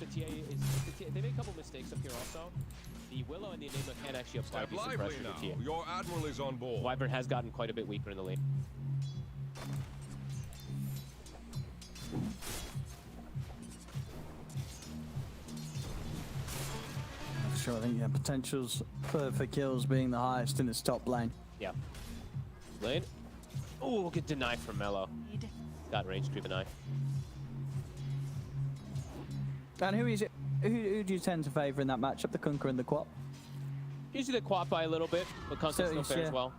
the TA is... they made a couple mistakes up here also. The Willow and the Enigma can actually apply decent pressure to TA. Your admiral is on board. Wyvern has gotten quite a bit weaker in the lane. Sure, I think yeah, potentials for kills being the highest in this top lane. Yeah. Lane. Oh, good deny from Mello. Got range creep deny. And who is it? Who do you tend to favour in that matchup? The Kunkka and the Quap? Usually the Quap by a little bit, but Constant's still fares well.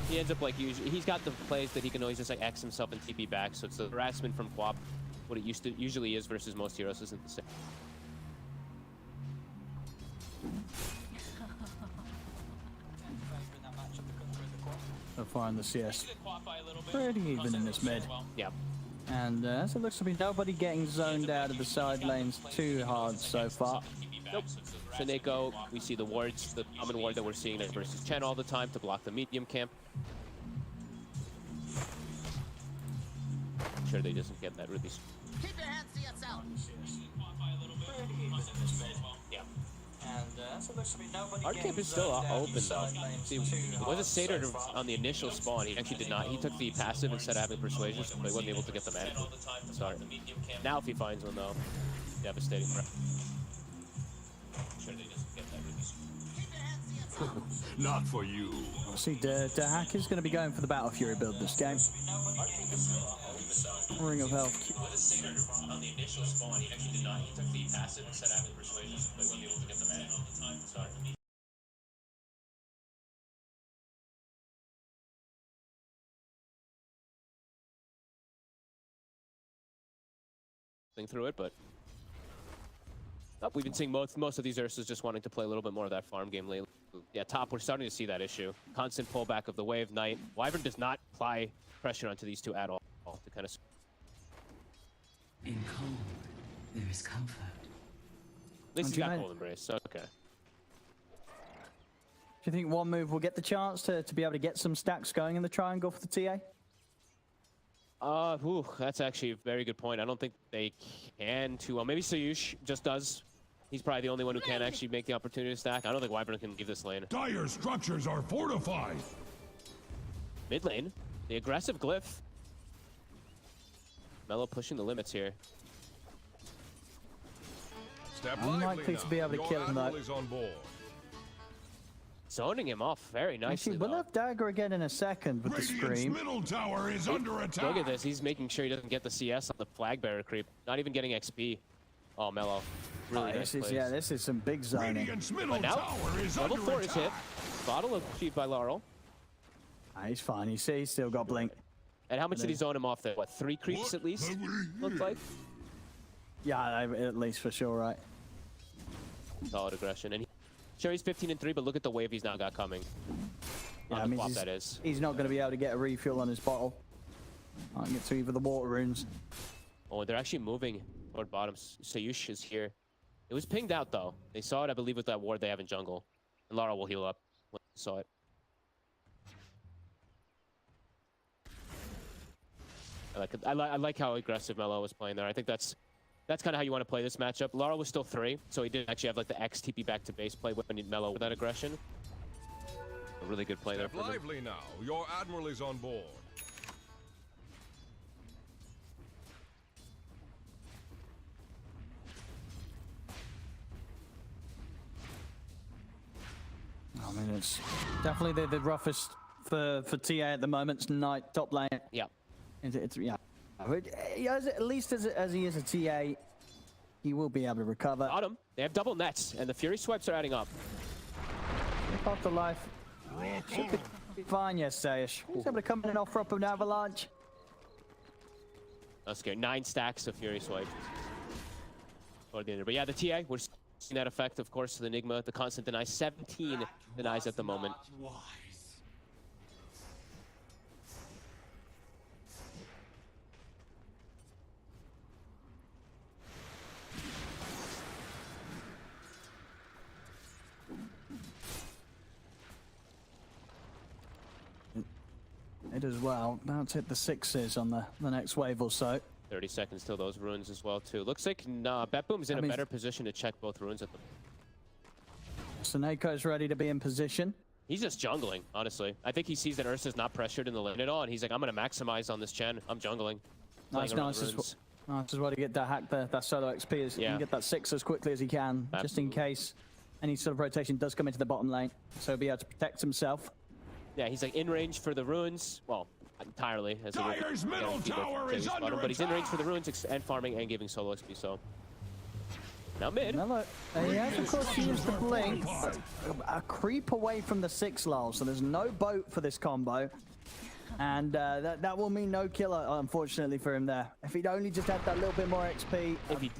He ends up like usually he's got the plays that he can always just like X himself and TP back, so it's the harassment from Quap, what it usually is versus most heroes isn't the same. So far in the CS, pretty even in this mid. Yeah. And so it looks to be nobody getting zoned out of the side lanes too hard so far. Nope. Seneko, we see the wards, the common ward that we're seeing there versus Chen all the time to block the medium camp. I'm sure they doesn't get that really. Keep your hands to yourself. Yeah. And so looks to be nobody Our camp is still open though. See, it was a Satyr on the initial spawn. He actually did not. He took the passive instead of having persuasion, so he wasn't able to get the man. Sorry. Now if he finds one though, devastating. Sure they just get that really. Not for you. See, Dahak is going to be going for the Battle Fury build this game. Ring of Health. On the initial spawn, he actually did not. He took the passive instead of having persuasion, so he wasn't able to get the man. Sorry. Through it, but we've been seeing most of these Ursus just wanting to play a little bit more of that farm game lately. Yeah, top, we're starting to see that issue. Constant pullback of the wave knight. Wyvern does not apply pressure onto these two at all to kind of. In cold, there is comfort. At least he's got cold embrace, so okay. Do you think one move will get the chance to be able to get some stacks going in the triangle for the TA? That's actually a very good point. I don't think they can too well. Maybe Sayush just does. He's probably the only one who can actually make the opportunity to stack. I don't think Wyvern can give this lane. Dire structures are fortified. Mid lane, the aggressive glyph. Mello pushing the limits here. Step unlikely to be able to kill him though. Zoning him off very nicely. Actually, we'll have Dagger again in a second with the scream. Middle tower is under attack. Look at this. He's making sure he doesn't get the CS on the flag bearer creep. Not even getting XP. Oh, Mello. Really nice plays. Yeah, this is some big zoning. But now, level 4 is hit. Bottle achieved by Laurel. He's fine. He's still got Blink. And how much did he zone him off there? What, 3 creeps at least? Looks like? Yeah, at least for sure, right? Solid aggression. And sure, he's 15 and 3, but look at the wave he's now got coming. Yeah, I mean, he's not going to be able to get a refuel on his bottle. Can't get to either the water runes. Oh, they're actually moving toward bottom. Sayush is here. It was pinged out though. They saw it, I believe, with that ward they have in jungle. And Lara will heal up when they saw it. I like how aggressive Mello was playing there. I think that's kind of how you want to play this matchup. Lara was still 3, so he didn't actually have like the X TP back to base play when Mello with that aggression. A really good play there for him. Lively now. Your admiral is on board. I mean, it's definitely the roughest for TA at the moment. It's Knight top lane. Yeah. Yeah. At least as he is a TA, he will be able to recover. Bottom, they have double nets, and the Fury swipes are adding up. Rip off the life. Should be fine, yes, Sayish. He's able to come in and offer up an avalanche. That's scary. 9 stacks of Fury swipes. Toward the end. But yeah, the TA, we're seeing that effect, of course, to the Enigma, the constant deny. 17 denies at the moment. It as well. About to hit the 6s on the next wave or so. 30 seconds till those runes as well, too. Looks like Bet Boom's in a better position to check both runes at the... Seneco's ready to be in position. He's just jungling, honestly. I think he sees that Ursa's not pressured in the lane at all, and he's like, I'm going to maximize on this Chen. I'm jungling. Nice as well to get that hack there, that solo XP. As, and get that 6 as quickly as he can, just in case any sort of rotation does come into the bottom lane. So he'll be able to protect himself. Yeah, he's like in range for the runes. Well, entirely. As Dire's middle tower is under attack. But he's in range for the runes and farming and giving solo XP, so... Now mid. He has, of course, used the blink. A creep away from the 6 lull, so there's no boat for this combo. And that will mean no killer, unfortunately, for him there. If he'd only just had that little bit more XP,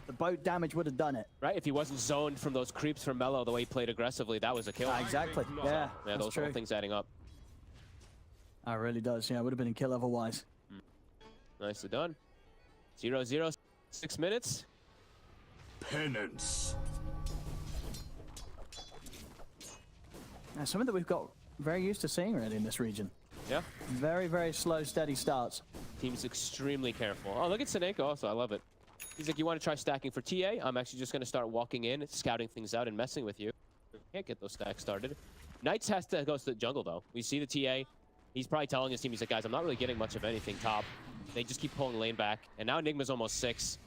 the boat damage would have done it. Right, if he wasn't zoned from those creeps from Mello the way he played aggressively, that was a kill. Exactly, yeah. Yeah, those whole things adding up. That really does, yeah. It would have been a kill otherwise. Nicely done. 0-0, 6 minutes. Penance. Something that we've got very used to seeing already in this region. Yeah. Very, very slow, steady starts. Team's extremely careful. Oh, look at Seneca also. I love it. He's like, you want to try stacking for TA? I'm actually just going to start walking in, scouting things out, and messing with you. Can't get those stacks started. Knights has to go to the jungle, though. We see the TA. He's probably telling his team, he's like, guys, I'm not really getting much of anything top. They just keep pulling lane back. And now Enigma's almost 6.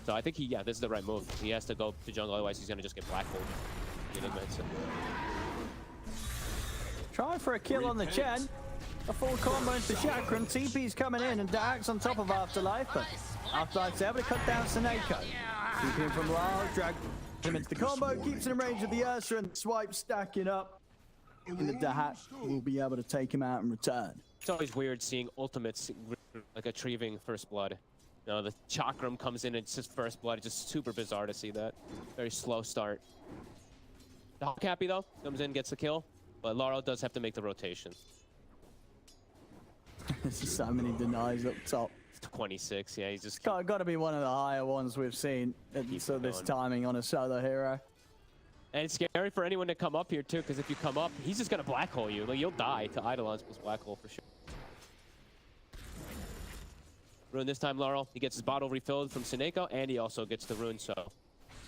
So I think this is the right move. He has to go to jungle, otherwise he's going to just get blackholed. Trying for a kill on the Chen. A full combo into Chakram. TP's coming in, and Dax on top of Afterlife, but Afterlife's able to cut down Seneko. TP from Lyle, drag him into the combo, keeps him in range of the Ursa, and Swipe stacking up. And the Dahak will be able to take him out and return. It's always weird seeing ultimates like retrieving first blood. You know, the Chakram comes in and it's his first blood. It's just super bizarre to see that. Very slow start. The Hawk Happy, though, comes in, gets the kill. But Laurel does have to make the rotation. There's so many denies up top. 26, yeah, he's just... Got to be one of the higher ones we've seen at this timing on a solo hero. And it's scary for anyone to come up here, too, because if you come up, he's just going to black hole you. Like, you'll die to Eidolon's plus black hole for sure. Rune this time, Laurel. He gets his bottle refilled from Seneko, and he also gets the rune, so...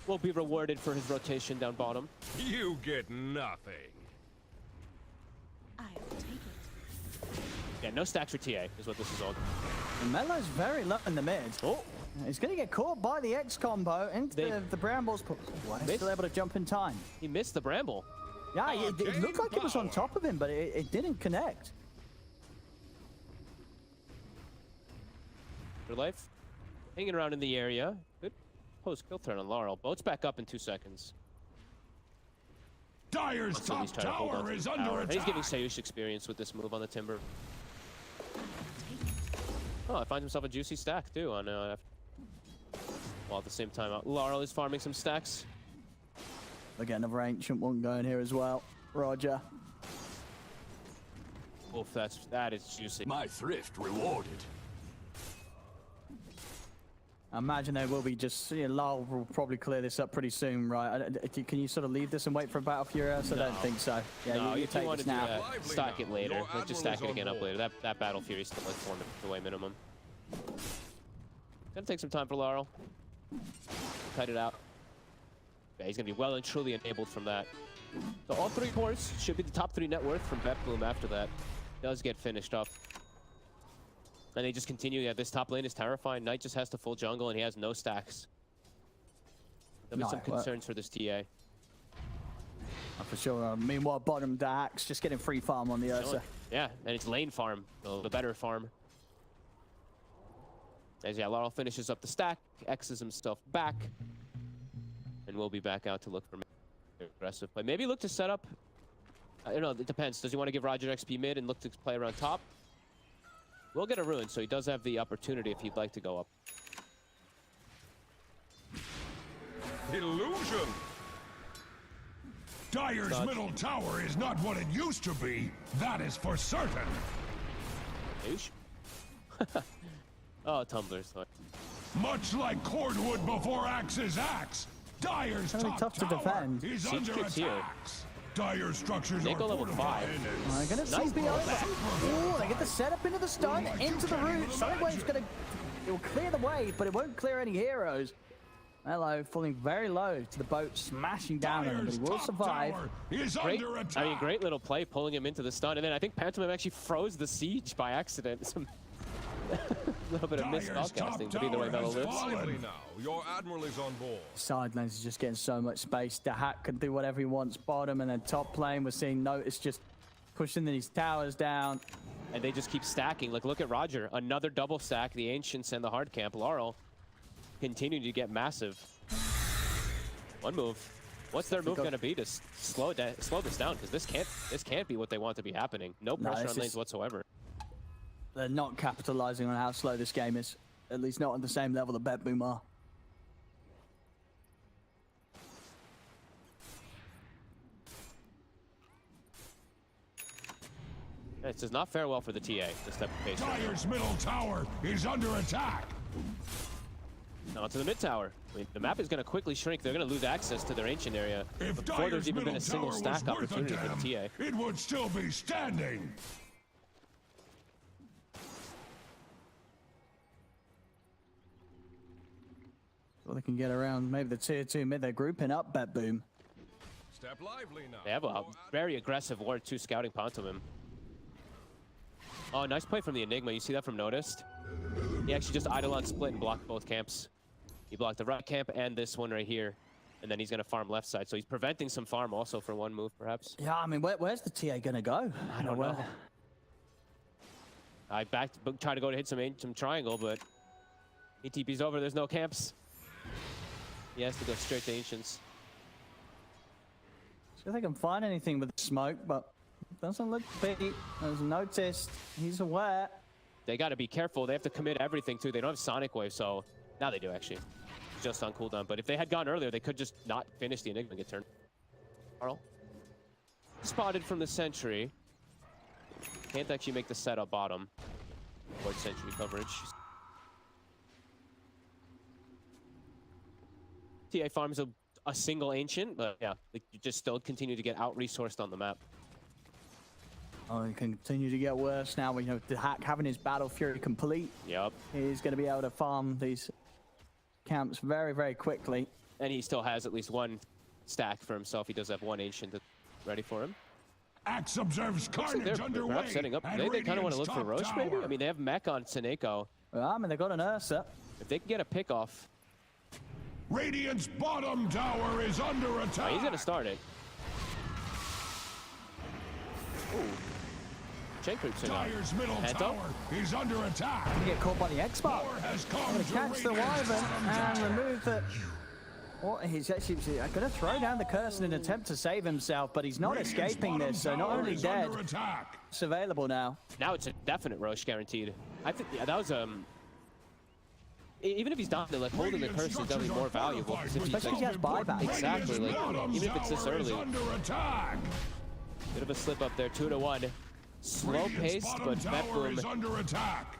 will be rewarded for his rotation down bottom. You get nothing. I'll take it. Yeah, no stacks for TA is what this is all. And Melo's very low in the mid. Oh. He's going to get caught by the X combo into the Brambles. He's still able to jump in time. He missed the Bramble. Yeah, it looked like it was on top of him, but it didn't connect. For life, hanging around in the area. Good post-kill turn on Laurel. Boat's back up in 2 seconds. Dire's top tower is under attack. And he's giving Sayush experience with this move on the Timber. Oh, I find himself a juicy stack, too, on while at the same time, Laurel is farming some stacks. Again, another ancient one going here as well. Roger. Oof, that is juicy. My thrift rewarded. I imagine they will be just, Lyle will probably clear this up pretty soon, right? Can you sort of leave this and wait for a Battle Fury? I don't think so. Yeah, no, you if take you want this to now. do that, stack it later. Like, just stack it again up later. That Battle Fury is still like 4 minutes away minimum. Gonna take some time for Laurel. Cut it out. Yeah, he's gonna be well and truly enabled from that. So all 3 cores should be the top 3 net worth from BetBloom after that. Does get finished up. And they just continue. Yeah, this top lane is terrifying. Knight just has to full jungle, and he has no stacks. There'll be some concerns for this TA. For sure. Meanwhile, bottom Dax just getting free farm on the Ursa. Yeah, and it's lane farm, the better farm. As Laurel finishes up the stack, X's himself back, and we'll be back out to look for aggressive play. Maybe look to set up. I don't know. It depends. Does he want to give Roger XP mid and look to play around top? We'll get a rune, so he does have the opportunity if he'd like to go up. Illusion! Dire's middle tower is not what it used to be. That is for certain. Douche. Oh, Tumblr's fine. Much like cordwood before axe's axe, Dire's top tough to tower defend. is Siege under kits attack. here. Dire structures Nico are level fortified. 5. They're going to CP over. Ooh, they get the setup into the stun, into the root. Sideways going to It will clear the wave, but it won't clear any heroes. Mello falling very low to the boat, smashing down on him, but he will survive. Great, I mean, great little play pulling him into the stun, and then I think Pantomime actually froze the siege by accident. Some little bit of missed spellcasting, but either way, Mello lives. Now, your admiral is on board. Side lanes is just getting so much space. The Hack can do whatever he wants bottom, and then top lane we're seeing Notice just pushing these towers down. And they just keep stacking. Like, look at Roger, another double stack. The Ancients and the hard camp. Laurel continuing to get massive. One move. What's their move going to be to slow this down? Because this can't be what they want to be happening. No pressure on lanes whatsoever. They're not capitalizing on how slow this game is. At least not on the same level that Bet Boom are. It does not fare well for the TA, this type of pace. Dire's middle tower is under attack. Now to the mid tower. I mean, the map is going to quickly shrink. They're going to lose access to their ancient area If before there's Dire's even been middle a single tower stack was worth a opportunity for damn, the TA. it would still be standing. Well, they can get around maybe the tier 2 mid. They're grouping up Bet Boom. Step lively now. They have a very aggressive Ward 2 scouting Pantomime. Oh, nice play from the Enigma. You see that from Noticed? He actually just Eidolon split and blocked both camps. He blocked the right camp and this one right here. And then he's going to farm left side. So he's preventing some farm also for one move, perhaps. Yeah, I mean, where's the TA going to go? I don't know. I tried to go to hit some triangle, but ETP's over. There's no camps. He has to go straight to Ancients. See if they can find anything with the smoke, but it doesn't look big. As Noticed, he's aware. They got to be careful. They have to commit everything, too. They don't have Sonic Wave, so... Now they do, actually. Just on cooldown. But if they had gone earlier, they could just not finish the Enigma and get turned. Carl. Spotted from the Sentry. Can't actually make the setup bottom. Towards Sentry coverage. TA farms a single Ancient, but yeah, you just still continue to get out-resourced on the map. Oh, he can continue to get worse now. We know the Hack having his Battle Fury complete. Yep. He's going to be able to farm these camps very, very quickly. And he still has at least one stack for himself. He does have one Ancient ready for him. Axe observes carnage They're underway. perhaps setting up. They kind of want to look for Roche, maybe? I mean, they have mech on Seneko. Well, I mean, they got an Ursa. If they can get a pick off... Radiant's bottom tower is under attack. Oh, he's going to start it. Ooh. Chain creeps in. Dire's middle Head tower is under attack. Gonna get caught by the X-Bar. Power has come Gonna to catch the Radiant's Wyvern bottom and tower. remove the... Well, he's actually gonna throw down the curse in an attempt to save himself, but he's not Radiant's escaping bottom this, so not tower only is dead, under attack. it's available now. Now it's a definite Roche guaranteed. I think, yeah, that was, even if he's down there, like, holding the curse is definitely more valuable. Because if he's, Especially if he has buyback. Exactly, like, even if it's this early. Under attack. Bit of a slip up there, 2-1. Slow paced, but Bet Boom under attack.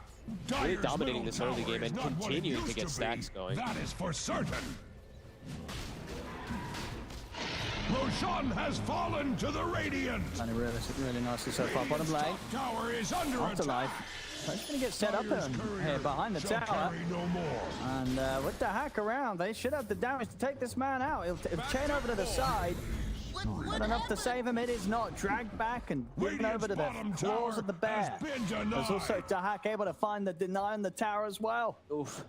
really dominating this early game and continuing to get stacks going. That is for certain. Roshan has fallen to the Radiant. And really nicely so far. Bottom lane, Tower is under Afterlife. attack. So he's gonna get set up here behind the Shall tower. carry no more. And with the Hack around, they should have the damage to take this man out. He'll chain over to the side. Not enough to save him. It is not. Dragged back and given over to the bottom claws of the tower bear. has been denied. There's also Dahak able to find the deny on the tower as well. Oof.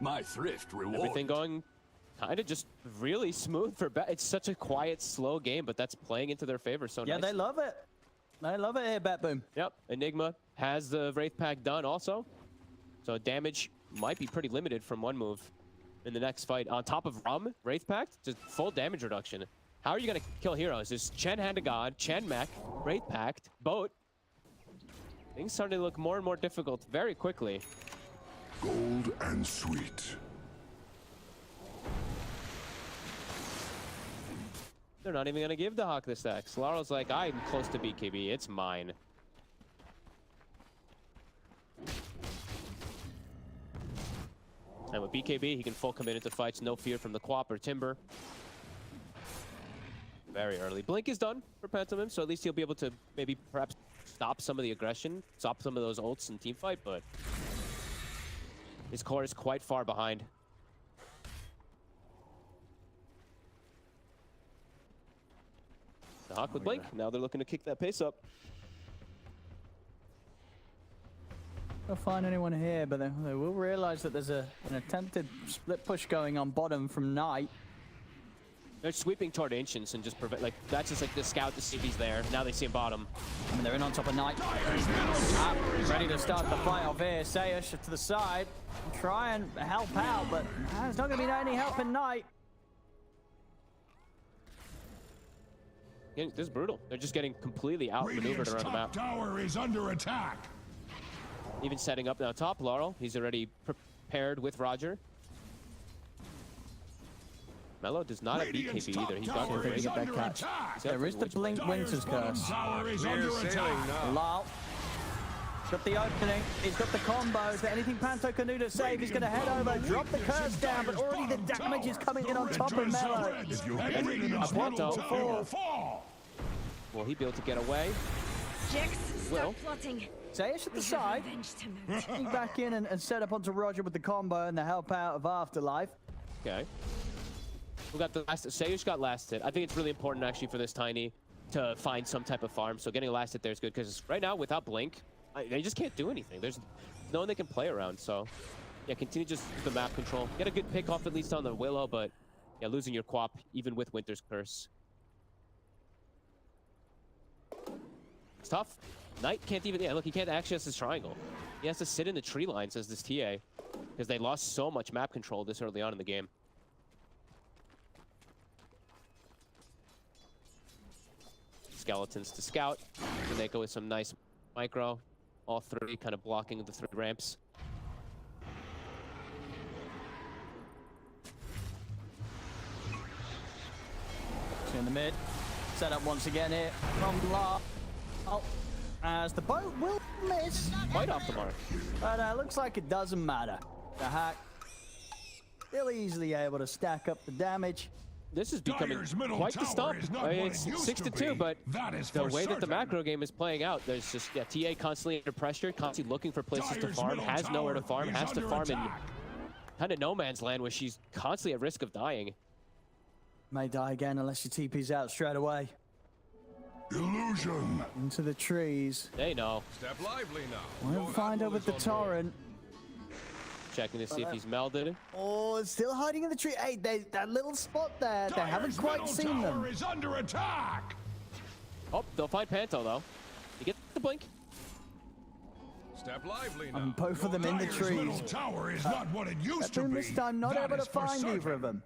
My thrift reward. Everything going kind of just really smooth for Bet. It's such a quiet, slow game, but that's playing into their favor so Yeah, nicely. they love it. They love it here, Bet Boom. Yep, Enigma has the Wraith Pack done also. So damage might be pretty limited from one move in the next fight. On top of Rum, Wraith Pack, just full damage reduction. How are you going to kill heroes? Is Chen Hand of God, Chen Mech, Wraith Pact, Boat. Things starting to look more and more difficult very quickly. Gold and sweet. They're not even going to give the Hawk the stacks. Laro's like, I'm close to BKB. It's mine. And with BKB, he can full commit into fights. No fear from the Quap or Timber. Very early. Blink is done for Pantomime, so at least he'll be able to maybe perhaps stop some of the aggression, stop some of those ults in team fight, but His core is quite far behind. The Hawk with Blink. Now they're looking to kick that pace up. Don't find anyone here, but they will realize that there's an attempted split push going on bottom from Knight. They're sweeping toward Ancients and just prevent, like, that's just like the scout to see if he's there. Now they see him bottom. And they're in on top of Knight. Ready to start the fight off here. Sayush to the side. Try and help out, but there's not going to be any help in Knight. Yeah, this is brutal. They're just getting completely outmaneuvered Radiant's around the map. top tower is under attack. Even setting up now top, Laurel. He's already prepared with Roger. Mello does not have Radiant's BKB top either. He's got tower great. is that under catch. attack. There is the Blink Dyer's Winter's bottom Curse. tower is We're under sailing attack. now. Lal. He's got the opening. He's got the combos. Anything Panto can do to save, he's going to head over, drop the curse down, but already the damage is coming in on top of Mello. Will he be able to get away? Jax, Will. stop plotting. Sayush at the We have side. revenge to mount. Getting back in and set up onto Roger with the combo and the help out of Afterlife. Okay. We got the last. Sayush got last hit. I think it's really important actually for this Tiny to find some type of farm. So getting a last hit there is good because right now without Blink, they just can't do anything. There's no one they can play around. So yeah, continue just the map control. Get a good pick off at least on the Willow, but yeah, losing your Quap even with Winter's Curse. It's tough. Knight can't even, yeah, look, he can't access his triangle. He has to sit in the tree lines as this TA because they lost so much map control this early on in the game. Skeletons to scout. Kaneko with some nice micro. All three kind of blocking the three ramps. In the mid. Set up once again here from La. Oh, as the boat will miss. Quite off the mark. But looks like it doesn't matter. The Hack still easily able to stack up the damage. This is becoming Dyer's middle quite the tower stomp. is not I mean, what it's it used 6 to to 2, be. but That is the for way that the certain. macro game is playing out, there's just TA constantly under pressure, constantly looking for places to Dyer's farm, middle has nowhere to tower farm, is has to under farm in attack. kind of no man's land where she's constantly at risk of dying. May die again unless your TP's out straight away. Illusion. Into the trees. They know. Step lively now. We'll Your find admiral out with the is on board. torrent. Checking to see if he's melded. Oh, it's still hiding in the tree. Hey, that little spot there. They haven't Dyer's quite middle seen tower them. is under attack. Oh, they'll find Panto though. You get the blink. Step lively now. And both of them in the Dyer's middle trees. tower is not what it used to Boom be. this time not That able to is for find certain. either of them.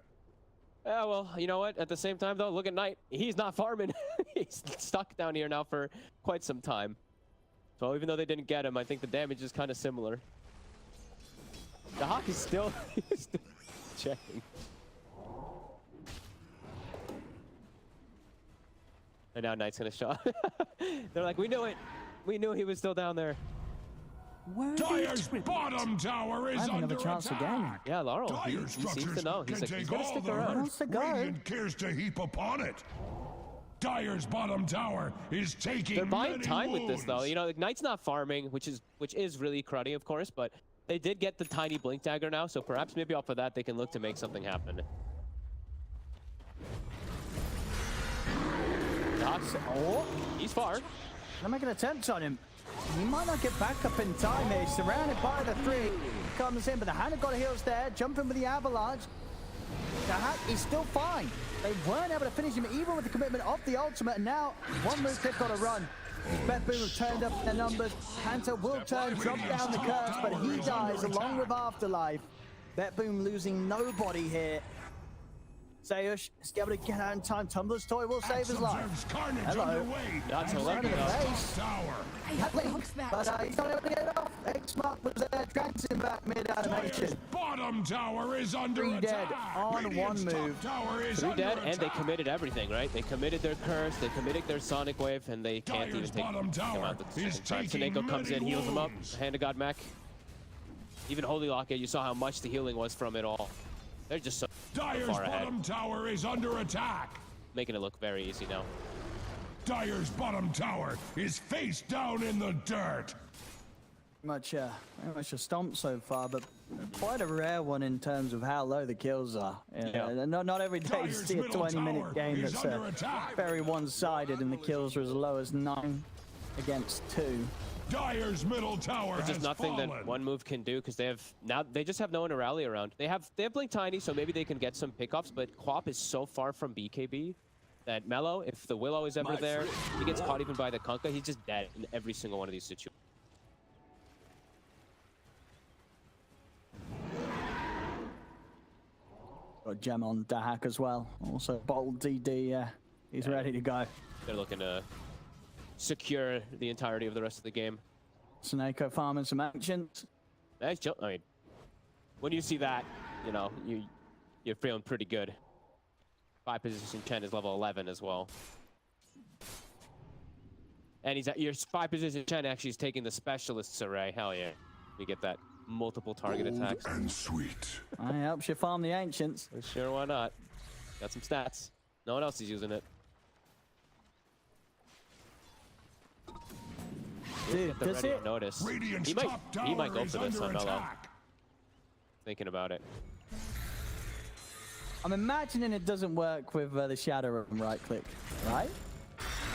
Yeah, well, you know what? At the same time, though, look at Knight. He's not farming. He's stuck down here now for quite some time. So even though they didn't get him, I think the damage is kind of similar. The Hawk is still, he's still checking. And now Knight's gonna shot. They're like, we knew it. We knew he was still down there. Dyer's bottom tower is I have under another chance attack. again. Yeah, Laurel, he Dire seems to structures know. He's can like, he's take gonna all stick the around. Wants to go. Radiant cares to heap upon it. Dyer's bottom tower is taking They're buying many time with this, though. wounds. You know, Knight's not farming, which is really cruddy, of course, but they did get the tiny blink dagger now, so perhaps maybe off of that they can look to make something happen. Docs, Oh, he's far. they're making attempts on him. He might not get back up in time here. He's surrounded by the three. Comes in, but the hand got heals there. Jumping with the avalanche. The Hack is still fine. They weren't able to finish him even with the commitment of the ultimate. And now, one move they've got to run. Bet Boom have turned up their numbers. Panther will turn, drop down the curse, but he dies along with Afterlife. Bet Boom losing nobody here. Sayush is able to get out in time. Tumbler's Toy will save his life. Observes carnage Hello. underway. That's And a lucky Dyer's though. Base. tower. I have the hooks back. But he's not able to get it off. X-Mark was there, drags him back Dyer's mid-animation. bottom tower is under Three dead attack. on Radiant's one top move. tower is 3 under dead, and they attack. committed everything, right? They committed their curse, they committed their sonic wave, and they can't even Dyer's take bottom him tower out the is second time. taking Taneko comes in, many heals him up. wounds. Hand of God Mac. Even Holy Locket, you saw how much the healing was from it all. They're just so Dyer's far ahead, bottom tower is under attack. making it look very easy now. Dyer's bottom tower is face down in the dirt. Very much a stomp so far, but Quite a rare one in terms of how low the kills are. Yeah. Not every day you Dyer's see a middle 20-minute tower game is that's under attack. very one-sided and the kills are as low as 9 against 2. Dyer's middle tower There's has just nothing fallen. that one move can do because they just have no one to rally around. They have Blink Tiny, so maybe they can get some pickups, but Quap is so far from BKB that Mello, if the Willow is ever there, he gets caught even by the Kunkka, he's just dead in every single one of these situations. Got Gem on Dahak as well. Also bold DD, he's ready to go. They're looking to secure the entirety of the rest of the game. Snako farming some ancients. Nice jump. I mean, when you see that, you know, you're feeling pretty good. 5 position Chen is level 11 as well. And he's at your 5 position Chen actually is taking the specialist's array. Hell yeah. You get that multiple target attacks. And sweet. That helps you farm the ancients. Sure, why not? Got some stats. No one else is using it. Dude, They're does ready it? to notice. Radiant's He top tower might go is for this under on Mello. attack. Thinking about it. I'm imagining it doesn't work with the shadow and right click, right?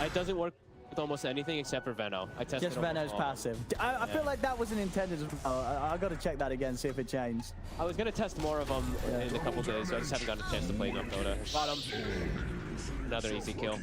It doesn't work with almost anything except for Veno. I tested Just almost Veno's all. passive. I feel like that wasn't intended as well. I got to check that again, see if it changed. I was gonna test more of them in a couple days, so I just haven't gotten a chance to play enough Dota. Bottom. Another easy kill.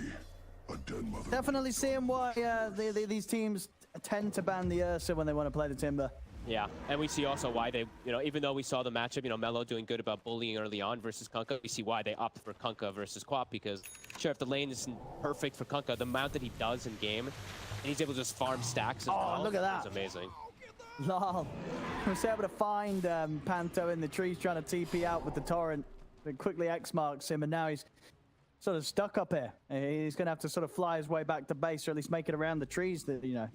A dead mother. Definitely seeing why these teams tend to ban the Ursa when they want to play the Timber. Yeah, and we see also why they, you know, even though we saw the matchup, you know, Mello doing good about bullying early on versus Kunkka, we see why they opt for Kunkka versus Quap, because sure, if the lane isn't perfect for Kunkka, the amount that he does in game, and he's able to just farm stacks as well, look at that. is amazing. Lol. I was able to find Panto in the trees trying to TP out with the torrent. It quickly X marks him, and now he's sort of stuck up here. He's going to have to sort of fly his way back to base, or at least make it around the trees that, you know.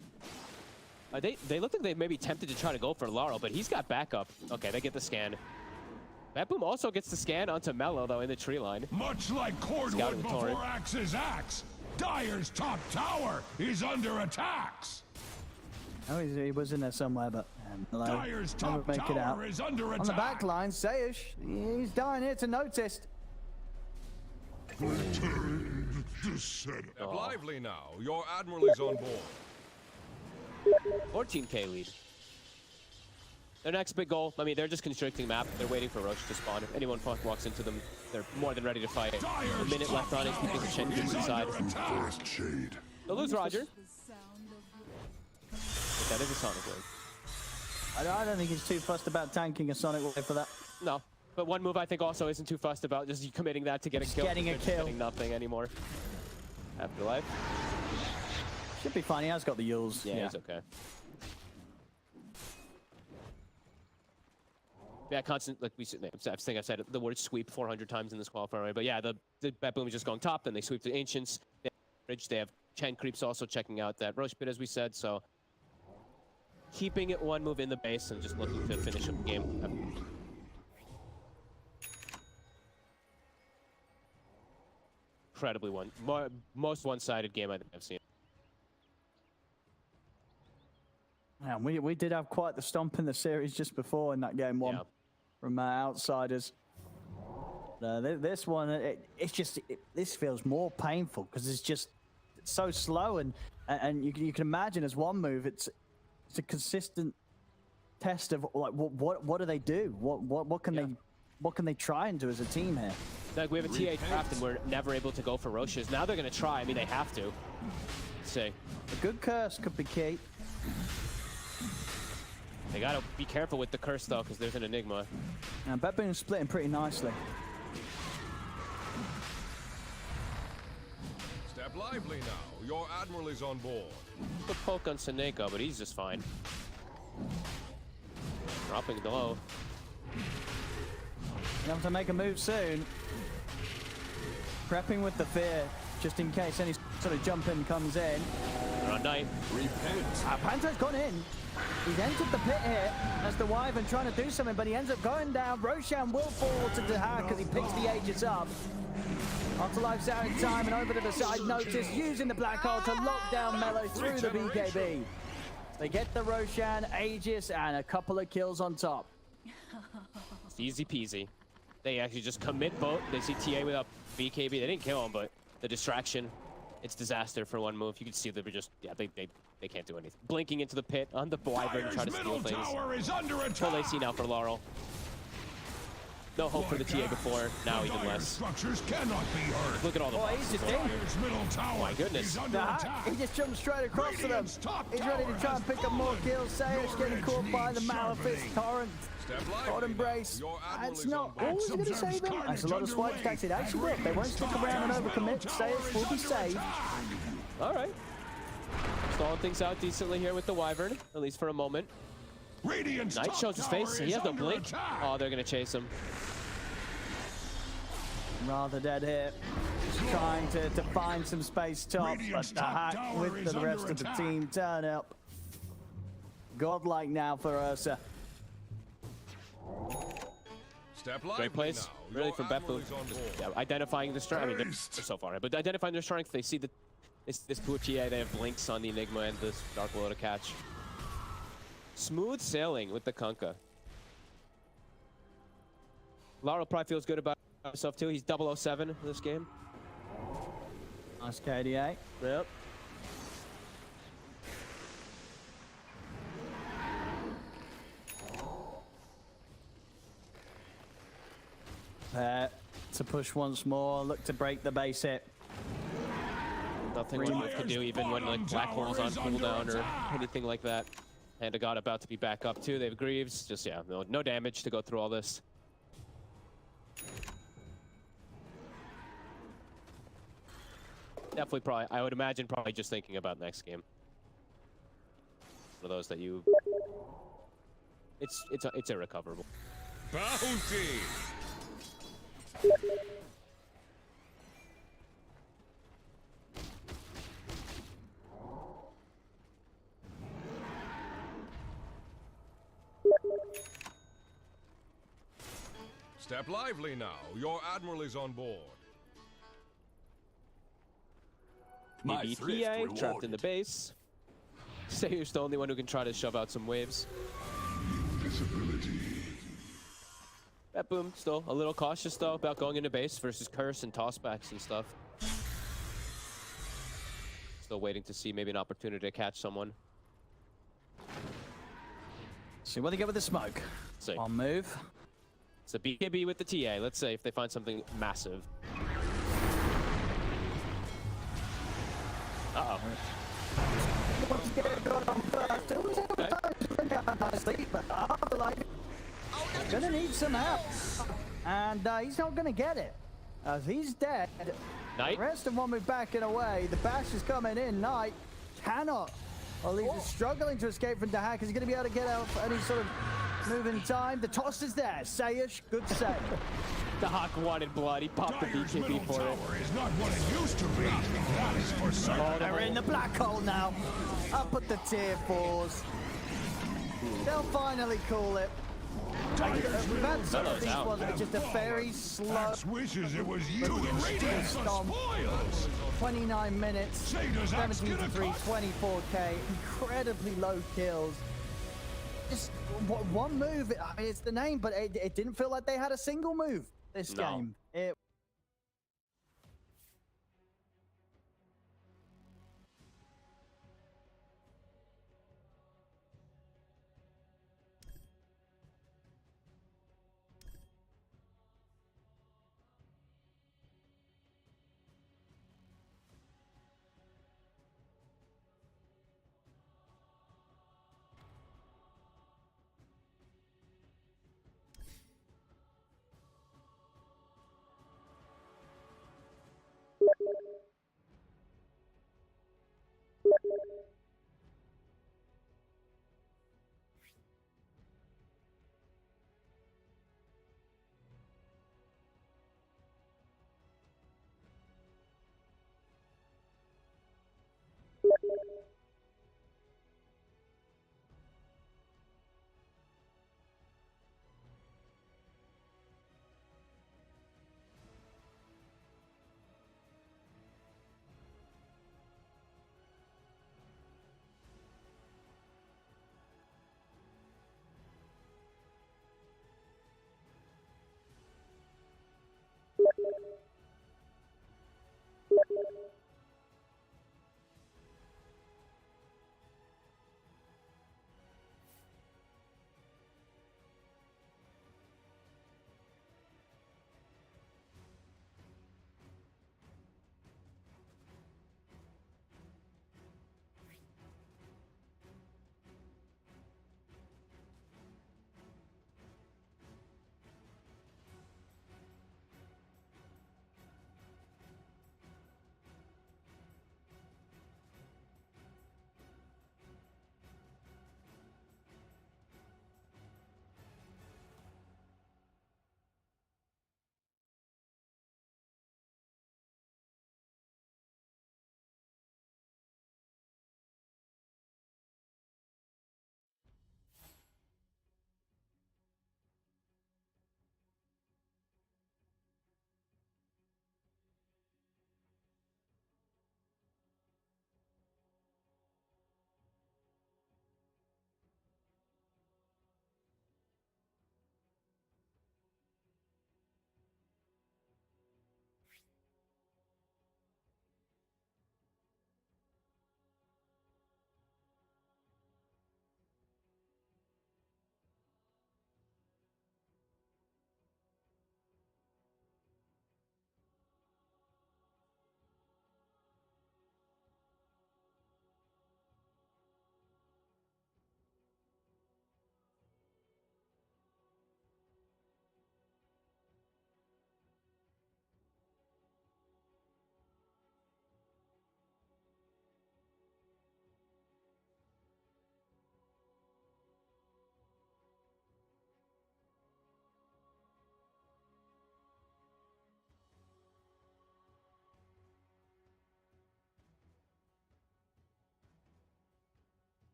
They look like they may be tempted to try to go for Laurel, but he's got backup. Okay, they get the scan. Batboom also gets the scan onto Mello, though, in the tree line. Much like cordwood Scouting the before torrent. Axe's axe, Dyer's top tower is under attacks. Oh, he was in there somewhere, but Dyer's top make it out. tower is under attack. On the back line, Sayush, he's dying here to notice. Return to setup. Step lively now. Your admiral is on board. 14k lead. Their next big goal, I mean, they're just constricting map. They're waiting for Roche to spawn. If anyone walks into them, they're more than ready to fight. A minute left on it, keeping the Chen Creeps inside. First shade. They'll lose Roger. But that is a Sonic Wave. I don't think he's too fussed about tanking a Sonic Wave for that. No. But one move I think also isn't too fussed about just committing that to get a kill. getting a They're just kill. getting nothing anymore. Afterlife. Should be fine. He has got the Yules. Yeah, he's okay. Yeah, constant, like we said, I think I've said the word sweep 400 times in this qualifier, but yeah, the Batboom is just going top, then they sweep the Ancients, they have Bridge, they have Chen Creeps also checking out that Roche pit, as we said, so keeping it one move in the base and just looking to finish up the game. Incredibly most one-sided game I think I've seen. Man, we did have quite the stomp in the series just before in that game one from Outsiders. This one, this feels more painful because it's just so slow, and you can imagine as one move, it's a consistent test of like what do they do? What can they try and do as a team here? Like we have a TA draft and we're never able to go for Roches. Now they're gonna try. I mean, they have to. Let's see. A good curse could be key. They gotta be careful with the curse though, because there's an Enigma. And Batboom's splitting pretty nicely. Step lively now. Your admiral is on board. Good poke on Seneko, but he's just fine. Dropping low. You have to make a move soon. Prepping with the fear, just in case any sort of jump in comes in. They're on night. Panto's gone in. He's entered the pit here as the Wyvern trying to do something, but he ends up going down. Roshan will fall to Dahak as he picks the Aegis up. Afterlife's out in time and over to the side. Notice using the black hole to lock down Mello through the BKB. They get the Roshan, Aegis, and a couple of kills on top. It's easy peasy. They actually just commit both. They see TA without BKB. They didn't kill him, but the distraction, it's disaster for one move. You can see they were just, yeah, they can't do anything. Blinking into the pit on the Wyvern, trying to steal things. Tower is under attack. Full AC now for Laurel. No hope for the TA before, now even Dire less. structures cannot be hurt. Look at all the Oh, buffs. he's just in. Dire's middle tower my goodness. is under attack. He just jumped straight across to them. Radiant's top He's ready to tower try and has pick up more fallen. kills. Sayers Your getting edge caught by the needs Malefice sharpening. Torrent. Step God lively embrace. now. Your It's admiral is not on board. always going to Observes save them. That's a lot of carnage swipes tactic. underway. Actually worked. They won't stick around and overcommit. Sayers will be saved. All right. Stalling things out decently here with the Wyvern, at least for a moment. Radiant's Knight top shows his tower face. He is has no under blink. attack. Oh, they're going to chase him. Rather dead here. Just trying to find some space top, but Radiant's the top hack tower with is the rest under of the attack. team turn up. Godlike now for Ursa. Step lively Great plays, now. really, Your from admiral Beppu. is on board. Yeah, identifying the strength. I mean, they're Haste. so far, but identifying their strength. They see that this poor TA. They have blinks on the Enigma and this Dark Willow to catch. Smooth sailing with the Kunkka. Laurel probably feels good about himself too. He's 007 in this game. Nice KDA. Yep. To push once more, look to break the base hit. Nothing Remove can do even when like Black Hole's on cooldown or anything like that. Hand of God about to be back up too. They have Greaves. Just yeah, no damage to go through all this. Definitely probably, I would imagine probably just thinking about next game. One of those that you, it's irrecoverable. Bounty! Step lively now. Your admiral is on board. Maybe TA trapped in the base. Sayer's the only one who can try to shove out some waves. That boom, still a little cautious though about going into base versus curse and tossbacks and stuff. Still waiting to see maybe an opportunity to catch someone. See what they get with the smoke. See. On move. It's a BKB with the TA. Let's say if they find something massive. Uh-oh. Gonna need some help. And he's not gonna get it. As he's dead. Knight? The rest of them are backing away. The bash is coming in. Knight cannot. Or at least is struggling to escape from the hack. Is he gonna be able to get out for any sort of move in time? The toss is there. Sayish, good save. The Hawk wanted blood. He popped the Dire's middle BKB for it. tower is not what it used to be. That is for certain. They're in the black hole now. Up at the tier 4s. They'll finally call it. We've had some of these out. ones that are just a very slow. Axe wishes it was you. The radiance the Stomp. spoils. 29 minutes, Say, does Axe 17 to get a 3, cut? 24k, incredibly low kills. Just one move, I mean, it's the name, but it didn't feel like they had a single move this No. game. It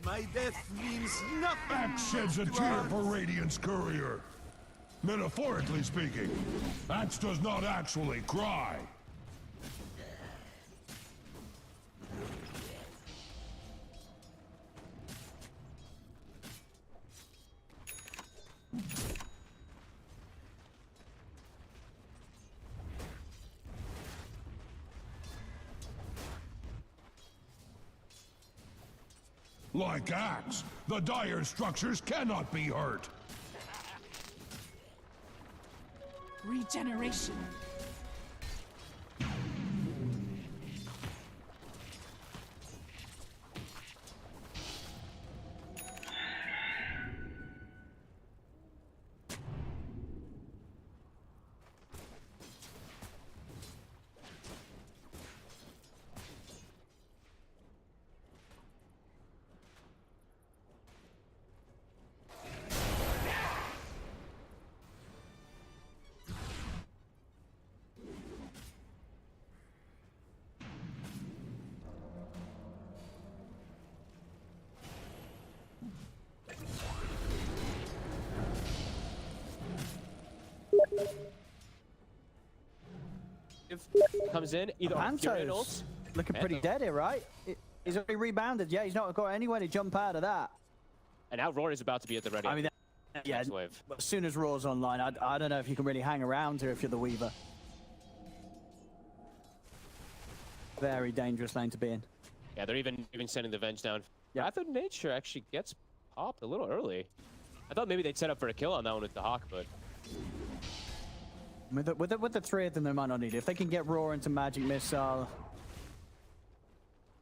My death means nothing. Axe sheds a tear for Radiant's courier. Metaphorically speaking, Axe does not actually cry. Like Axe, the dire structures cannot be hurt. Regeneration. If comes in, either Panto's ult, looking pretty dead here, right? He's already rebounded. Yeah, he's not got anywhere to jump out of that. and now Rory's about to be at the ready. I mean, yeah, next wave. as soon as Raw's online, I don't know if you can really hang around here if you're the Weaver. Very dangerous lane to be in. Yeah, they're even sending the Venge down. Yeah. I thought Nature actually gets popped a little early. I thought maybe they'd set up for a kill on that one with the Hawk, but With the three of them, they might not need it. If they can get Raw into Magic Missile,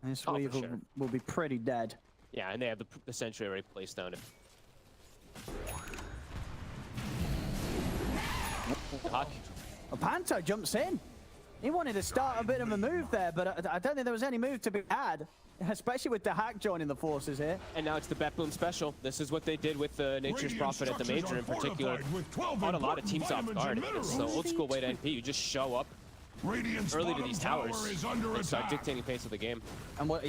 this Oh, for Weaver sure. will be pretty dead. yeah, and they have the Sentry already placed down. The Hawk. Panto jumps in. He wanted to start a bit of a move there, but I don't think there was any move to be had, especially with the Hack joining the forces here. And now it's the Bet Boom special. This is what they did with Nature's Radiant Prophet at the structures Major are in particular. fortified with 12 Caught a lot of important teams off vitamins guard. and It's the minerals. old school way to NP. You just show up Radiant's early to bottom these tower towers is under and start attack. dictating pace of the game. And what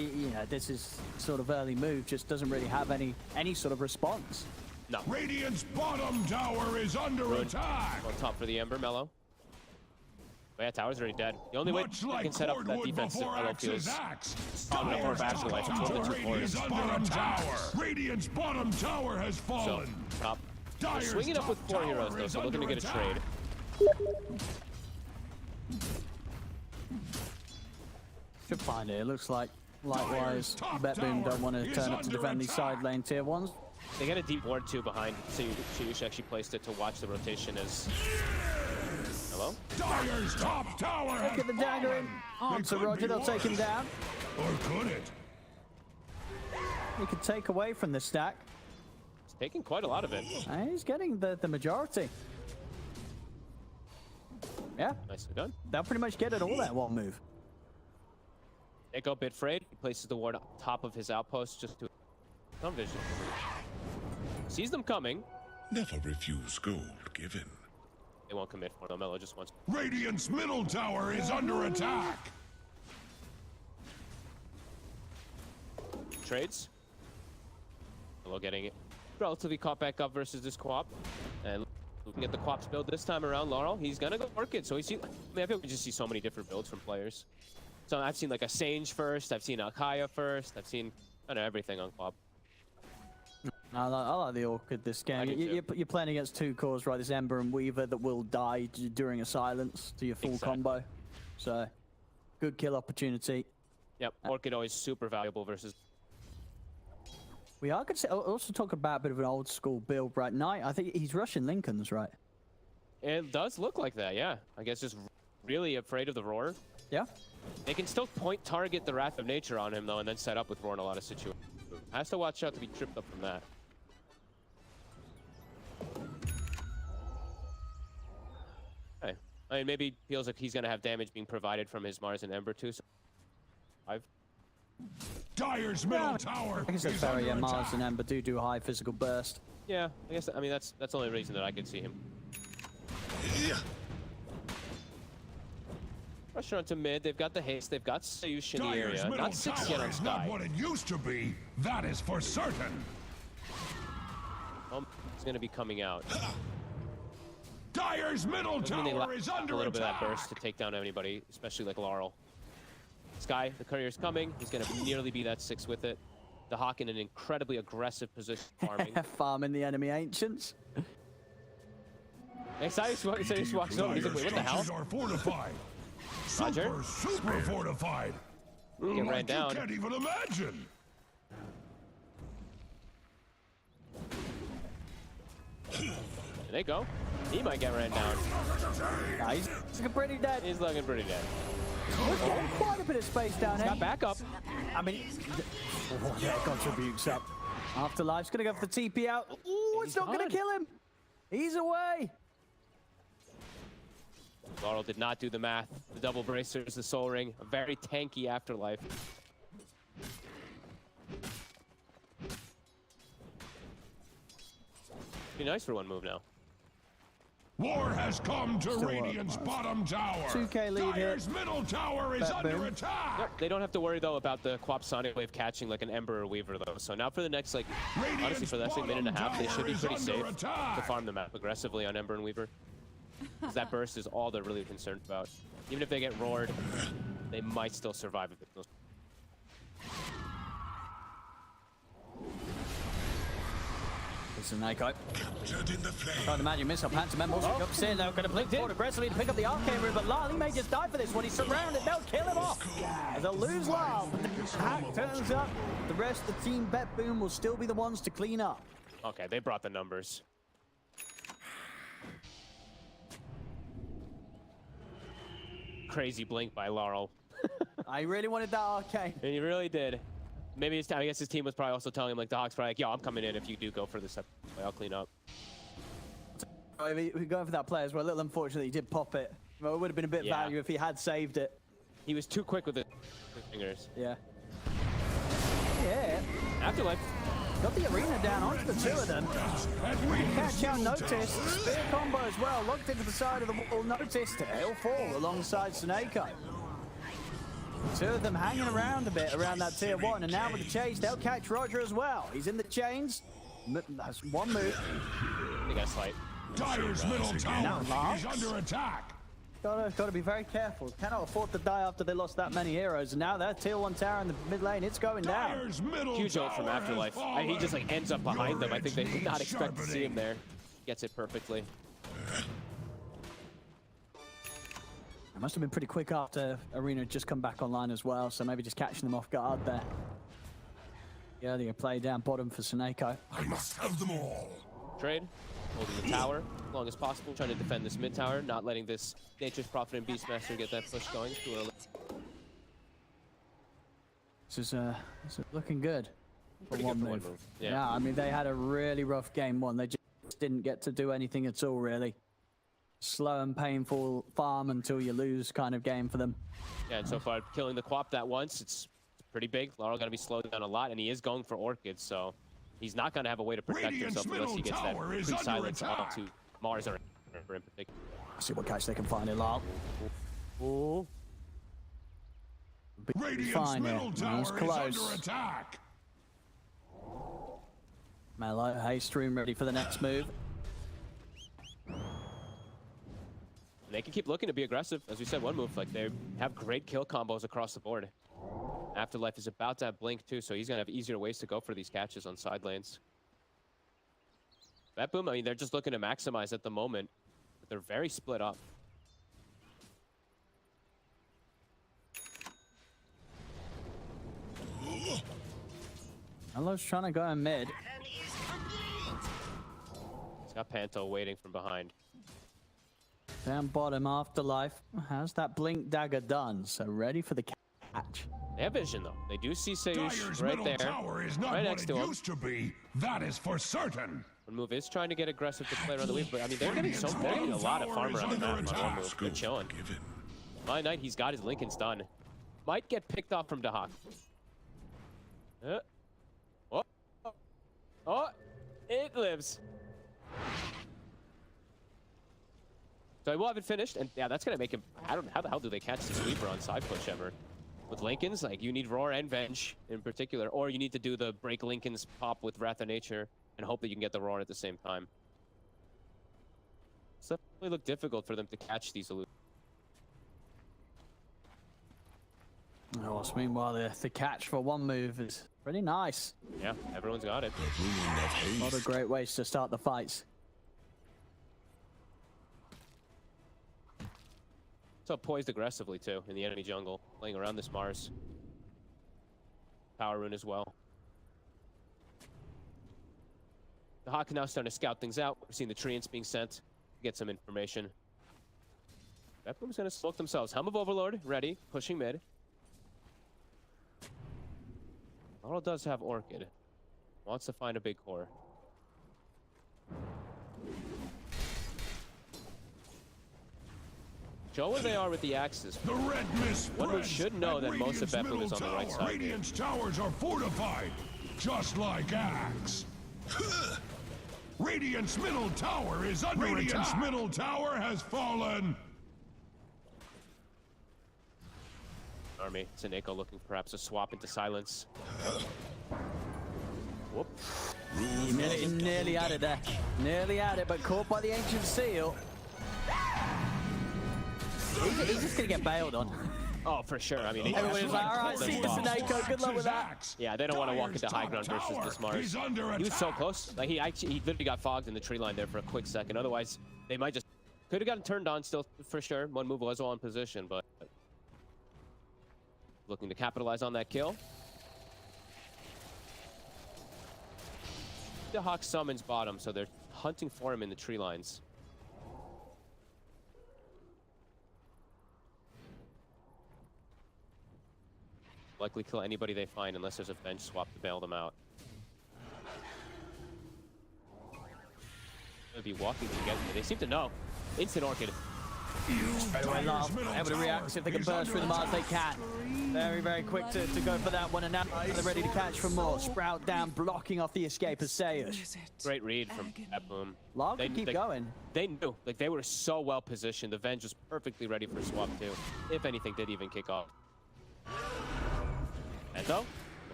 this is sort of early move just doesn't really have any sort of response. No. Radiant's bottom tower is under attack. On top for the Ember, Mellow. Oh, yeah, tower's already dead. The only way Much you like can set up that cordwood defense is before Mellow Axe's feels axe. strong enough for Afterlife. It's one of the two Radiant's floors. bottom tower. Radiant's bottom tower has So, fallen. top. They're Dyer's swinging up with top 4 tower heroes, though, is so looking to under get a attack. trade. Should find it. It looks like, likewise, top Betboom tower don't want to is turn up to under defend these attack. side lane tier 1s. They get a deep ward, too, behind, so you should actually placed it to watch the rotation as... Hello? Dyer's top tower has Get the dagger in. fallen. Answer, It could Roger. be They'll take him worse. down. Or could it? He could take away from the stack. It's taking quite a lot of it. And he's getting the majority. Yeah, Nicely done. they'll pretty much get it all that one move. They go bit frayed. He places the ward on top of his outpost just to some vision. Sees them coming. Never refuse gold given. They won't commit for them. Mellow just wants. Radiant's middle tower is under attack. Trades. Mellow getting it relatively caught back up versus this co-op. And looking at the co-op's build this time around, Laurel, he's gonna go work it. So he's, I mean, I feel we just see so many different builds from players. So I've seen like a Sage first, I've seen Alkaya first, I've seen kind of everything on co-op. I like the Orchid this I game. do too. You're playing against two cores, right? This Ember and Weaver that will die during a silence to your full Exactly. combo. So, good kill opportunity. Yep, Orchid always super valuable versus. We are going to also talk about a bit of an old school build, right? Knight, I think he's rushing Lincolns, right? It does look like that, yeah. I guess just really afraid of the Roar. Yeah? They can still point target the Wrath of Nature on him though, and then set up with Roar in a lot of situations. Has to watch out to be tripped up from that. Okay. I mean, maybe feels like he's gonna have damage being provided from his Mars and Ember too. So 5. Dyer's middle tower I guess that's is fair, under yeah. Mars attack. and Ember do high physical burst. Yeah, I guess. I mean, that's the only reason that I could see him. Pressure onto mid. They've got the haste. They've got Sayush in the Dyer's area. middle Not 6 yet tower on is not Sky. what it used to be. That is for certain. He's gonna be coming out. Dyer's middle Doesn't mean they tower lack is a under little bit of attack. that burst to take down anybody, especially like Laurel. Sky, the courier's coming. He's gonna nearly be that 6 with it. The Hawk in an incredibly aggressive position farming. Farming the enemy ancients. Hey, Sayush walks over. He's like, wait, what the hell? Structures are fortified. Roger. Super fortified. Get ran Like down. You can't even imagine. There they go. He might get ran down. Nah, he's looking pretty dead. He's looking pretty dead. We're getting quite a bit of space down here. Got backup. I mean, oh, yeah, contributes up. Afterlife's gonna go for the TP out. Ooh, it's not gonna done. kill him. He's away. Laurel did not do the math. The double bracers, the soul ring, a very tanky Afterlife. Be nice for one move now. War has come to Still up, Radiant's nice. bottom tower. 2K lead here. Dyer's middle tower is Bet under boom. attack. Yep, they don't have to worry though about the Quap Sonic Wave catching like an Ember or Weaver though. So now for the next like, honestly Radiant's for the next like, minute and a half, they should be bottom pretty tower is safe under to attack. farm the map aggressively on Ember and Weaver. Because that burst is all they're really concerned about. Even if they get roared, they might still survive if it goes. It's a Nako. Captured in the flame. Trying the magic missile. Phantom Ember also jumps in. They're going to blink forward aggressively to pick up the arcane room, but Lyle, he may just die for this one. He's surrounded. They'll kill him off. As they'll lose Lyle. But the hack turns up. The rest of the team, Bet Boom, will still be the ones to clean up. Okay, they brought the numbers. Crazy blink by Laurel. I really wanted that arcane. And he really did. Maybe his, I guess his team was probably also telling him, like, the Hawks probably like, yo, I'm coming in if you do go for this. I'll clean up. We're going for that play as well. A little unfortunate he did pop it. Well, it would have been a bit Yeah. value if he had saved it. He was too quick with his fingers. Yeah. Yeah. Afterlife. Got the arena down onto the two of them. Catch out noticed. Spear combo as well. Locked into the side of the wall. Noticed. He'll fall alongside Snako. Two of them hanging around a bit around that tier 1. And now with the chase, they'll catch Roger as well. He's in the chains. That's one move. They got a slight. Dire's middle tower Now, is under attack. Gotta be very careful. Cannot afford to die after they lost that many heroes. And now that tier 1 tower in the mid lane, it's going down. Dire's middle Huge ult from tower has Afterlife. And he fallen. just like ends up behind them. I think they did not Needs expect to see him sharpening. there. Gets it perfectly. It must have been pretty quick after Arena had just come back online as well, so maybe just catching them off guard there. The earlier play down bottom for Seneko. I must have them all. Trade. Holding the tower as long as possible. Trying to defend this mid tower. Not letting this Nature's Prophet and Beastmaster get that push going too early. This is looking good. Pretty good for one move. Yeah, I mean, they had a really rough game one. They just didn't get to do anything at all, really. Slow and painful farm until you lose kind of game for them. Yeah, and so far, killing the Quap that once, it's pretty big. Laurel going to be slowed down a lot, and he is going for Orchids, so he's not going to have a way to protect Radiant's himself unless he gets that middle tower is under pre-silence attack. onto Mars or in particular. See what catch they can find in Lyle. Ooh. Radiant's Fine, yeah. middle That tower was is close. under attack. Mellow, Haystream ready for the next move. And they can keep looking to be aggressive. As we said, one move, like they have great kill combos across the board. Afterlife is about to have Blink too, so he's going to have easier ways to go for these catches on side lanes. That boom, I mean, they're just looking to maximize at the moment, but they're very split up. Mellow's trying to go in mid. He's got Panto waiting from behind. Down bottom, Afterlife. How's that Blink Dagger done? So ready for the catch. They have vision though. They do see Seuss Dire's right middle there, tower is not right what next it to him. used to be. That is for certain. One move is trying to get aggressive to play around the weave, but I mean, they're getting a lot of farm around the map on one move. Good chilling. Given. My Knight, he's got his Lincolns done. Might get picked off from Dahak. Oh, oh, it lives. So we'll have it finished, and yeah, that's gonna make him. I don't know how the hell do they catch the sweeper on side push ever? With Lincolns, like you need Roar and Venge in particular, or you need to do the break Lincolns pop with Wrath of Nature and hope that you can get the Roar at the same time. It's definitely look difficult for them to catch these illusions. Oh, meanwhile, the catch for one move is pretty nice. Yeah, everyone's got it. The ruin of haste. A lot of great ways to start the fights. So poised aggressively too in the enemy jungle, playing around this Mars. Power rune as well. The Hawk now starting to scout things out. We're seeing the treants being sent to get some information. Bedroom's gonna smoke themselves. Helm of Overlord ready, pushing mid. Laurel does have Orchid. Wants to find a big core. Show where they are with the axes. The red mist One spreads, should know and that most of Radiant's Bethlehem is on the middle right tower- side here. Radiant's towers are fortified, just like Axe. Radiant's middle tower is under attack. Radiant's middle tower has fallen. Army. Seneko looking perhaps a swap into silence. Whoop. Nearly had it there. Nearly had it, but caught by the Ancient Seal. He's just gonna get bailed on. Oh, for sure. I mean, Everybody's like, all right, see you, Seneko. Good luck with that. yeah, they don't want to walk into high ground versus this Mars. He was so close. Like he literally got fogged in the tree line there for a quick second. Otherwise, they might just could have gotten turned on still for sure. One move was all in position, but looking to capitalize on that kill. The Hawk summons bottom, so they're hunting for him in the tree lines. Likely kill anybody they find unless there's a bench swap to bail them out. They'll be walking together. They seem to know. Instant Orchid. Right away, Love. Able to react. If they can burst through the Mars, they can. Very, very quick to go for that one. And now they're ready to catch for more. Sprout down, blocking off the escape of Sayush. Great read from Boom. Love can keep going. They knew. Like, they were so well positioned. The Venge was perfectly ready for swap too. If anything did even kick off. And though,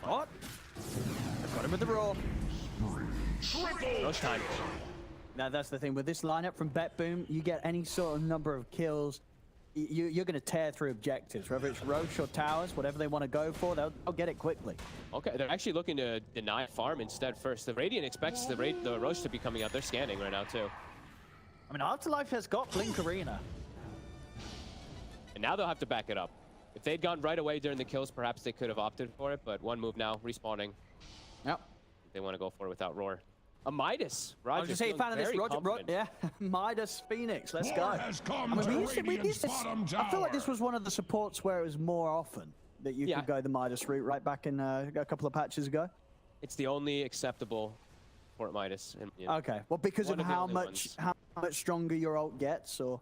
What? Got him with the roar. Roche time. Now that's the thing with this lineup from Bet Boom. You get any sort of number of kills, you're going to tear through objectives. Whether it's Roche or towers, whatever they want to go for, they'll get it quickly. Okay, they're actually looking to deny farm instead first. The Radiant expects the Roche to be coming out. They're scanning right now too. I mean, Afterlife has got Blink Arena. And now they'll have to back it up. If they'd gone right away during the kills, perhaps they could have opted for it, but one move now, respawning. Yep. They want to go for it without Roar. A Midas. Roger, I was just saying, fan of this. Roger, yeah. Midas Phoenix. Let's go. Has come I mean, to we used to, bottom I feel like tower. this was one of the supports where it was more often that you could go the Midas route right back in a couple of patches ago. It's the only acceptable Fort Midas. Okay. Well, because of the how only much stronger your ult gets, or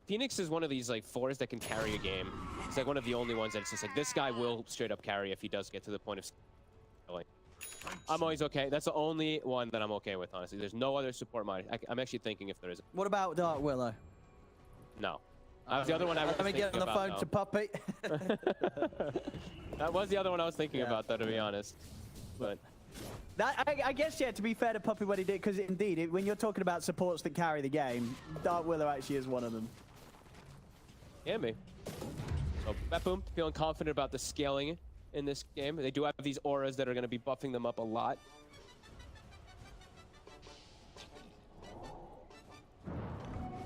Phoenix is one of these like fours that can carry a game. It's like one of the only ones that it's just like this guy will straight up carry if he does get to the point of like. I'm always okay. That's the only one that I'm okay with, honestly. There's no other support Midas. I'm actually thinking if there is. What about Dark Willow? No. That was the other one I was Let me thinking get on the about, phone to Puppy. That was the other one I was thinking about, though, to be honest. But I guess, yeah, to be fair to Puppy what he did, because indeed, when you're talking about supports that carry the game, Dark Willow actually is one of them. can be. So Beppoom feeling confident about the scaling in this game. They do have these auras that are going to be buffing them up a lot.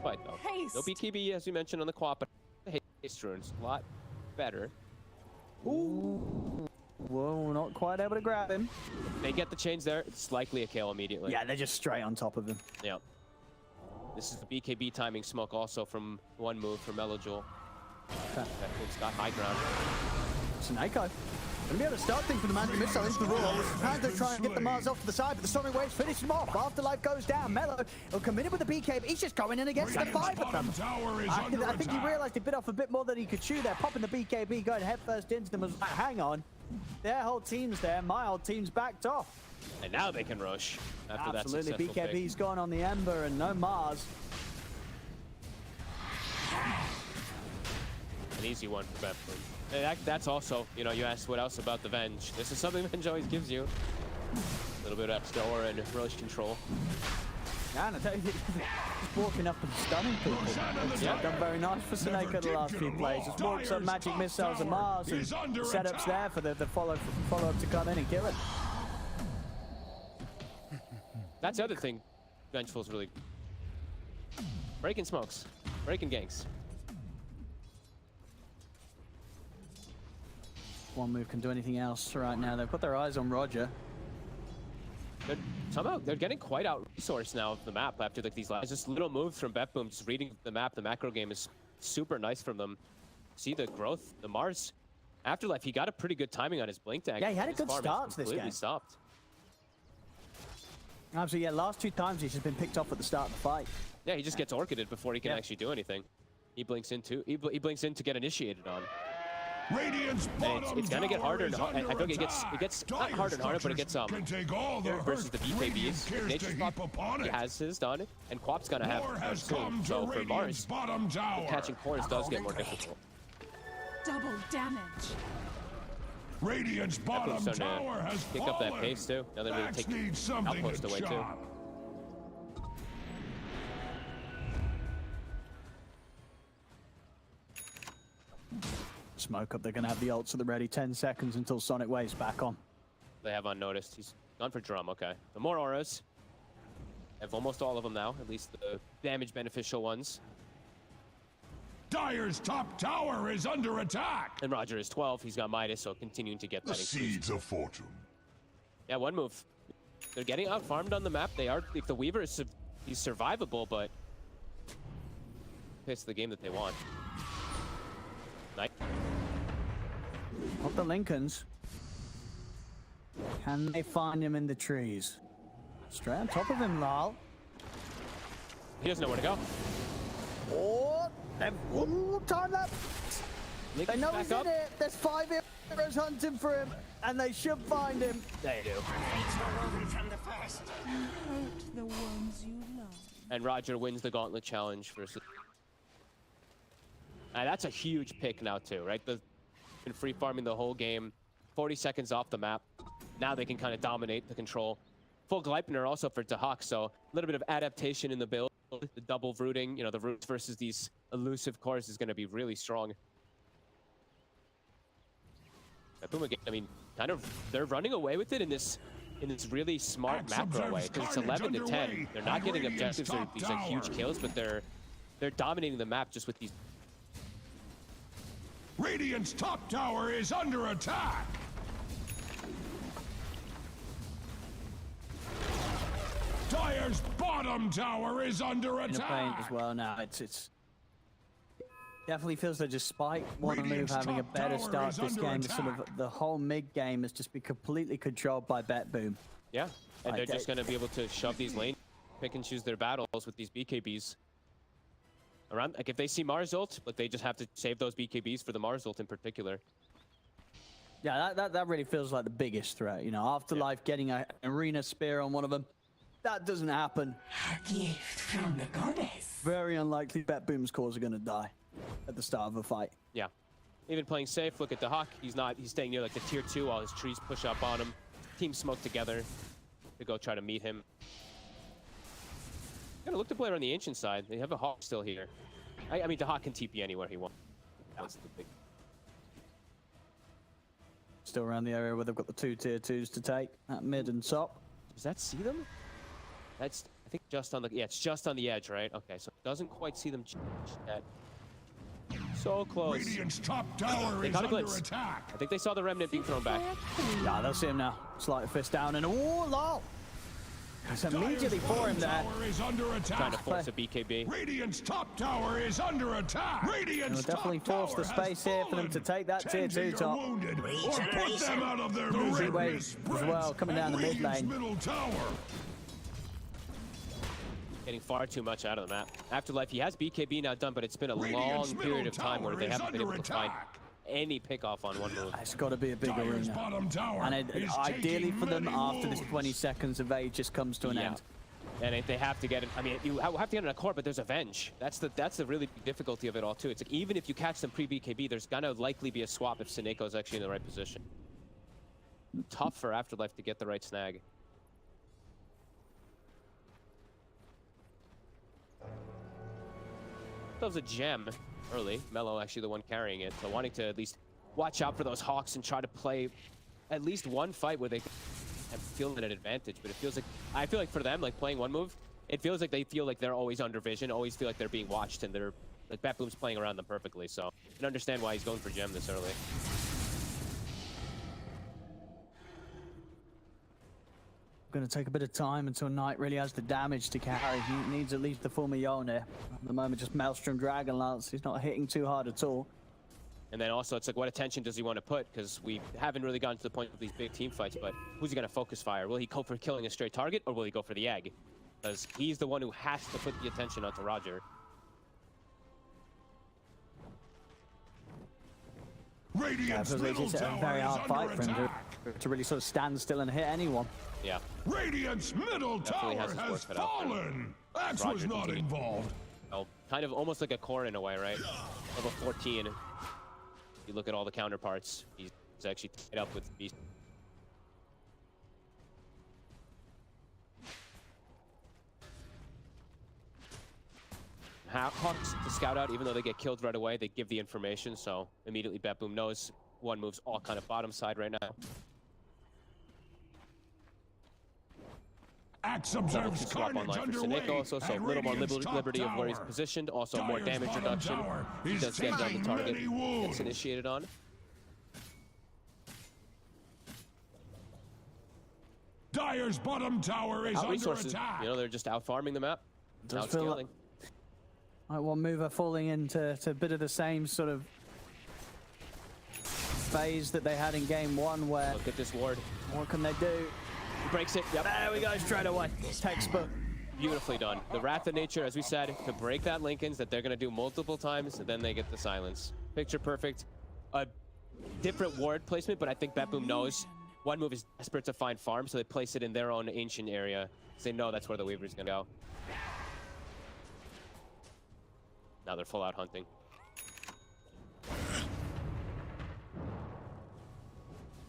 But though, no BKB as we mentioned on the quad, but the haste runes a lot better. Ooh. Whoa, not quite able to grab him. They get the chains there. It's likely a kill immediately. Yeah, they're just straight on top of him. Yeah. This is the BKB timing smoke also from one move from Melojul. Beppoom's got high ground. Snako. Gonna be able to start things with the anti-missile into the roar. Panther trying to get the Mars off to the side, but the Storming Waves finish him off. Afterlife goes down. Mellow will come in with the BK, but he's just going in against the five of them. I think he realized he bit off a bit more than he could chew there, popping the BKB, going head first into them. Was like, hang on. Their whole team's there. My whole team's backed off. And now they can rush after that successful Absolutely, BKB's gone on the Ember and no Mars. An easy one for Beppoom. That's also, you know, you asked what else about the Venge. This is something Venge always gives you. A little bit of extra aura and rush control. Yeah, and I tell you, just walking up and stunning people. It's not done very nice for Snake the last few plays. It's more some magic missiles and Mars and setups there for the follow-up to come in and kill it. That's the other thing Vengeful's really... breaking smokes. Breaking ganks. One move can do anything else right now. They've got their eyes on Roger. Somehow they're getting quite out-resourced now of the map after like these last just little moves from Beppoom, just reading the map. The macro game is super nice from them. See the growth, the Mars Afterlife. He got a pretty good timing on his blink tag. Yeah, he had a His good farm is start to this completely game. Stopped. Absolutely, yeah. Last two times he's just been picked off at the start of the fight. Yeah, he just gets orchided before he can actually do anything. He blinks in too. He blinks in to get initiated on. Radiant's bottom It's gonna get harder and tower is I think it under gets attack. not harder and harder, but it gets Can take all the versus the hurt Radiant BKBs. cares Nature's to Pop, heap upon he it. has his done, and Quap's gonna have War has soon. come to So for Radiant's Mars, bottom tower. catching cores does get more difficult. Double damage. Radiant's bottom starting to tower has pick up that pace too. Now they're gonna Max take needs something outpost to away too. chop. Smoke up. They're going to have the ults at the ready. 10 seconds until Sonic Wave's back on. They have unnoticed. He's gone for drum. Okay, the more auras. Have almost all of them now, at least the damage beneficial ones. Dire's top tower is under attack. And Roger is 12. He's got Midas, so continuing to get The that increase. seeds of fortune. Yeah, one move. They're getting out farmed on the map. They are. If the Weaver is he's survivable, but it's the game that they want. Nice. Of the Lincolns. Can they find him in the trees? Straight on top of him, Lal. He doesn't know where to go. Oh, time lapse. They Lincoln's know back he's up. in it. There's 5 heroes hunting for him, and they should find him. They do. Hurt the ones you love. And Roger wins the Gauntlet Challenge versus. And that's a huge pick now too, right? Been free farming the whole game, 40 seconds off the map. Now they can kind of dominate the control. full Gleipnir also for Dahak, so a little bit of adaptation in the build. The double rooting, you know, the roots versus these elusive cores is going to be really strong. Boom again. I mean, kind of, they're running away with it in this really smart macro way, because it's 11 to 10. They're not getting objectives or these like huge kills, but they're dominating the map just with these. Radiant's top tower is under attack. Dire's bottom tower is under In the paint attack. as well now. It's definitely feels like despite one move Radiant's having a top better tower start is to this under game, the sort of attack. the whole mid game has just been completely controlled by Bet Boom. Yeah, and Like, they're just going to be able to shove these lanes, pick and choose their battles with these BKBs. Around, like if they see Mars ult, but they just have to save those BKBs for the Mars ult in particular. Yeah, that really feels like the biggest threat. You know, Afterlife getting an arena spear on one of them, that doesn't happen. A gift from the goddess. Very unlikely Bet Boom's cores are going to die at the start of a fight. Yeah, even playing safe. Look at the Hawk. He's staying near like the tier 2 while his trees push up on him. Team smoke together to go try to meet him. Gotta look to play on the ancient side. They have a Hawk still here. I mean, the Hawk can TP anywhere he wants. That's the big. Still around the area where they've got the 2 tier 2s to take at mid and top. Does that see them? That's, I think, just on the, yeah, it's just on the edge, right? Okay, so it doesn't quite see them yet. So close. Radiant's top tower They is caught a under glimpse. attack. I think they saw the remnant being thrown back. Yeah, they'll see him now. Slight fist down and oh, lol. It's immediately for him there. Tower is under attack. Trying to force a BKB. Radiant's top tower is under attack. Radiant's It'll definitely top force the tower space has here for them to fallen. take that tier Tend to 2 your top. wounded, or put them out of their misery. wave as well, coming down the mid Radiant's lane. middle tower. Getting far too much out of the map. Afterlife, he has BKB now done, but it's been a Radiant's long period middle of time where tower they is haven't been able under to find attack. any pickoff on one move. It's got to be a big Dire's arena. bottom tower And is ideally taking for them, many after this wounds. 20 seconds of age just comes to an Yeah. end. And they have to get it. I mean, you have to get in a core, but there's Avenge. That's the really big difficulty of it all too. It's like even if you catch them pre-BKB, there's gonna likely be a swap if Sineko's actually in the right position. Tough for Afterlife to get the right snag. That was a gem early. Mello actually the one carrying it, so wanting to at least watch out for those Hawks and try to play at least one fight where they have feeling an advantage. But it feels like, I feel like for them, like playing one move, it feels like they feel like they're always under vision, always feel like they're being watched, and they're like Bat Boom's playing around them perfectly. So I can understand why he's going for gem this early. Going to take a bit of time until Knight really has the damage to carry. He needs at least the full Mjolnir. At the moment, just Maelstrom Dragonlance. He's not hitting too hard at all. And then also, it's like, what attention does he want to put? Because we haven't really gotten to the point of these big team fights, but who's he going to focus fire? Will he go for killing a straight target, or will he go for the egg? Because he's the one who has to put the attention onto Roger. Yeah, it Radiant's feels like middle it's a tower very is hard fight under for him attack. to really sort of stand still and hit anyone. Yeah. Radiant's middle Definitely tower has his has work cut out for him. fallen. Axe Roger was not continued. involved. Oh, kind of almost like a core in a way, right? Level 14. You look at all the counterparts. He's actually tied up with Beast. Hawks to scout out, even though they get killed right away, they give the information, so immediately Bet Boom knows one move's all kind of bottom side right now. Axe observes To swap carnage online for underway. Sineko also, so a at little more Radiant's top liberty of where he's tower. positioned, also more Dire's damage bottom reduction. tower He is does get on the taking target, many wounds. gets initiated on. Dire's bottom tower is Out under resources, attack. you know, they're just out farming the map. Does Out feel like- scaling. Like one mover falling into a bit of the same sort of phase that they had in game one, where Look at this ward. what can they do? He breaks it. Yep. There we go, straight away. Textbook. Beautifully done. The Wrath of Nature, as we said, to break that Lincoln's that they're going to do multiple times, and then they get the silence. Picture perfect. A different ward placement, but I think Bet Boom knows one move is desperate to find farm, so they place it in their own ancient area. So they know that's where the Weaver's going to go. Now they're full out hunting.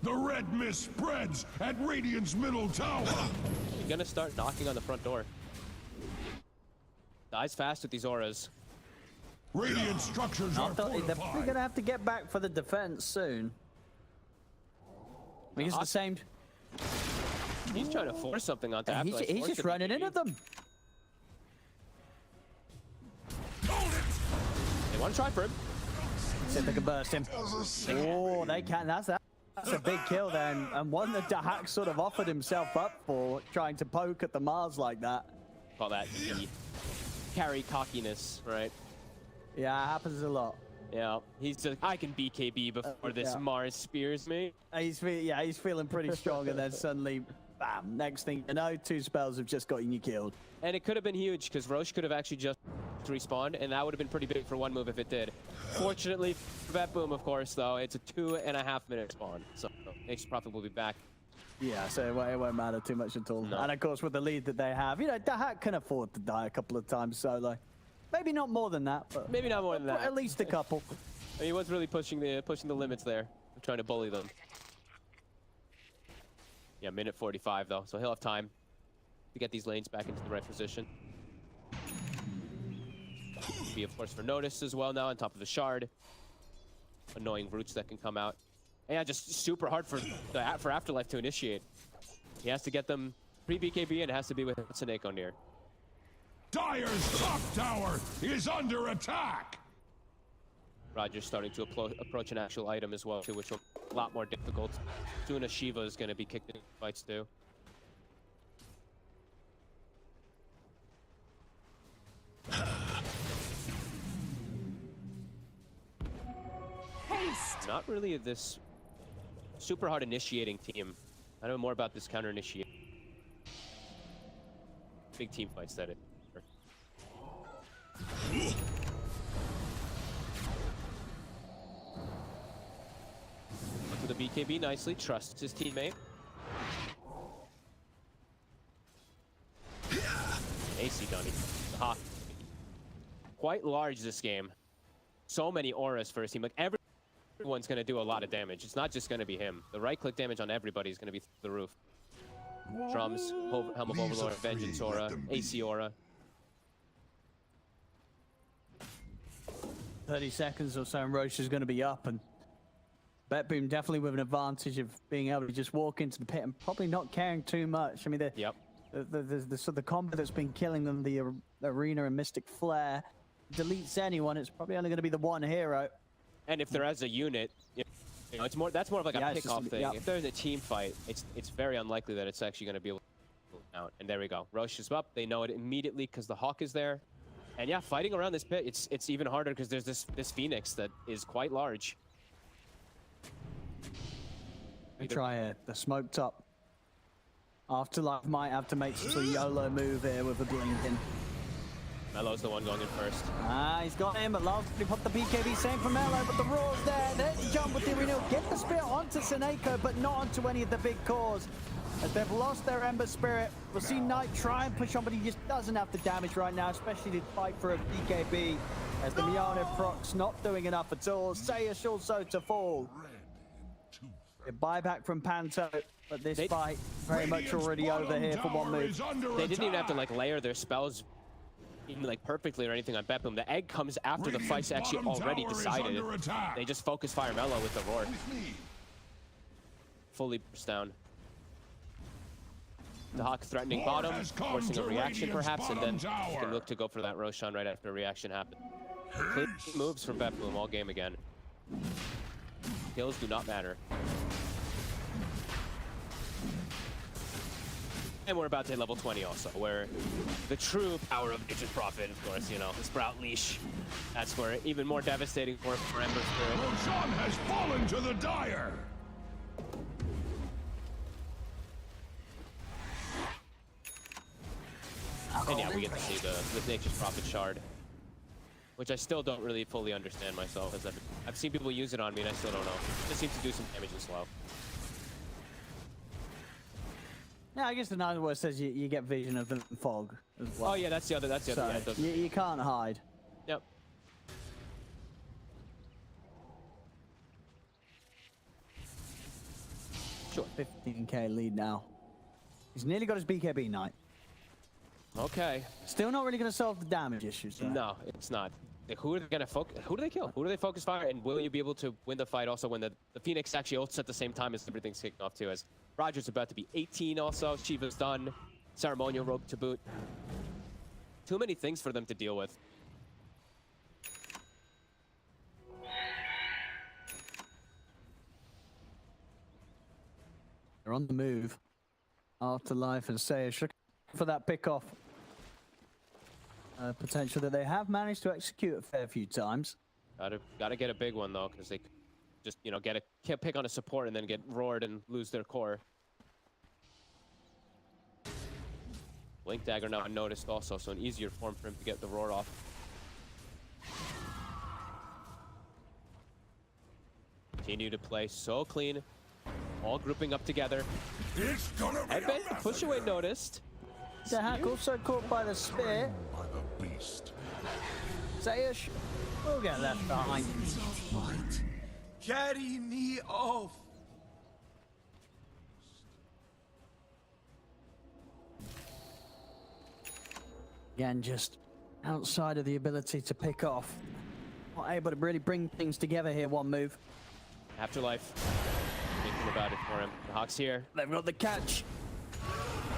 The red mist spreads at Radiant's middle tower. You're gonna start knocking on the front door. Dies fast with these auras. Radiant structures are They're fortified. gonna have to get back for the defense soon. I mean, it's the same. He's trying to force something onto He's, Afterlife. he's Force just the running BKB. into them. They want to try for him. See if they can burst him. Oh, they can. That's a big kill there, and one that Dahak sort of offered himself up for, trying to poke at the Mars like that. Call that the carry cockiness, right? Yeah, it happens a lot. Yeah, he's just, I can BKB before this yeah. Mars spears me. He's feeling pretty strong, and then suddenly, bam! Next thing you know, 2 spells have just gotten you killed. And it could have been huge, because Roche could have actually just respawned, and that would have been pretty big for one move if it did. Fortunately, for that boom, of course, though, it's a 2.5-minute spawn, so Nature's Prophet will be back. Yeah, so it won't matter too much at all. No. And of course, with the lead that they have, you know, Dahak can afford to die a couple of times solo. Maybe not more than that, but Maybe not more than that. at least a couple. He was really pushing the limits there, trying to bully them. Yeah, minute 45 though, so he'll have time to get these lanes back into the right position. Be of course for notice as well now on top of the shard. Annoying roots that can come out. And yeah, just super hard for Afterlife to initiate. He has to get them pre-BKB and it has to be with Tsuneko near. Dire's top tower is under attack. Roger's starting to approach an actual item as well too, which will be a lot more difficult. Soon as Shiva is going to be kicked in fights too. Haste! Not really this super hard initiating team. I know more about this counter initiate. Big team fights that it. Onto the BKB nicely, trusts his teammate. AC Dunny. The Hawk. Quite large this game. So many auras for his team. Like everyone's gonna do a lot of damage. It's not just gonna be him. The right click damage on everybody is gonna be through the roof. Drums, Helm of Overlord, Vengeance Aura, AC Aura. 30 seconds or so, and Roche is going to be up, and Betboom definitely with an advantage of being able to just walk into the pit and probably not caring too much. I mean, the sort of combo that's been killing them, the Arena and Mystic Flare, deletes anyone. It's probably only going to be the one hero. And if they're as a unit, you know, it's more. That's more of like a pick-off thing. Yeah. If there's a team fight, it's very unlikely that it's actually going to be able to out. And there we go. Roche is up. They know it immediately because the Hawk is there. And yeah, fighting around this pit, it's even harder because there's this Phoenix that is quite large. We try it. They're smoked up. Afterlife might have to make some sort of YOLO move here with the blinking. Melo's the one going in first. Ah, he's got him, but last he put the BKB, same for Melo, but the Roar's there. There's the jump with the Arena. Get the Spirit onto Tsuneko, but not onto any of the big cores. As they've lost their Ember Spirit, we'll see Knight try and push on, but he just doesn't have the damage right now, especially to fight for a BKB. As the Miano procs not doing enough at all. Sayash also to fall. A buyback from Panto, but this fight very much already over here for one move. They didn't even have to like layer their spells even like perfectly or anything on Betboom. The egg comes after the fight's actually already decided. They just focus Fire Melo with the Roar. Fully burst down. The Hawk threatening bottom, forcing a reaction perhaps, and then you can look to go for that Roshan right after a reaction happens. Clean moves from Betboom all game again. Kills do not matter. And we're about to hit level 20 also, where the true power of Nature's Prophet, of course, you know, the Sprout Leash. That's where even more devastating for Ember Spirit. Roshan has fallen to the Dire. And yeah, we get to see the Nature's Prophet shard, which I still don't really fully understand myself, as I've seen people use it on me and I still don't know. It just seems to do some damage and slow. Yeah, I guess the Nine Word says you get vision of the fog as well. Oh yeah, that's the other, So yeah, it does. you can't hide. Yep. Sure. 15k lead now. He's nearly got his BKB Knight. Okay. Still not really going to solve the damage issues, though. No, it's not. Like, who are they gonna focus? Who do they kill? Who do they focus fire? And will you be able to win the fight also when the Phoenix actually ults at the same time as everything's kicking off too? As Roger's about to be 18 also. Shiva's done. Ceremonial robe to boot. Too many things for them to deal with. They're on the move. Afterlife and Sayish looking for that pick-off. Potential that they have managed to execute a fair few times. Gotta get a big one though, because they just, you know, get a pick on a support and then get roared and lose their core. Blink Dagger now unnoticed also, so an easier form for him to get the roar off. Continue to play so clean, all grouping up together. It's gonna be Headband, push away noticed. The hack also caught by the spear. by the beast. Sayish will get left behind. Carry me off. Again, just outside of the ability to pick off. Not able to really bring things together here, one move. Afterlife, thinking about it for him. The Hawk's here. They've got the catch.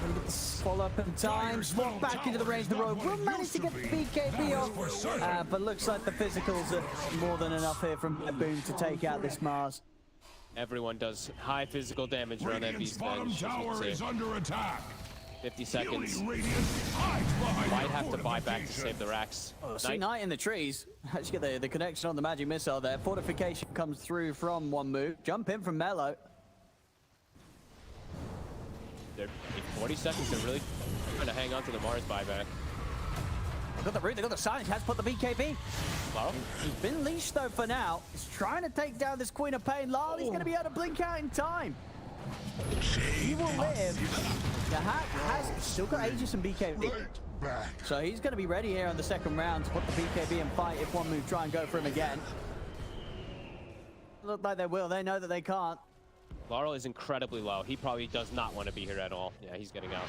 Gonna get the follow up in time. Swap back into the range of the road. Will manage to get the BKB off. But looks like the physicals are more than enough here from Boom to take out this Mars. Everyone does high physical damage around that Radiant's beast bottom bench. tower is under attack. 50 seconds. Healing Radiant hides behind Might the have to buy back to fortification. save the racks. See Knight in the trees. Actually get the connection on the magic missile there. Fortification comes through from one move. Jump in from Mellow. They're in 40 seconds. They're really trying to hang on to the Mars buyback. They got the root, they got the silence. Has put the BKB. Laro? He's been leashed though for now. He's trying to take down this Queen of Pain. Lara's going to be able to blink out in time. He will live. The hack has still got Aegis and BKB. Right back. So he's going to be ready here on the second round to put the BKB and fight if one move try and go for him again. Look like they will. They know that they can't. Laro is incredibly low. He probably does not want to be here at all. Yeah, he's getting out.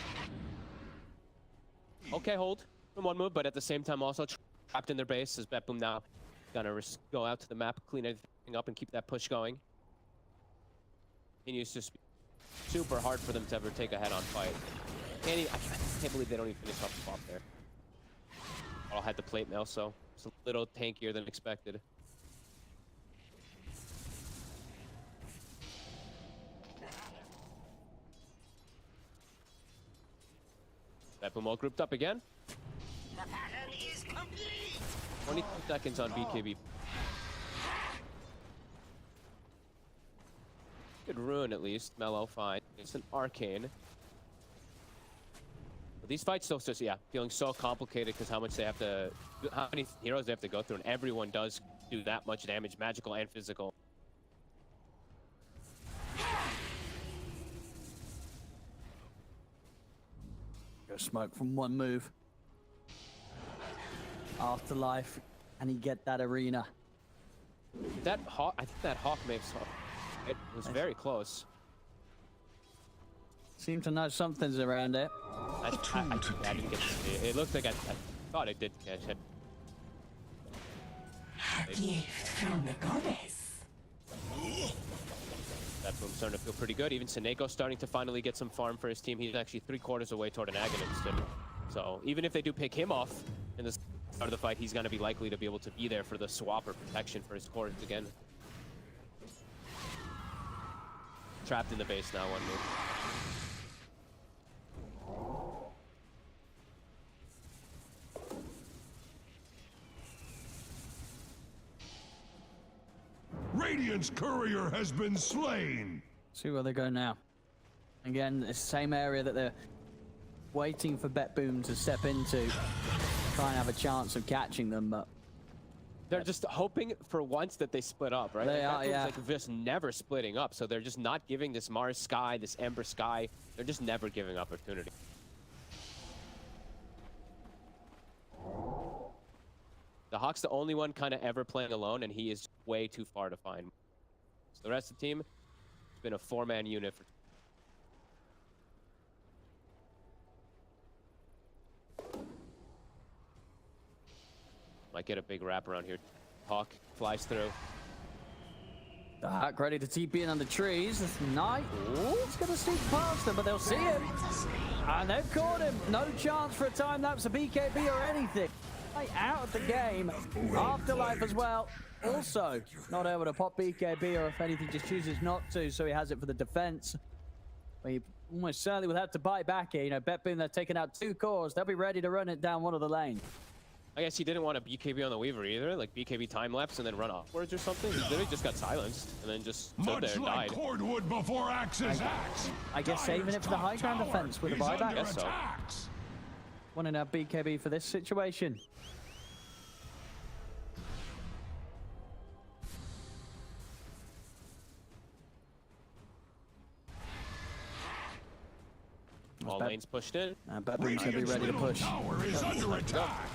Okay, hold from one move, but at the same time also trapped in their base as Betboom now gonna go out to the map, clean everything up, and keep that push going. Continues to be super hard for them to ever take a head-on fight. I can't believe they don't even finish off the bot there. All had the plate mail, so it's a little tankier than expected. Betboom all grouped up again. The pattern is complete. 22 seconds on BKB. Good rune at least. Mellow, fine. It's an arcane. But these fights still just, yeah, feeling so complicated because how many heroes they have to go through, and everyone does do that much damage, magical and physical. Go smoke from one move. Afterlife, and he get that arena. That hawk, I think that hawk makes it was very close. Seem to know something's around it. I didn't get to see it. It looked like I thought it did catch it. A gift from the goddess. That boom's starting to feel pretty good. Even Seneco's starting to finally get some farm for his team. He's actually 3/4 away toward an Agonist. So even if they do pick him off in the start of the fight, he's going to be likely to be able to be there for the swap or protection for his cores again. Trapped in the base now, one move. Radiant's courier has been slain. See where they go now. Again, it's the same area that they're waiting for Betboom to step into. Try and have a chance of catching them, but They're just hoping for once that they split up, right? They Like, are, that yeah. looks like just never splitting up, so they're just not giving this Mars Sky, this Ember Sky, they're just never giving opportunity. The Hawk's the only one kind of ever playing alone, and he is way too far to find. So the rest of the team, it's been a 4-man unit for Might get a big wrap around here. Hawk flies through. Dark ready to TP in on the trees. This Knight, it's going to sneak past them, but they'll see him. And they've caught him. No chance for a time lapse of BKB or anything. Right out of the game. Afterlife as well. Also, not able to pop BKB, or if anything, just chooses not to, so he has it for the defense. But he almost certainly will have to bite back here. You know, Bet Boom, they're taking out 2 cores. They'll be ready to run it down one of the lanes. I guess he didn't want a BKB on the Weaver either, like BKB time lapse and then run upwards or something. He literally just got silenced and then just stood there and like died. cordwood before axes axe. I guess saving it for the high ground defense with a buyback. I guess so. Wanting to have BKB for this situation. All lanes pushed in. And Bet Boom's going to be ready to push. Tower is under attack.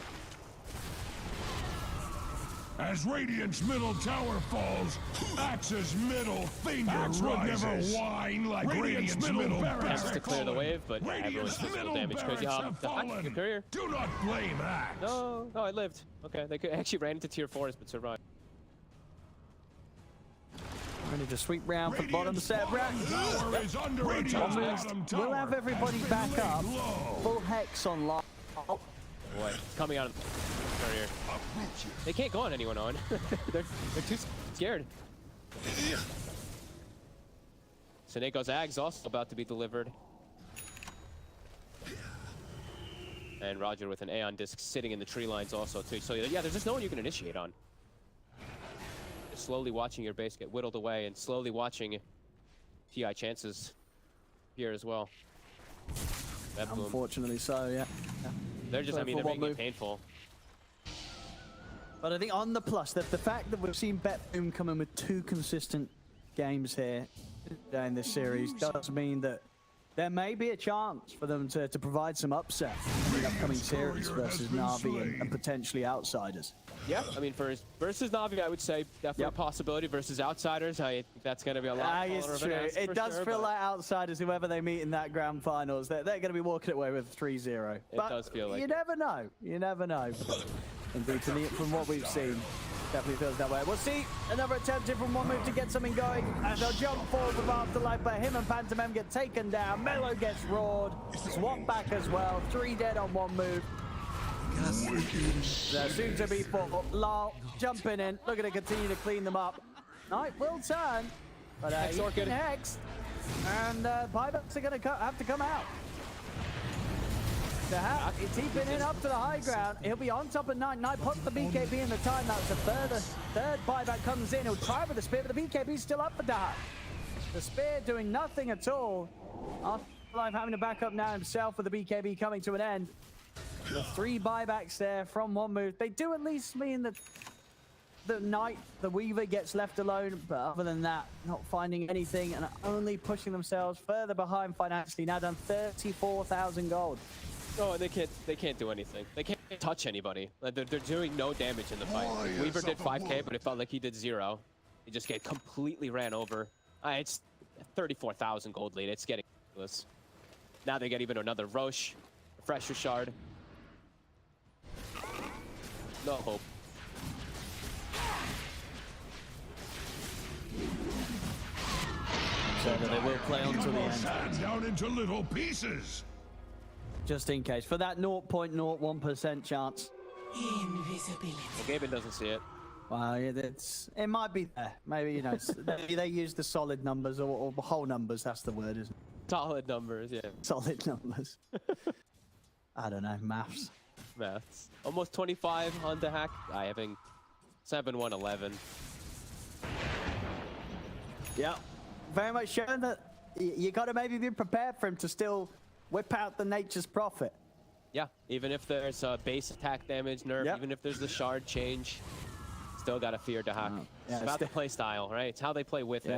As Radiant's middle tower falls, Axe's middle finger would never whine like Radiant's middle barracks. Attempts to clear the wave, but everyone's physical damage crazy. The courier. Do not blame Axe. No, I lived. Okay, they actually ran into tier 4s but survived. Ready to sweep round for the bottom set. Tower is under attack. We'll have everybody back up. Full hex on lock. Boy, it's coming out of the courier. They can't go on anyone on. they're too scared. Seneco's Ag's also about to be delivered. And Roger with an Aeon disc sitting in the tree lines also too. So yeah, there's just no one you can initiate on. Just slowly watching your base get whittled away and slowly watching TI chances here as well. Unfortunately so, yeah. They're just, I mean, they're making it painful. But I think on the plus, the fact that we've seen Bet Boom come in with 2 consistent games here in this series does mean that there may be a chance for them to provide some upset in the upcoming series versus Na'Vi and potentially outsiders. Yeah, I mean, versus Na'Vi, I would say definitely a possibility. Versus outsiders, I think that's going to be a lot it's true. It does feel like outsiders, whoever they meet in that grand finals, they're going to be walking away with 3-0. It does feel like you never know. You never know. Indeed, from what we've seen, definitely feels that way. We'll see another attempt here from one move to get something going, and they'll jump forward with Afterlife, but him and Pantomime get taken down. Mellow gets roared, swap back as well. 3 dead on one move. They're soon to be 4. Lal jumping in, looking to continue to clean them up. Knight will turn, but he's been hexed, and buybacks are going to have to come out. He's keeping in up to the high ground. He'll be on top of Knight. Knight puts the BKB in the time. That's the third buyback comes in. He'll try with the spear, but the BKB's still up for Dahak. The spear doing nothing at all. Afterlife having to back up now himself with the BKB coming to an end. The 3 buybacks there from one move. They do at least mean that the Knight, the Weaver, gets left alone, but other than that, not finding anything and only pushing themselves further behind financially. Now done 34,000 gold. No, they can't do anything. They can't touch anybody. Like, they're doing no damage in the fight. Weaver did 5k, but it felt like he did 0. He just get completely ran over. It's 34,000 gold lead. It's getting ridiculous. Now they get even another Roche, Refresher Shard. No hope. So that they will play on to the end. Down into little pieces. Just in case, for that 0.01% chance. Invisibility. Well, Gaben doesn't see it. Well, yeah, it might be there. Maybe, you know, they use the solid numbers or whole numbers. That's the word, isn't it? Solid numbers, yeah. Solid numbers. I don't know, maths. Maths. Almost 25 on the hack. I having 7-1-11. Yeah, very much showing that you got to maybe be prepared for him to still whip out the Nature's Prophet. Yeah, even if there's base attack damage nerf, even if there's the shard change, still got to fear Dahak. Yeah, it's about the play style, right? It's how they play with it.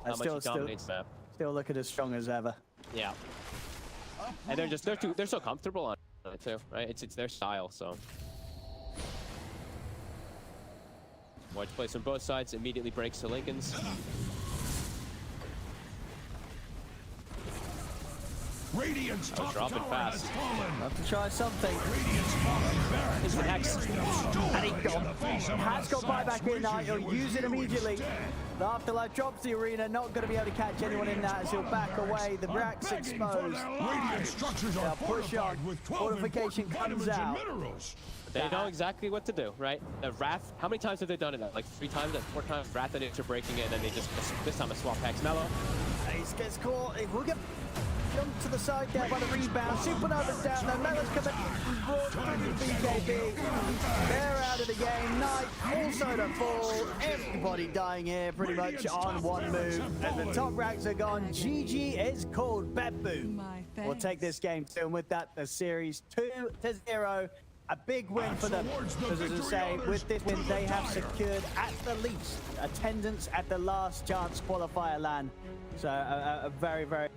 How much he dominates map. Still looking as strong as ever. Yeah. And they're so comfortable on it too, right? It's their style, so. Watch plays from both sides, immediately breaks to Lincoln's. Radiant's top dropping tower fast. has fallen. Have to try something. Radiant's bottom barracks Is the Hex. And he's gone. Has got buyback in now. He'll use it immediately. The Afterlife drops the arena. Not going to be able to catch anyone in that as he'll back away. The rack's exposed. Radiant structures are They'll push on. fortified with 12 Fortification important comes vitamins out. and minerals. They know exactly what to do, right? The Wrath, how many times have they done it? Like 3 times, 4 times. Wrath and Itch are breaking it, and then they just, this time a swap Hex Mellow. Ace gets caught. If we get jumped to the side there by the rebound. Supernova's down there. Mella's coming. Brought through BKB. They're out of the game. Knight also to fall. Everybody dying here pretty much on one move. And the top racks are gone. GG is called Beppu. My We'll take this game too. And with that, the series 2-0. A big win for them. Because as I say, with this win, they have secured at the least attendance at the last chance qualifier LAN. So a very, very,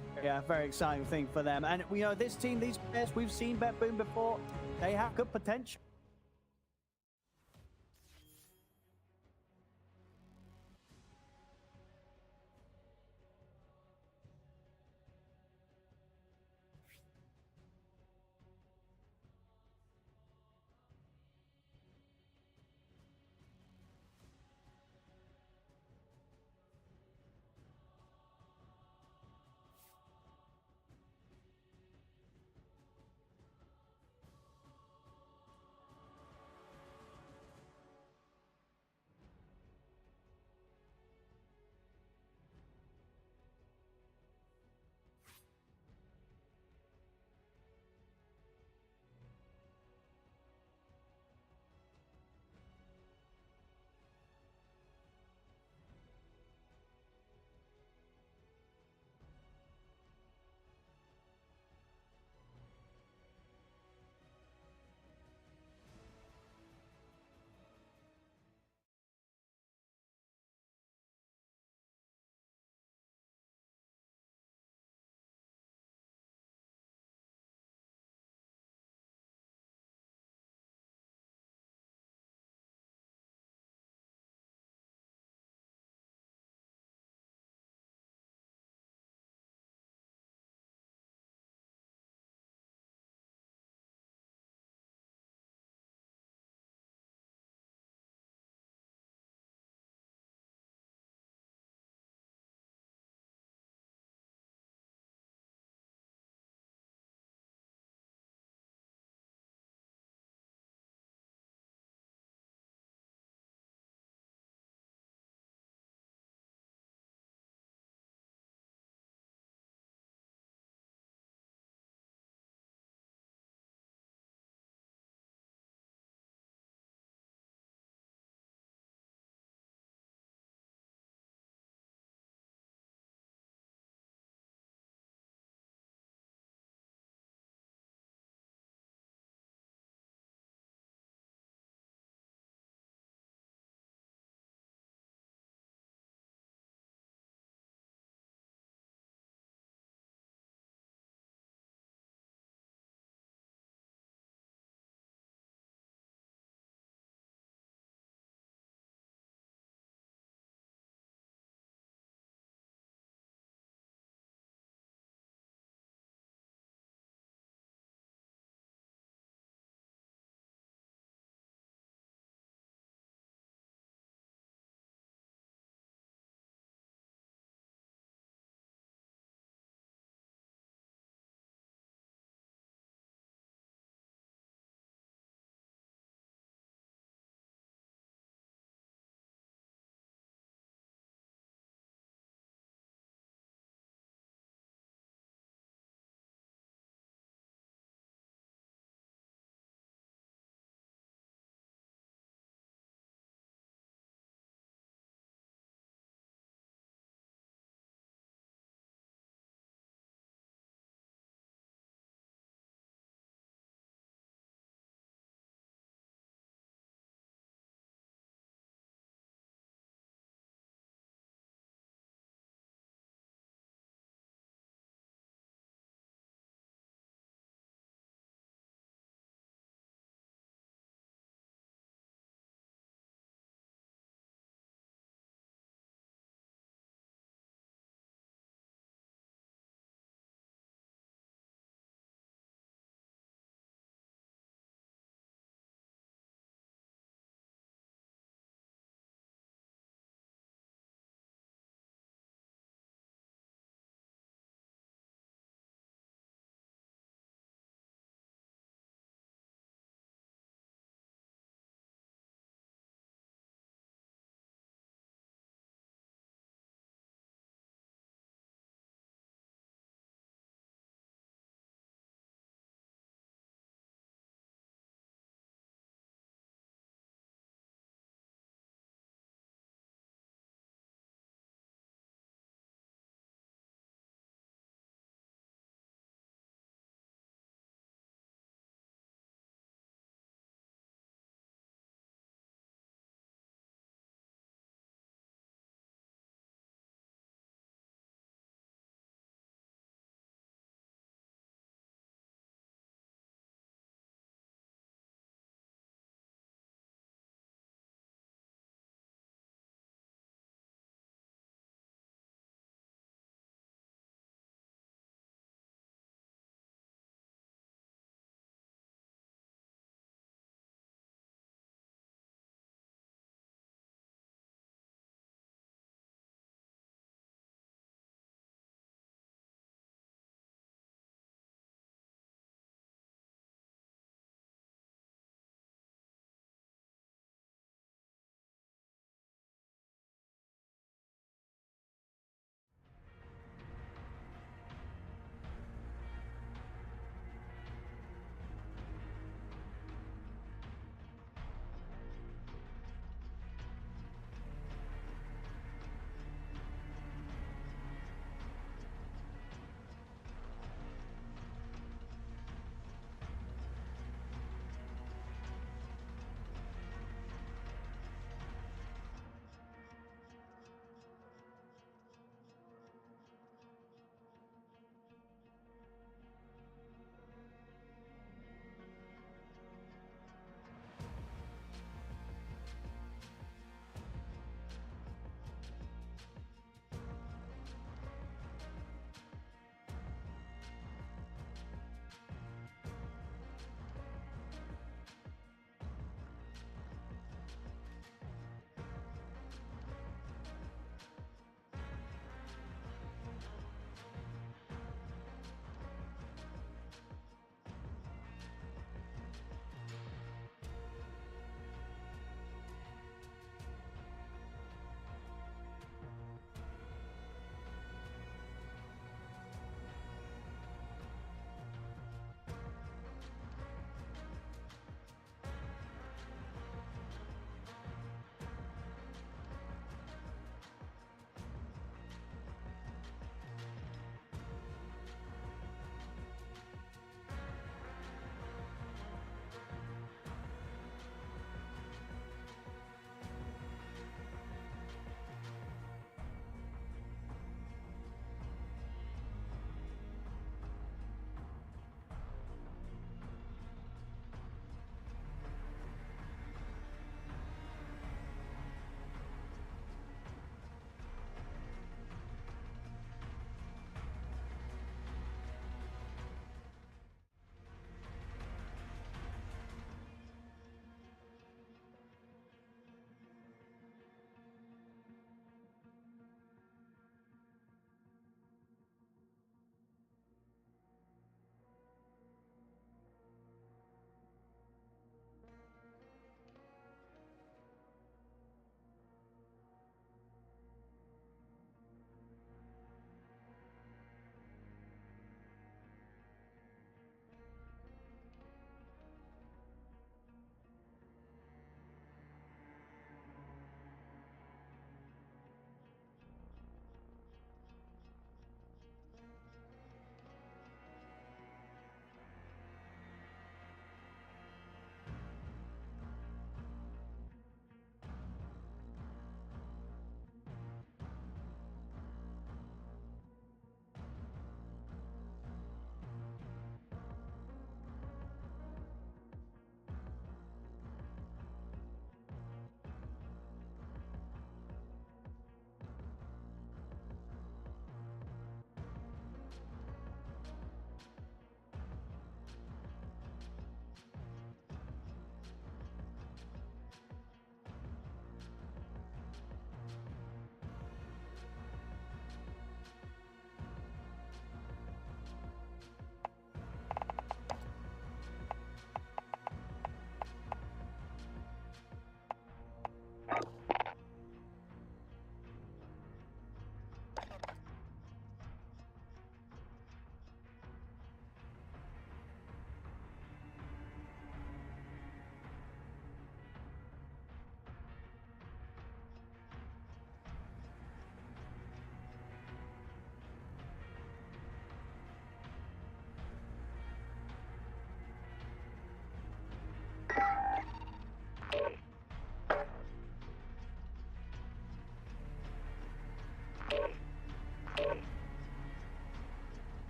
very exciting thing for them. And you know, this team, these players, we've seen Beppu before. They have good potential.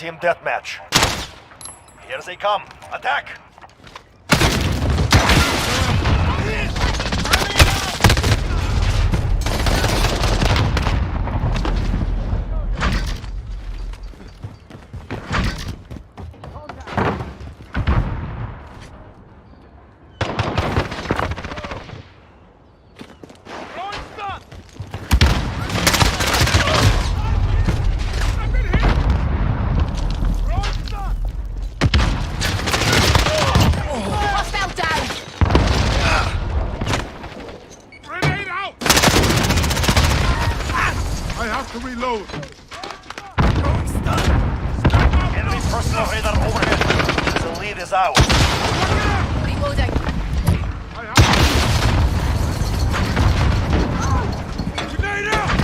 Team deathmatch. Here they come. Attack! I have to reload. Enemy personal radar overhead. The lead is ours. Reloading. Grenade out!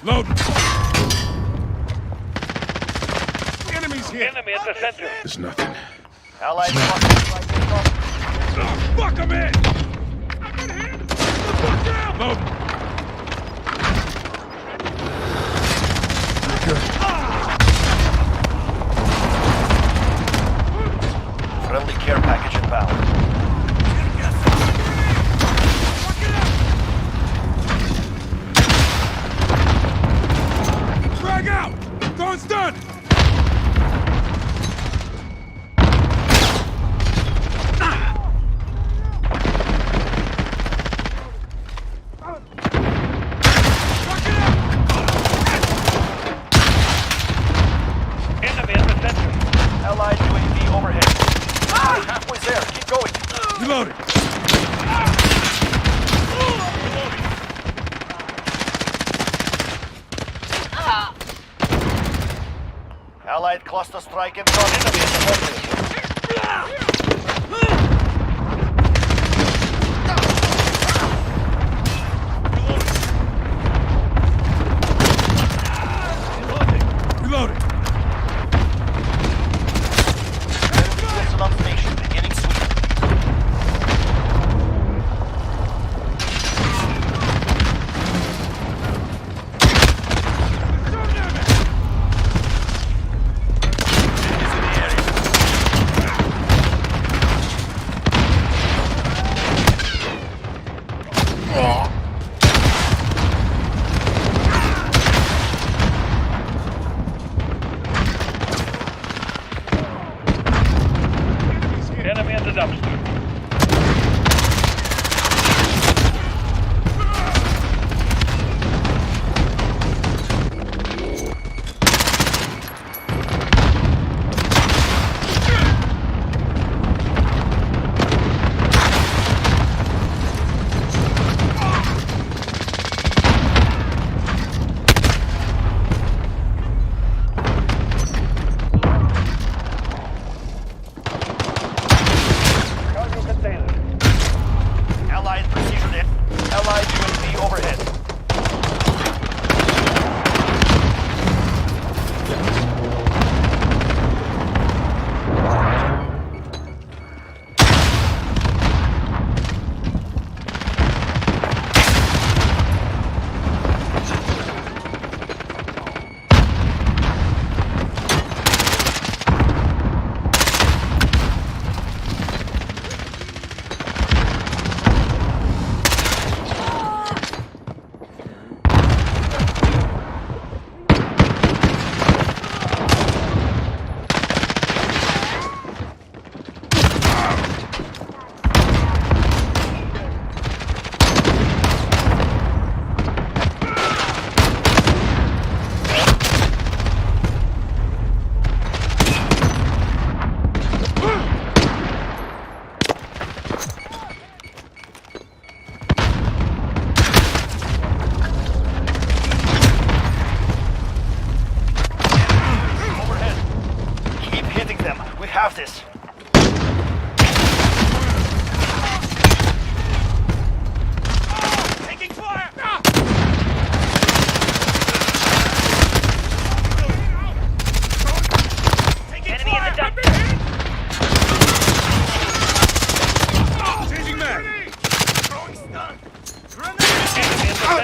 Load! Enemies here! Enemy at the center. There's nothing. Allied Oh, fuck him in! I've been hit! Look out! Load! Good. Friendly care package inbound. Drag out! Throwing stun! Enemy at the center. Allied UAV overhead. Halfway there. Keep going. Reloading! Allied cluster strike in front. Enemy at the center. Reloading! Missile on station. Beginning sweep.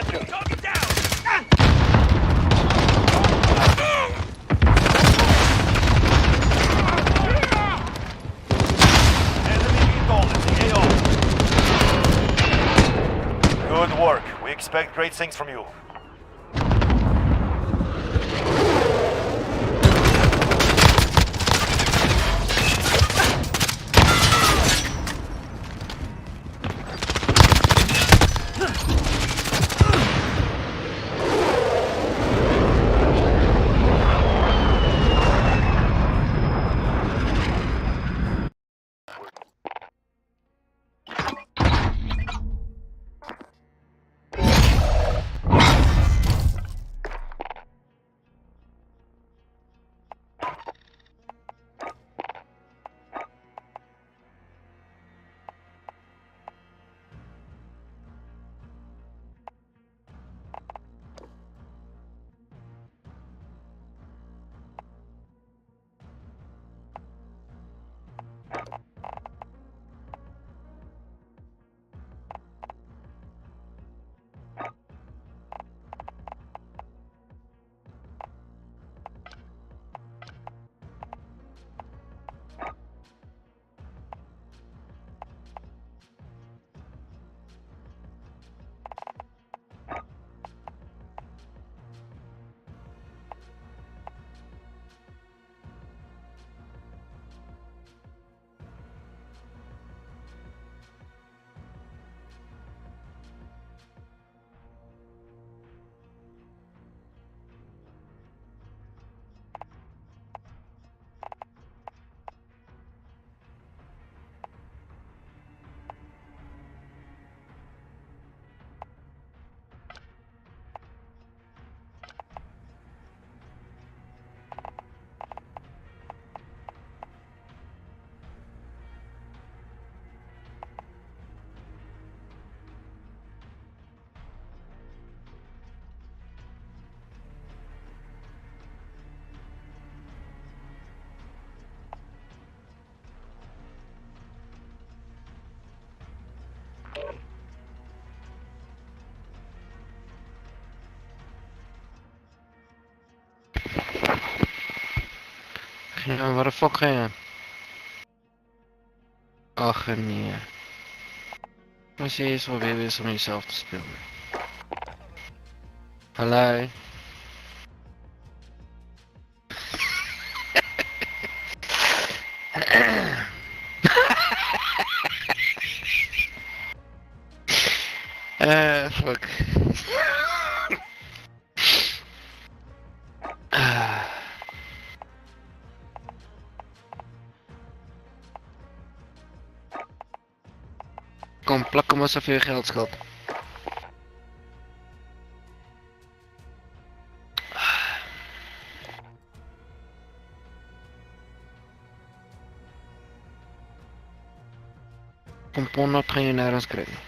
center. Enemy VTOL in the AO. Good work. We expect great things from you. Ja, waar de fuck ga je? Ach nee. Als je eens alweer is om jezelf te spelen. Hallo. Fuck. Kom, plak hem alsof je geld schat. Kom, ponnot gaan je nergens krijgen.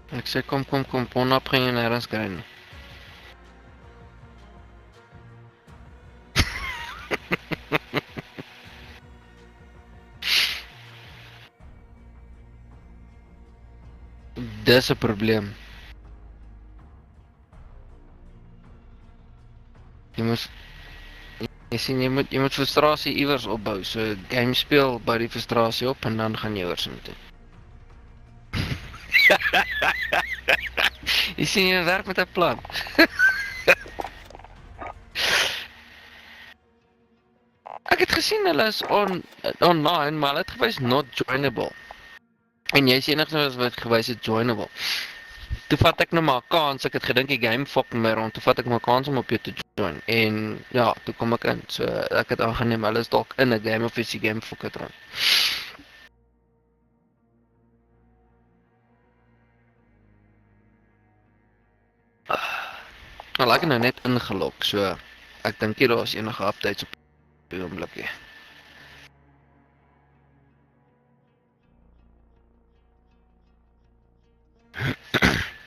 Ik zeg kom, ponnot gaan je nergens krijgen. Dis 'n probleem. Jy sien jy moet frustrasie iewers opbou. So game speel by die frustrasie op en dan gaan jy oor soontoe. Jy sien jy werk met 'n plan. Ek het gesien hulle is online, maar hulle het gewys not joinable. En jy sien enigstens wat gewys het joinable. Toe vat ek nou maar 'n kans, ek het gedink die game fuck my rond, toe vat ek maar 'n kans om op jou te join. En ja, toe kom ek in, so ek het aangeneem, hulle is dalk in 'n game of is die game fuck het rond. Nou, ek het nou net ingelog, so ek dink hier daar is enige updates op die oomblik nie.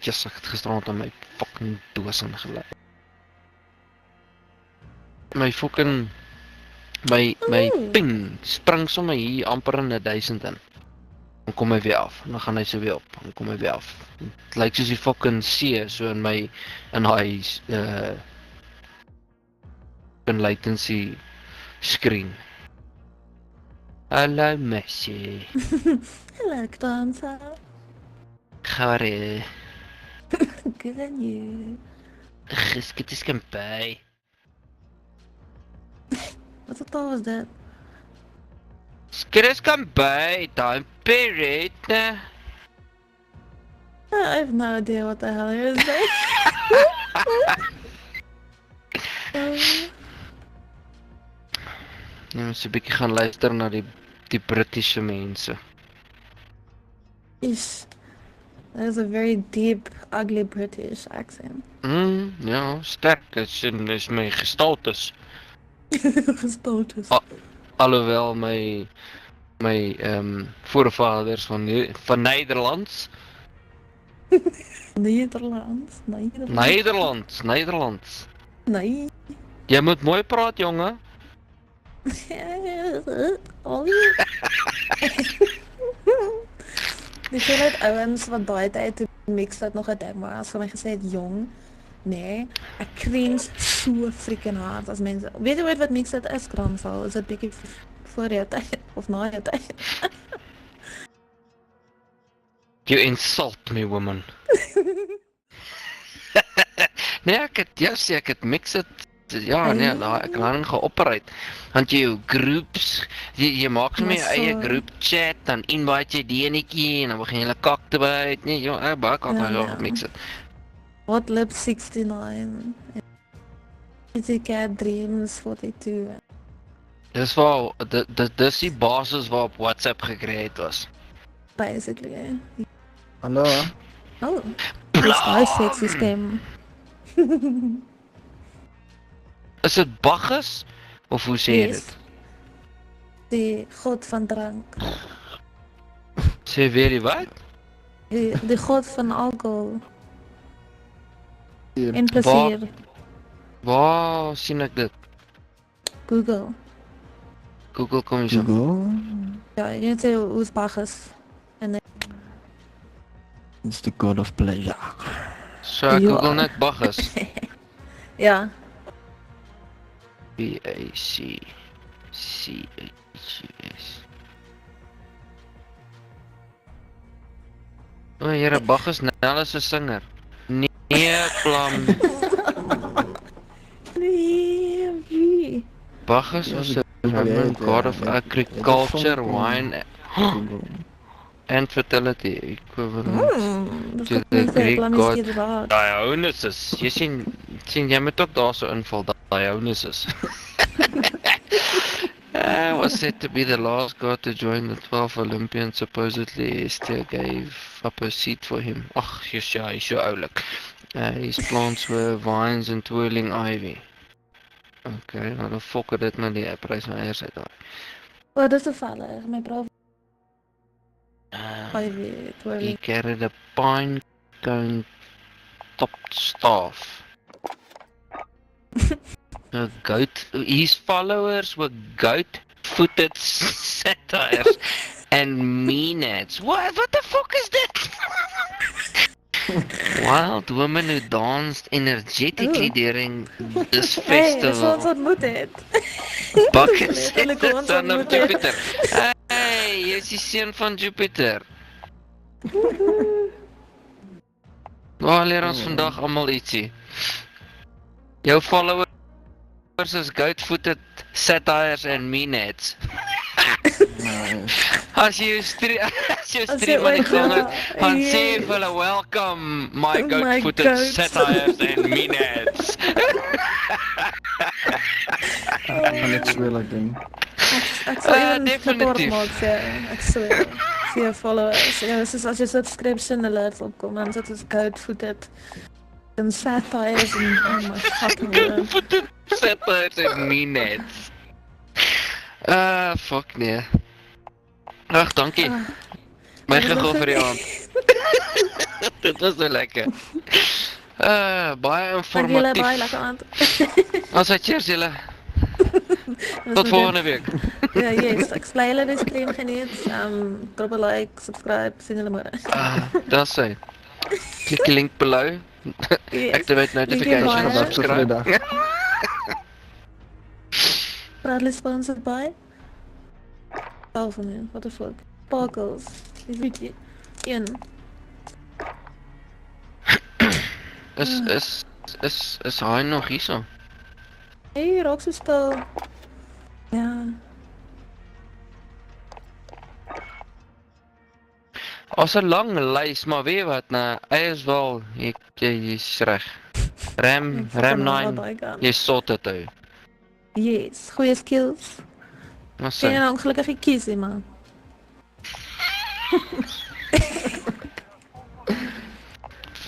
Yes, ek het gisterand aan my fucking doos ingelei. My fucking My ping spring sommer hier amper in 1000 in. Dan kom hy weer af, dan gaan hy so weer op, dan kom hy weer af. Het lyk soos die fucking see, so in my, in hy, in latency screen. Hallo Messi. Hello, Dancer. Gare. Good on you. Geskit is kampij. Wat de taal was dat? Skris kampij, time period, ne? I have no idea what the hell he was saying. Ja, moet so 'n bietjie gaan luister na die Britse mense. Ish. That is a very deep, ugly British accent. Ja, sterk, is my gestaltes. Gestaltes. Alhoewel my voorvaders van Nederlands. Nederlands. Nee. Jy moet mooi praat, jongen. Ollie. Die hoeveelheid ouens wat daai tyd toe mix dat nog 'n ding was, vir my gesê het jong. Nee, ek cringe so freaking hard as mense. Weet jy wat mix dat is, Kranval? Is dit bietjie voor jou tyd of na jou tyd? You insult me, woman. Nee, ek het mix het. Ja, nee, ek kan geoperate. Want jy groups, jy maak sommer jou eie group chat, dan invite jy die enetjie en dan begin jy kak te byt. Nee, ja, baie kak maar mix het. What Lip 69. Easy Cat Dreams 42. Dis die basis waarop WhatsApp gecreëerd was. Basically. Hallo. Oh. Dis baie sexy stem. Is dit Bacchus of hoe sê jy dit? Die god van drank. Sê weer die wat? Die god van alcohol. En plesier. Waar sien ek dit? Google. Google kom jy so. Ja, jy weet hoe Bacchus. En It's the god of pleasure. So ek Google net Bacchus. Ja. B-A-C-C-H-U-S. O, jyre, Bacchus Nel is 'n singer. Nee, Plam. Nee, wie? Bacchus was a Roman god of agriculture, wine, and fertility, equivalent to the Greek god Dionysus. Jy sien jy moet ook daar so invul, Dionysus. Was said to be the last god to join the 12 Olympians. Supposedly Esther gave up a seat for him. Ach, ja, hy's so oulik. His plants were vines and twirling ivy. Okay, nou dan fokker dit maar die prys nou eers uit daar. O, dis toevallig, my bro. Ivy, twirling. He carried a pine cone topped staff. A goat. His followers were goat-footed satyrs and maenads. What the fuck is that? Wild women who danced energetically during this festival. Hey, ontmoet het. Bacchus, the son of Jupiter. Hey, jy is die seun van Jupiter. Waar leer ons vandag almal ietsie? Jou followers is goat-footed satyrs and maenads. As jy stream aan die gang het, dan sê vir hulle welcome my goat-footed satyrs and maenads. Ek sweer ek ding. Ek sal definitief maak sê, ek sweer. Vir jou followers. Ja, soos as jy subscription alerts opkom, dan sit ons goat-footed and satires and oh my fucking word. Goat-footed satyrs and maenads. Fuck nee. Ag, dankie. My gegil vir die aand. Dit was so lekker. Baie informatief. Baie lekker aand. Ons cheers julle. Tot volgende week. Ja, yes. Ek sê julle die stream geniet. Drop 'n like, subscribe, sien julle môre. Dat is hy. Klik die link below. Yes. Activate notification Link en in subscribe. Proudly sponsored by Alphaman, what the fuck? Sparkles. Dis bietjie. Een. Is hy nog hier so? Hey, raak so stil. Ja. As 'n lang lys, maar weet jy wat, nou, hy is wel, jy's reg. Ram 9, jy sort dit uit. Yes, goeie skills. Wat Kan jy sê? nou ongelukkig nie kies nie, man.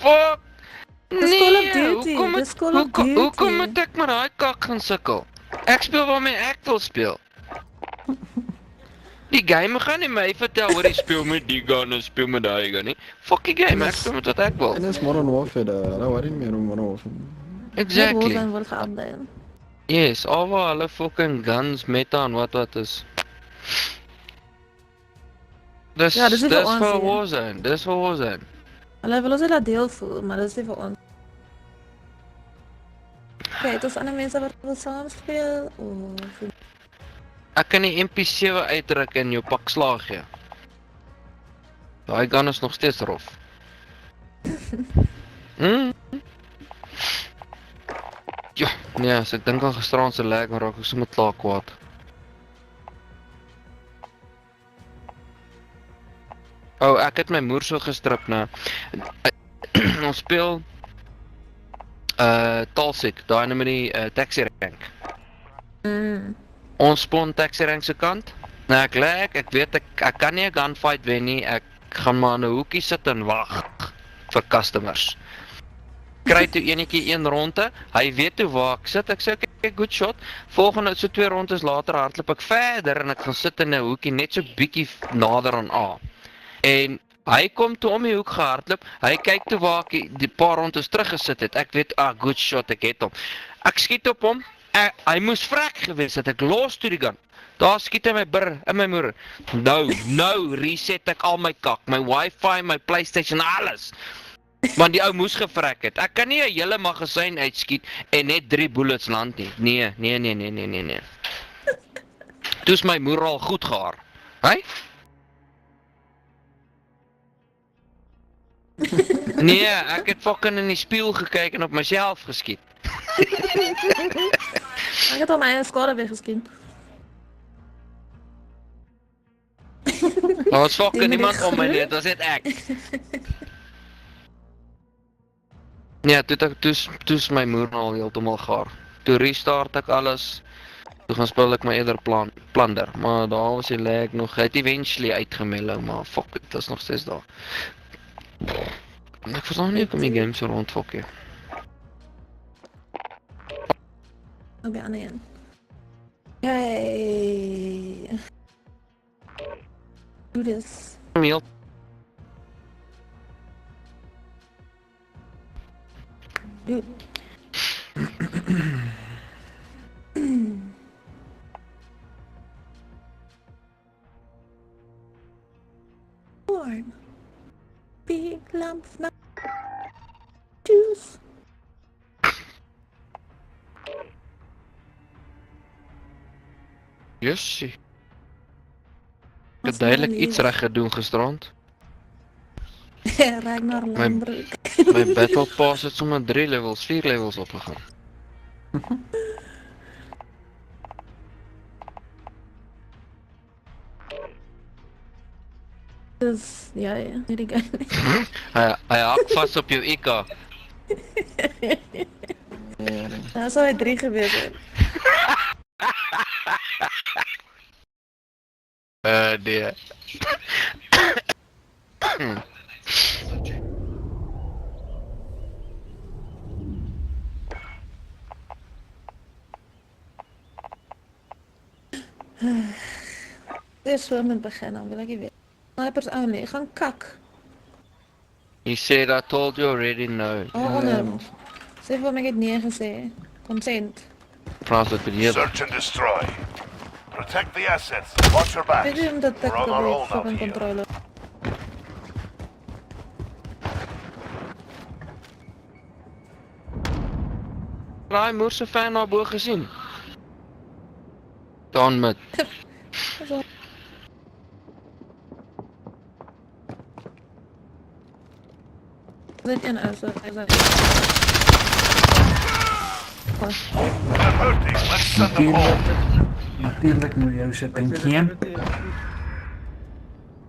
Fuck! Dis Call of Duty, dis Call of Duty. Hoekom moet ek met daai kak gaan sukkel? Ek speel waarmee ek wil speel. Die game gaan nie my vertel hoor jy speel met die gun en speel met daai gun nie. Fuck die game, ek speel met wat ek wil. En is Modern Warfare daar, hulle worry nie meer om Modern Warfare. Exactly. Warzone word geupdate. Yes, alwaar hulle fucking guns, meta en wat is. Dis Ja, dis nie vir ons vir nie. Warzone, dis vir Warzone. Hulle wil ons net dat deel voel, maar dis nie vir ons. Kijk, het ons ander mense wat wil saam speel? Of... Ek kan die MP7 uitdruk en jou pak slaag gee. Daai gun is nog steeds rof. Ja, nee, as ek dink aan gisteraan se lag, dan raak ek sommer klaar kwaad. Oh, ek het my moer so gestrip nou. Ons speel Talsik, daai nou met die taxi rank. Ons spawn taxi rank se kant. Nou ek lag, ek weet ek kan nie 'n gunfight wen nie. Ek gaan maar in 'n hoekie sit en wag vir customers. Kry toe enetjie een ronde, hy weet toe waar ek sit. Ek sê okay, good shot. Volgende so 2 rondes later hardloop ek verder en ek gaan sit in 'n hoekie net so bietjie nader aan A. En hy kom toe om die hoek gehardloop. Hy kyk toe waar ek die paar rondes terug gesit het. Ek weet, good shot, ek het hom. Ek skiet op hom. Hy moes vrek gewees het. Ek los toe die gun. Daar skiet hy my brr in my moer. Nou reset ek al my kak, my wifi, my PlayStation, alles. Want die ou moes gevrek het. Ek kan nie 'n hele magasyn uitskiet en net 3 bullets land nie. Nee. Toe's my moer al goed gehaar. Hè? Nee, ek het fucking in die spieël gekyk en op myself geskiet. Ek het al my eie skade weggeskiet. Daar was fucking niemand om my nie, dit was net ek. Ja, toe's my moer al heeltemal gaar. Toe restart ek alles. Toe gaan speel ek my eerder plunder, maar daar was die lag nog. Hy het eventually uitgemelou, maar fuck, dit is nog steeds daar. Ek verstaan nie hoekom die game so rondfok hier. Op die ander een. Yay. Do this. Heel. Dude. Warm. Big lump of juice. Jessie. Ek het duidelik iets reg gedoen gisterand. Ragnar Lambroek. My battle pass het sommer 3 levels, 4 levels opgegaan. Dus, ja, nie die guy nie. Hy hak vas op jou IK. Daar sou hy 3 gewees het. Nee. Dis so moet begin, dan wil ek nie weet. Snipers only, ek gaan kak. You said I told you already no. Onder. Sê vir my ek het nee gesê. Consent. Praat dit beneden. Search and destroy. Protect the assets. Watch your back. Weet je omdat ik We're on our own dat out fucking here. controle. Raai moerse fan na bo gesien. Dan met. Dit een is They're hurting. Let's send them home. Natuurlijk moet je ze penkiem.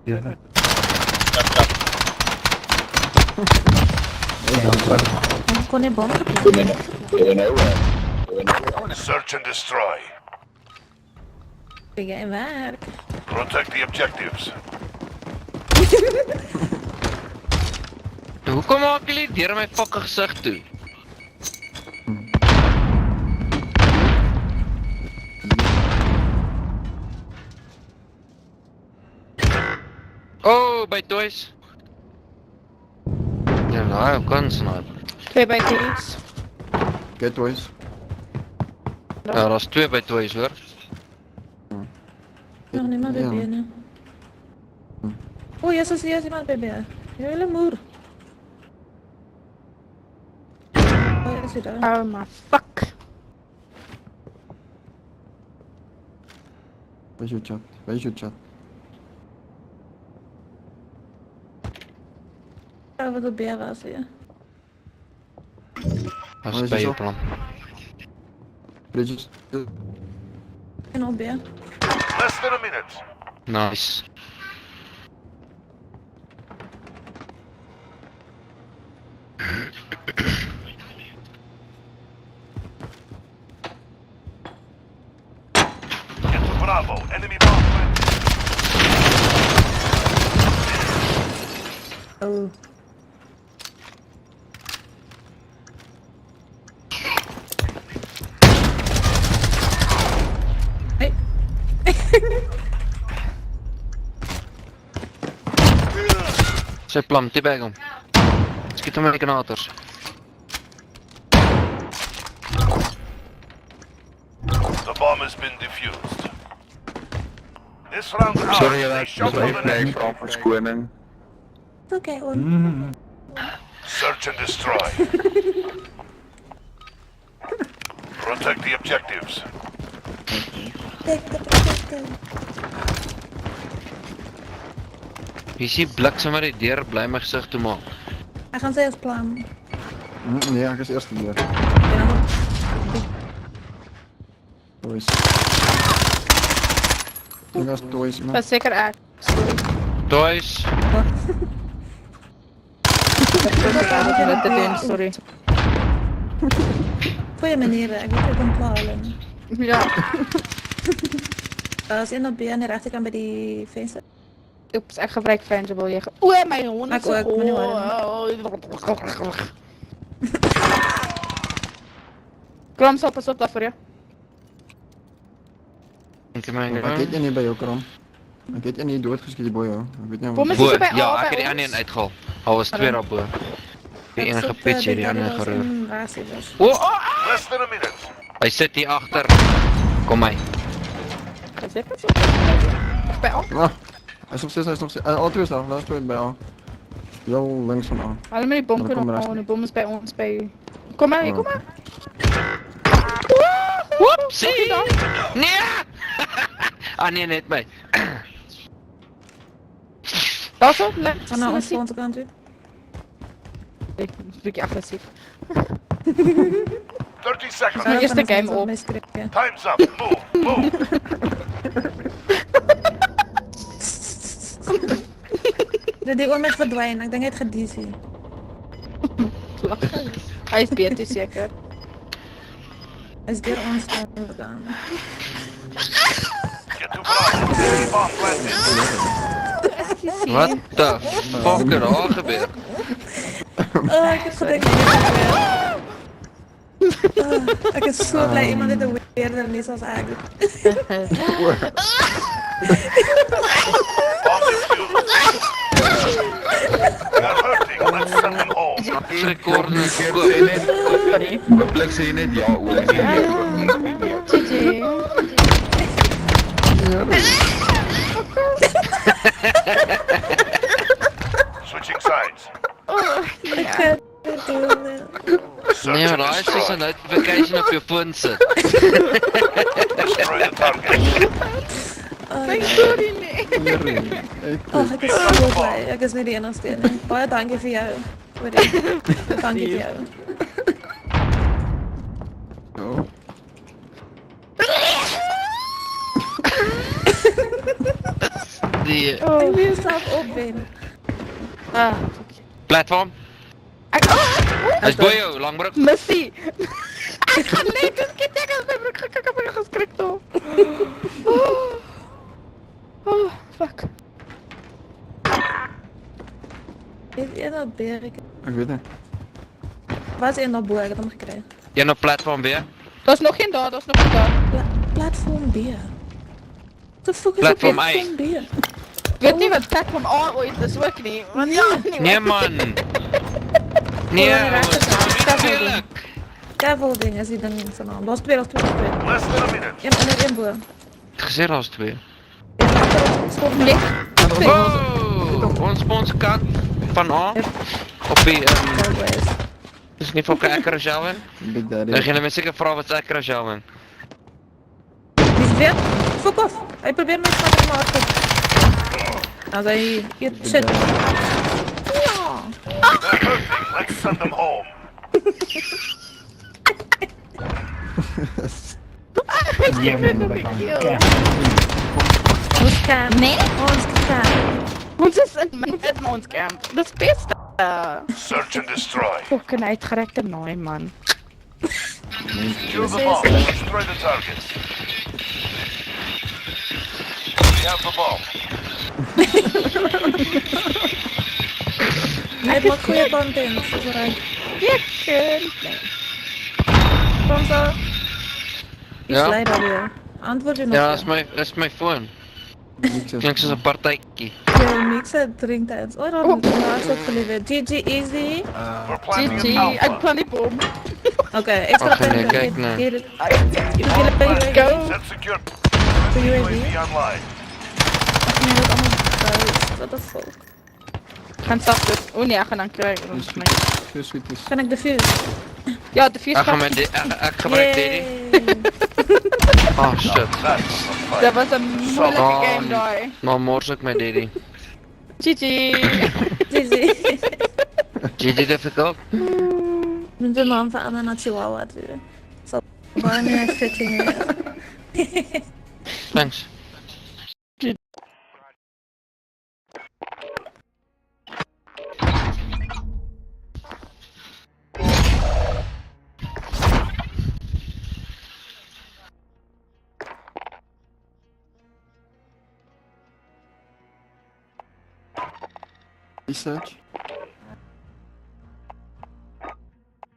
Ja. Ik kon niet bom. Search and destroy. Ik ga in werk. Protect the objectives. Hoekom maak jullie deur my fucking gesig toe? Oh, by toys. Ja, nou, kan sniper. 2 bij toys. Get toys. Ja, dat is 2 by toys hoor. Nog niemand bij binnen. Oh, yes, is iemand bij binnen. Hele moer. Oh, is hij daar? Oh my fuck. Where's your chat? Where's your chat? Ja, wat op binnen was hier. Dat is bij je plan. Bridges. En op binnen. Less than a minute. Nice. Get to Bravo. Enemy bomb planted. Oh. Hey. Sy plam, die bag hom. Skiet hom met die granators. The bomb has been defused. This round's ours. Sorry, They dat shot is on echt the niks next. van verskoning. Oké, on. Search and destroy. Protect the objectives. Wie sien bliksem maar die deur bly my gesig toe maak. Hij gaat zelfs plan. Nee, ik is eerst hier. Ja, Toys. Ik was toys, man. Dat is zeker echt. Toys. Dat te doen, sorry. goeie manieren, ik weet ook een plan. Ja. Als in op B aan de rechterkant bij die venster. Oeps, ik gebruik Frangible. Je oeh, mijn hond is Ik ook, maar niet Kram zal pas op dat voor je. Ik meen, Ik weet je niet bij jou, Kram. Ik weet je niet doodgeschiet, boy, hoor. Ik weet niet Kom eens Bo, hier bij ja, al ek bij het die ons. ander een uitgehaal. Al was 2 daar bo. Die enige pitch hier, die ander geroer. Oh! Less than a minute. Hy sit hier agter. Kom my. Is dit het? Bij al? Ah, hij is nog steeds, hij is nog steeds. Alle twee staan, laat twee bij al. Heel links van aan. Haal maar die bom Dan kunnen komen de ophalen. De bom is bij ons, bij... Kom maar, kom maar. Whoopsie! Nee! Ah nee, net my. Dat is ook leuk. Van naar onze kant toe. Ik ben een beetje agressief. 30 seconds. Mijn eerste game op. Time's up. Move. Die oor met verdwijnen, ik denk het gaat DC. Hij is beter zeker. Hij is weer ons gedaan. Get to Bravo. Enemy bomb planted. What the fuck er daar gebeur? Oh, ik heb gedacht. Ik is zo blij iemand dit de weerder niet zoals eigenlijk. They're hurting. Let's send them home. Rekord is Blik sê net ja, oor. Switching sides. I can't do that. Nee, maar daar is dus een notification op je phone sit. Destroy the target. Sorry, nee. Oh, ek is so bly. Ek is nie die enigste een nie. Baie dankie vir jou. Dankie vir jou. Oh. Die Ek wil jouself opwen. platform. Is boy jou, langbroek. Missy! Ek gaan net skiet ek as my broek gekik op en geskrik toe. Oh, fuck. Is jy nou berg? Ek weet nie. Wat is jy nou bo? Ek het hom gekry. Jy op platform B? Daar's nog geen daar, daar's nog geen daar. Platform B. The fuck is Platform A. platform B? Weet nie wat platform A ooit is ook nie. Want ja, Nee man. Nee, Scaffolding. Scaffolding is die ding van naam. Daar's twee. Less than a minute. Een bo. Het gesê daar's twee. Stop net. Wow! Ons kant van A. Op die dis nie vir Cracker Shelvin. Big Daddy. Dan gaan hulle my seker vra wat se Cracker Shelvin. Dis weer. Fuck off. Hy probeer my vat in my hart. Nou hy eet shit. Let's send them home. Ja, man, we gaan. Ons camp. Nee? Ons camp. Ons is in ons camp. Dis beste. Search and destroy. Fucking uitgerekte naai man. Kill the bomb. Destroy the targets. We have the bomb. Hy maak goeie content, dis reg. Lekker. Kom so. Ja? Slide alweer. Antwoord jy nog? Ja, dis my phone. Klink soos 'n partytjie. Jou mixer drink tens. Oh, dan laat ek verlewe. GG easy. GG, ek plan die bom. Okay, ek Ag nee, kyk nou. Let's go. Set secure. UAV. UAV online. What the fuck? Gaan stap dit. O nee, ek gaan dan kry ons my. Kan ek defuse? Ja, defuse. Ek gaan met ek gebruik dit. Oh shit. Dat was 'n moeilike game daai. Maar mors ek my daddy. GG. GG. GG difficult. Mijn naam van naar Chihuahua toe. Zo, bijna fitting. Thanks. Research.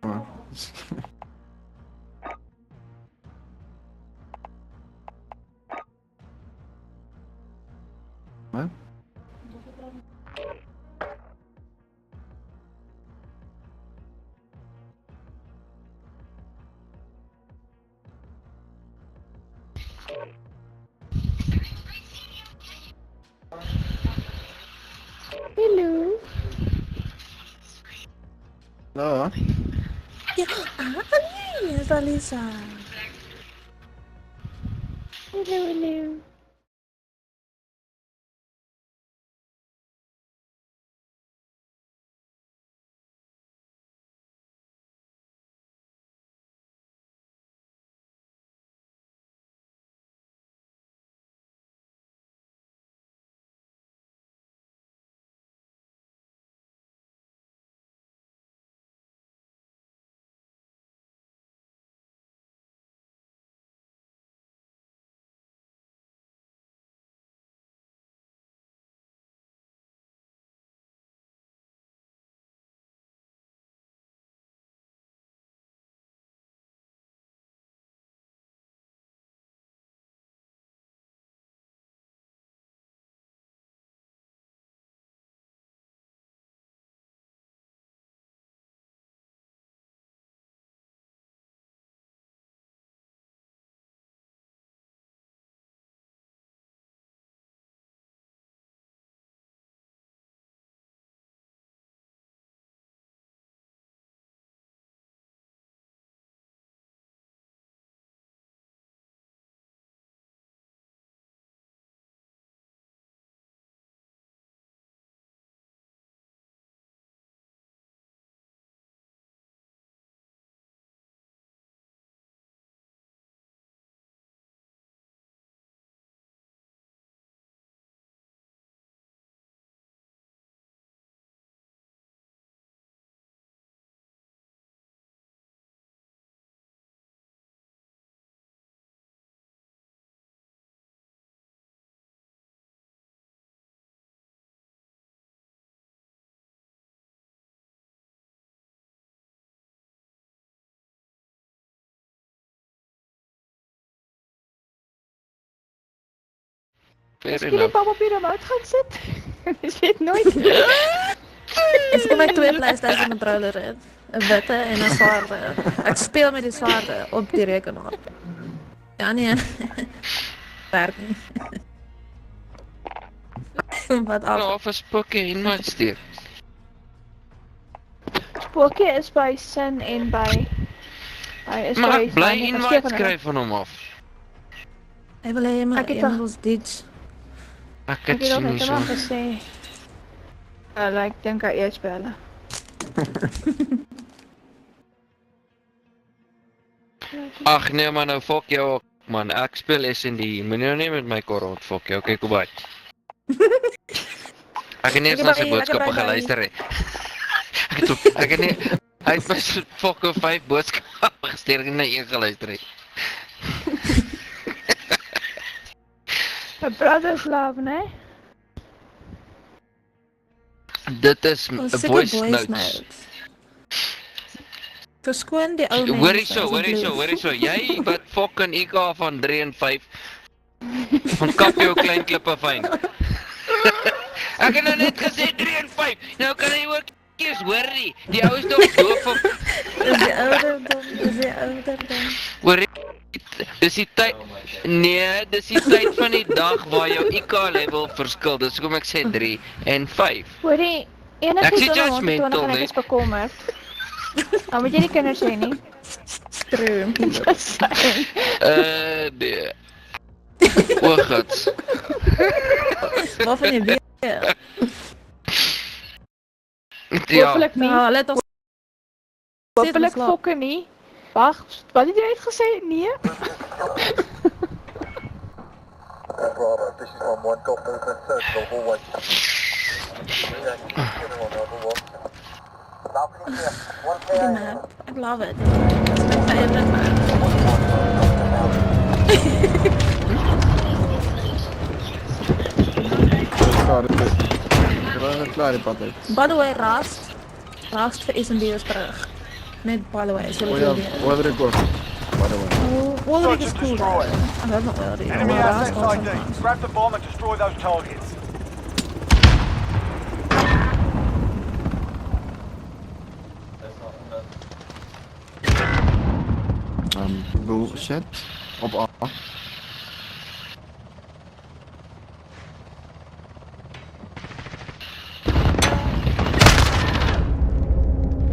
Oh. What? Hello. Hello. Ja, Ali, is Alisa. Hello. Fair die enough. pap op die remote gaan sit? Dis weet nooit. Ek het my 2 PlayStation controllers het. 'n witte en 'n swarte. Ek speel met die swarte op die rekenaar. Ja nee. Werk nie. Wat af? Nou, vir Spookie invite stuur. Spookie is by Sin en by... Hy is Maar by... ek bly invite skryf van hom af. Hy wil hê my Engels ditch. Ek Ek het het ook sien net so. maar gesê. Ek dink hy eers by hulle. Ag nee man, nou fuck jou ook, man. Ek speel SND. Moenie nou nie met my korrot fuck jou. Okay, kom by. Ek het nie eens na sy boodskappe geluister nie. Ek het nie hy het my fucking 5 boodskappe gestuur en nie een geluister nie. My brother's love, né? Dit is voice notes. Verskoon die ou mense. Hoorie so. Jy wat fucking IK van 3 en 5 van kap jou klein klippe fyn. Ek het nou net gesê 3 en 5. Nou kan jy ook kies, hoor nie. Die ou is nog doof op. Is die ouderdom. Hoor dis die tyd. Nee, dis die tyd van die dag waar jou IK level verskil. Dis hoekom ek sê 3 en 5. Hoorie, Ek sê judgmental, en ek is bekommerd. Dan moet jy nie kinders hê nie. True. Nee. O God. Wat van jy weer? Ja. Hopelijk nie. Let ons. Hopelijk fokke nie. Wag, wat het jy uitgesê? Nee? The map. I love it. It's my favorite map. By the way, Rast vir SMB is terug. Net by the way, so Oilrig ook. By the way. Oilrig is cool. I love my Oilrig. Enemy assets ID. Grab the bomb and destroy those targets. Bullshit. Op A.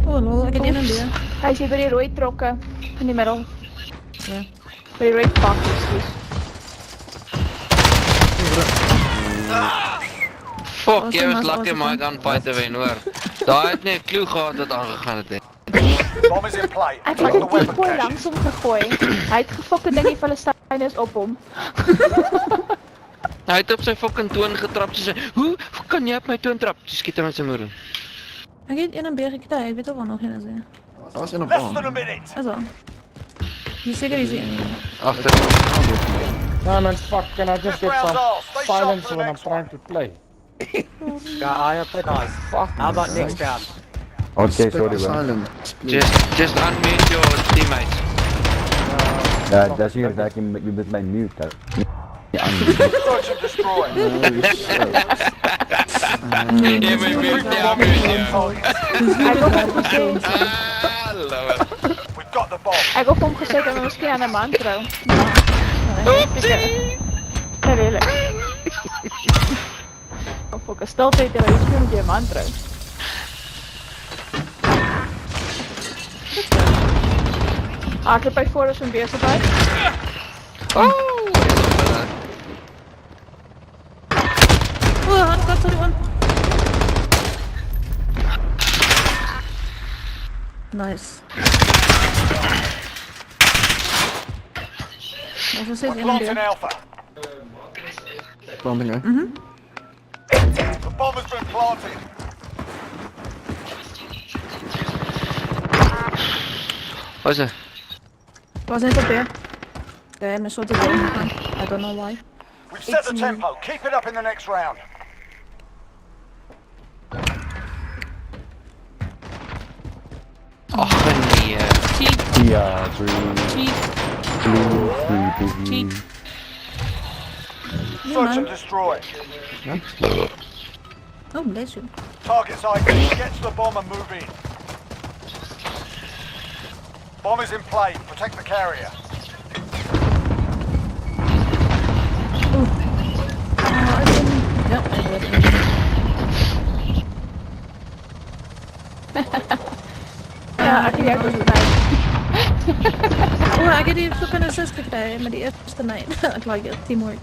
Oh lol, ek het een en B. Hy is hier by die rooi trokke in die middel. Ja. By die rooi pak, excuse. Fuck, jy was lucky my gunfight te wen hoor. Daar het nie 'n klou gehad wat aangegaan het. Bomb is in play. Ek het 'n decoy langs hom gegooi. Hy het gefokke dingie Filistyners op hom. Hy het op sy fucking toon getrap soos hoe kan jy op my toon trap? Dis skiet hom met sy moeder. Ek het een en B gekry, ek weet ook wel nog een is. Dat was in op Less A. than a minute. Also. Jy seker is een. Agter. No, man, fuck, can I just get some silence when I'm trying to play? Yeah, I play nice. Fuck. How about next round? Okay, sorry, bro. Silent. Just unmute your teammates. Ja, dat is hier, dat je met mijn mute. Ja, Search and destroy. Jy my mute nie unmute nie. Ek het hom gesê, We've got the bomb. ek het hom gesê dat hy miskien aan 'n man trou. Nee, really. Of ook 'n stiltyd terwyl jy speel met jou man trou. Ek het by voor ons besig by. Oh, han got sorry one. Nice. Wat was dit We're een en planting B? Alpha. Planting, hè? The bomb has been planted. Wat is dit? Was net op B. Okay, my shot is going gegaan. I don't know why. We've set the tempo. Keep it up in the next round. Ag nee. ja, 3. Cheat. Blue, 3, busy. Cheat. Search and destroy. Oh, bless you. Target's ID. Get to the bomb and move in. Bomb is in play. Protect the carrier. Ja, Ja, ek het ook gesien. oh, ek het die flippin' assist gekry met die eerste night. Ek like it, teamwork.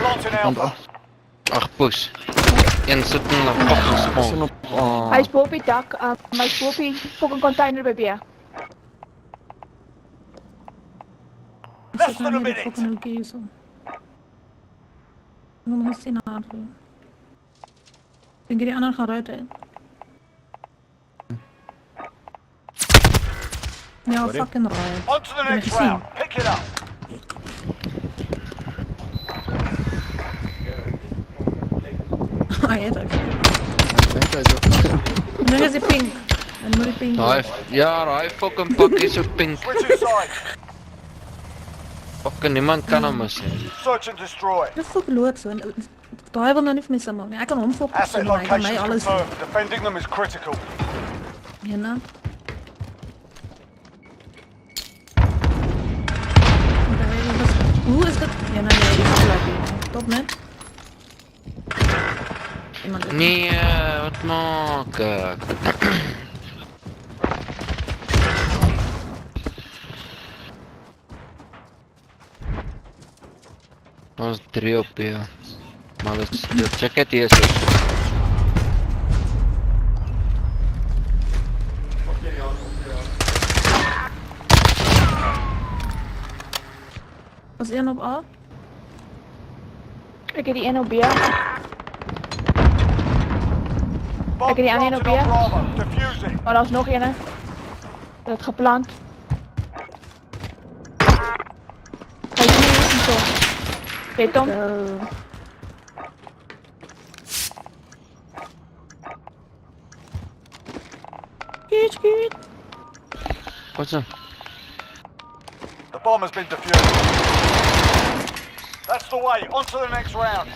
Planting Alpha. Ag, push. Een sit in 'n fucking spawn. Hy is bo op die dak, my is bo op die fucking container by B. Less than a minute. Fucking okay hier so. Ek moet nog sien haar. Dink jy die ander gaan ruit uit? Ja, fucking ruit. On to the next round. Pick it up. Hij heeft ook. Nu is hij pink. En moet ik pink. Hy fucking pakkie so pink. Switch sides. Fucking niemand kan hom mis nie. Search and destroy. Dit is fucking lood so. Daai wil nou nie vir my simmer nie. Ek kan hom fokus Asset doen, maar hy kan my locations alles. confirmed. Defending them is critical. Ja, nou. Hoe is dit? Ja, nou nee, dis lekker. Stop net. Nee, wat maak ek? Ons 3 op hier. Maar dit check het hier so. Was een op A? Ek het die een op B. Ek het die ander op B. Maar daar is nog een. Dat het geplant. Hy is nie so. Weet hom. Skiet. Wat's dat? The bomb has been defused. That's the way. On to the next round.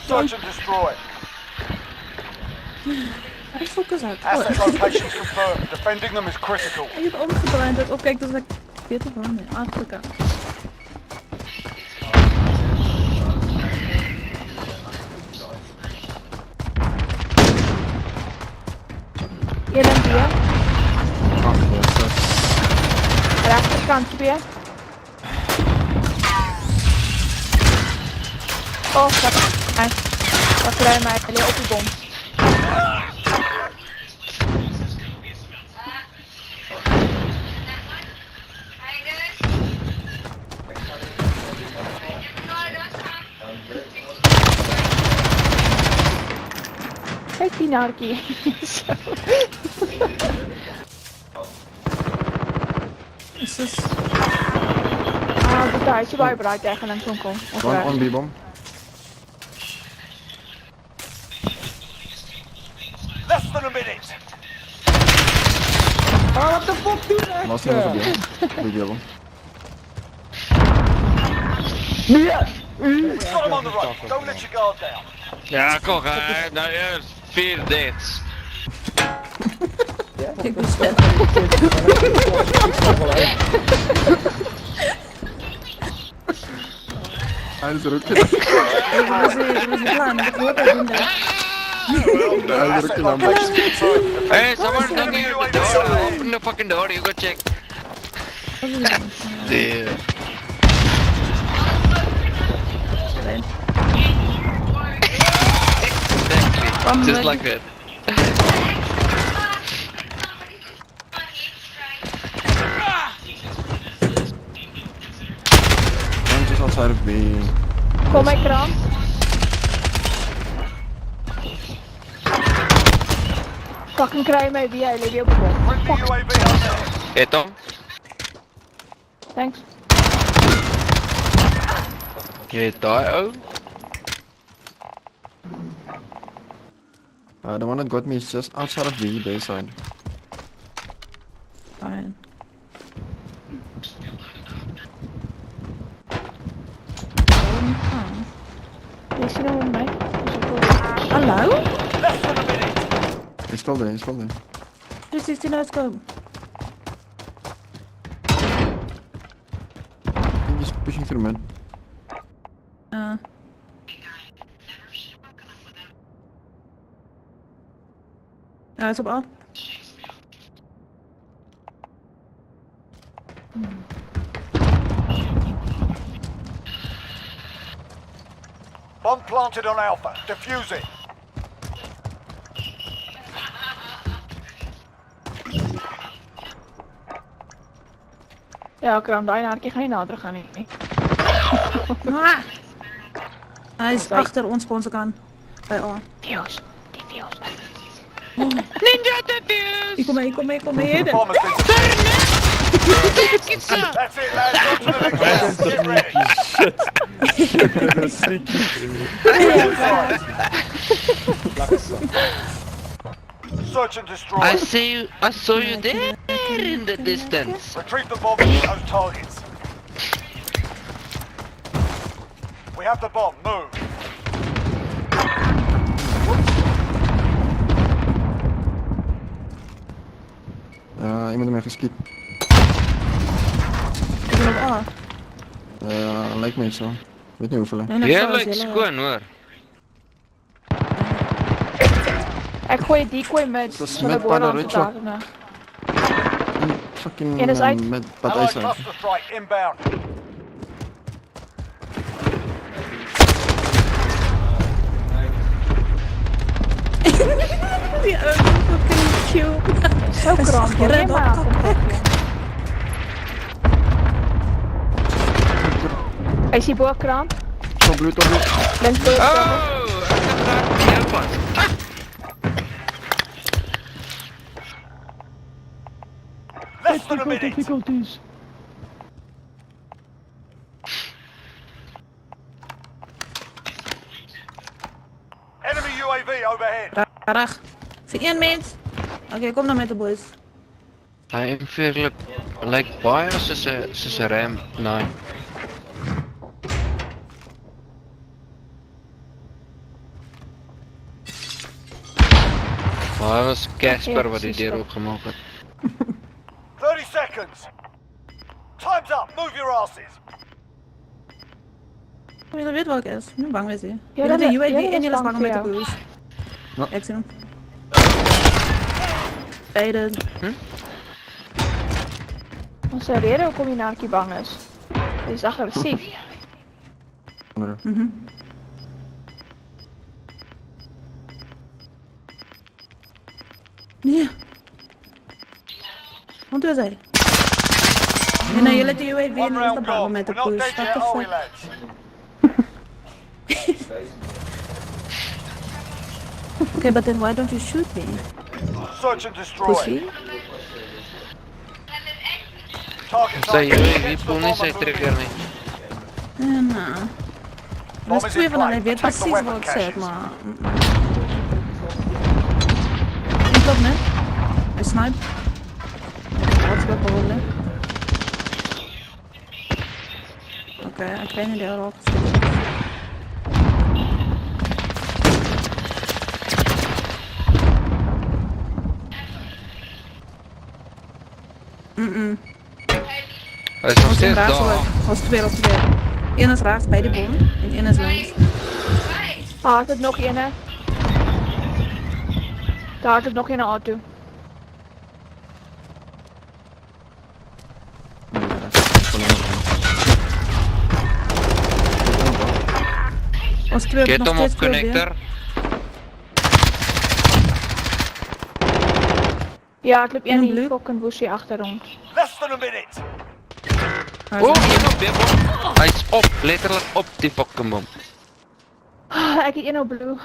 Search and destroy. Hy fokus uit. Asset locations confirmed. Defending them is critical. Hy het omgedraai en dit opkyk dus ek weet nie waar nie. Afrika. Een en B. Rechterkant B. Oh, dat krijg mij op die bom. Kijk die narkie. Is this? Dat daar is je bijbraak tegen een konkel. One on B-bomb. Less than a minute. Oh, what the fuck doe je? Last one was a big yellow. Ja! Got him on the run. Don't let your guard down. Ja, kom, nou eerst 4 dates. Ik wist het. Hij is er ook in. Dat was die plan. Ik hoorde dat doen dat. Hij is er ook in. Hey, someone knocking at the door. Open the fucking door, you go check. Yeah. Exactly, just like that. One just outside of B. Kom mijn kraan. Fucking kry my wie, hy lê weer op die bom. Friendly UAV overhead. Het hom. Thanks. Jy het daai ou. The one that got me is just outside of the base side. Fine. Jy sien hom my. Hallo? Less than a minute. He's still there, he's still there. 360, let's go. He's pushing through, man. Ja, is op A. Bomb planted on Alpha. Defuse it. Ja, kram, daai naartjie gaan nie nader gaan nie. Ah! Hy is achter ons sponsor kan. Bij A. Fuse. Die fuse. Ninja defuse! Ik kom mee. Bomb has been That's it, lads. On to the next round. Get ready. Search and destroy. I saw you there in the distance. Retrieve the bomb and those targets. We have the bomb. Move. Iemand heeft mij geskiet. Ik ben op A. Lijkt me zo. Weet niet hoeveel. Jy lyk skoon hoor. Ek gooi die decoy met Dat is so met boor aan Padda te Ridge, hoor. dagen. Fucking En is uit. met Allied badijs. cluster strike inbound. Die oude fucking cute. Zo kram, hoor jy maar af. Hy is hier boor kram. Top blue, top blue. Links boor kram. Oh, ek het daar Less than a minute. Difficulties. Enemy UAV overhead. Rag. Vir een mens. Oké, kom dan met de boys. Hy lyk baie soos 'n ram 9. Maar was Casper wat die deur oopgemaak het. 30 seconds. Time's up. Move your asses. Je weet welke is. Nu bang wees je. Ja, Je bent dat- de UAV ja, dat en is je is bang bang met de voor jou. boys. Ja. Ik zie hem. Beide. Ons rede hoekom die naartjie bang is. Hy is aggressief. Nee. Want hoe is hij? En dan jullie de UAV en One je is round de bang gone. met de We're not boys. dead What yet, the are we, fuck? lads? Okay, but then why don't you shoot me? Search and destroy. Pussy? Targets Sy are UAV voel nie sy trigger nie. Nou. Dat is twee van hen. Hij weet precies wat ik zeg, maar... Ik loop net. Hij snipe. Wat is dat probleem? Oké, ik weet niet heel erg. Hy is nog steeds Rechts daar. was twee. Eén is rechts bij de boom en één is links. Daar het nog een. Daar het nog een auto. Ons twee Get nog hom steeds op twee connector. Ja, ek loop een En die blue? fucking woesie agter ons. less than a minute. Oh, een op die bom. Hy is op, letterlik op die fucking bom. Ek het een op blue.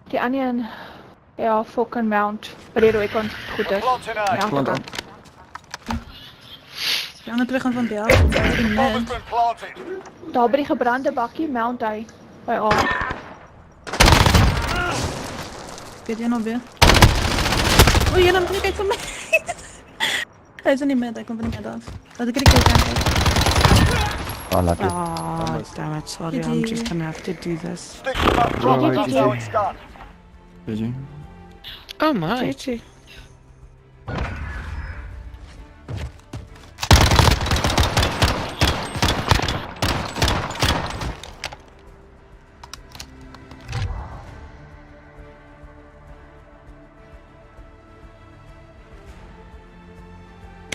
Die ander een Ja, fucking mount. By die rooi kant goed is. Ja, Plant kant. aan. Die ander twee gaan van bij af, die mid. Daar by die gebrande bakkie, mount hy. By A. Weet jy nog weer? O, jy dan kyk van my. Hy is in die mid, hy kom van die mid af. Laat ek die kyk aan. Oh, lucky. Oh, damn it. Sorry, I'm just gonna have to do this. Stick with that drop, that's how it's done. GG. Oh my. GG.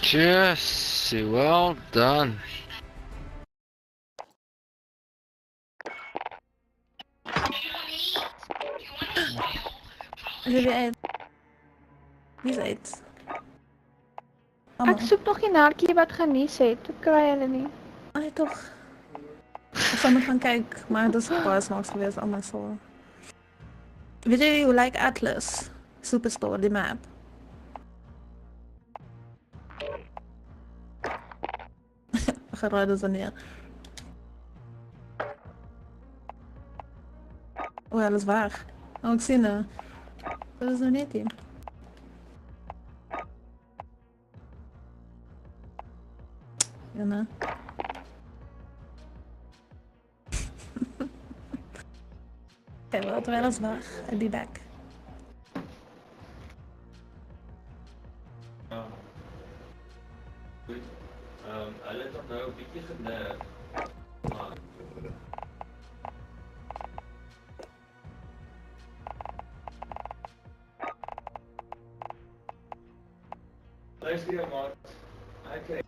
Jesse, well done. Is hy weer uit? Wie is uit? Ek soek nog die naartjie wat genies het. Ek kry hulle nie. Nee, toch. Ek sal moet gaan kyk, maar dit is baie snaaks geweest aan my sal. Weet jy hoe like Atlas? Superstore, die map. Geraai dus dan neer. O ja, dat is waar. Oh, ek sien het. Dat is nog net hier. Ja, nee. Oké, wel, terwijl dat is waar. I'll be back. Hulle het nou 'n bietjie generf. Maar luister jy maar. Okay.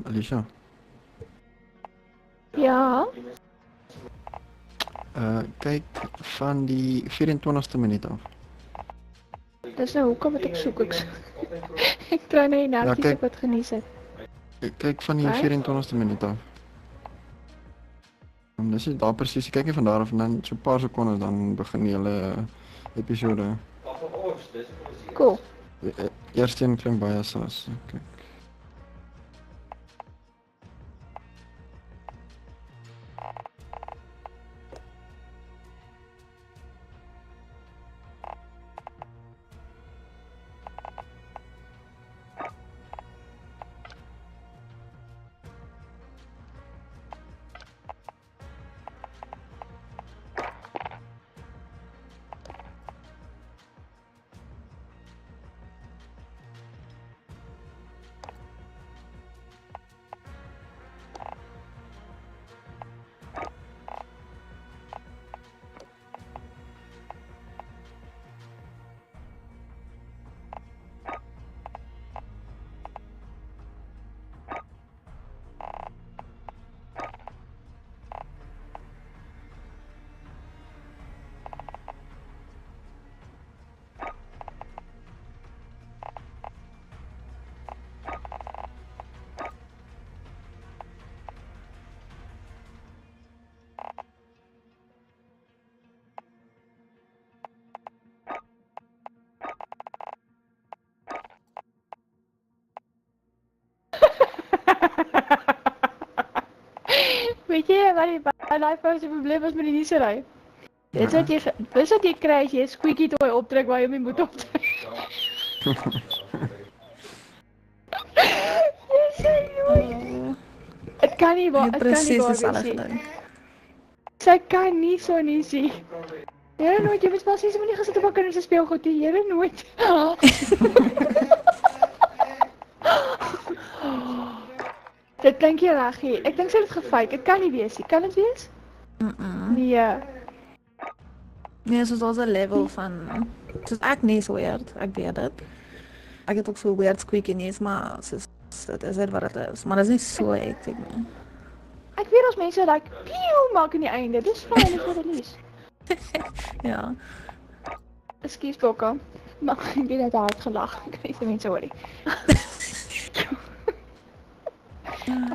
Alicia. Ja. Kyk van die 24ste minuut af. Dis nou hoekom wat ek soek. Ek kry nou die naartjie kyk. wat genies het. Kyk van die 24ste minuut af. Dis nie daar presies, kyk nie van daar af en dan so 'n paar sekondes dan begin die hele episode. Cool. Eerste een klink baie saas. Kyk. Weet jy wat die life se probleem was met die niesery? Dit wat jy kry as jy 'n squeaky toy optrek waar jy hom nie moet optrek. Dit kan nie waar, dit kan nie waar wees nie. Sy kan nie so nie sien. Here nooit, jy moet pas nie, sy moet nie gesit op haar kinders se speelgoed nie, here nooit. Dit klink jy reg hier. Ek dink sy het gefake. Dit kan nie wees nie. Kan dit wees? Nee. Nee, soos ons 'n level van soos ek nie so weird, ek weet dit. Ek het ook so weird squeaky neus, maar soos dit is dit wat dit is. Maar dit is nie so hectic nie. Ek weet ons mense like pieu maak aan die einde. Dis fyn vir release. Ja. Ekskuus Bokka. Maar ek het net hard gelag. Ek weet nie mense hoor nie.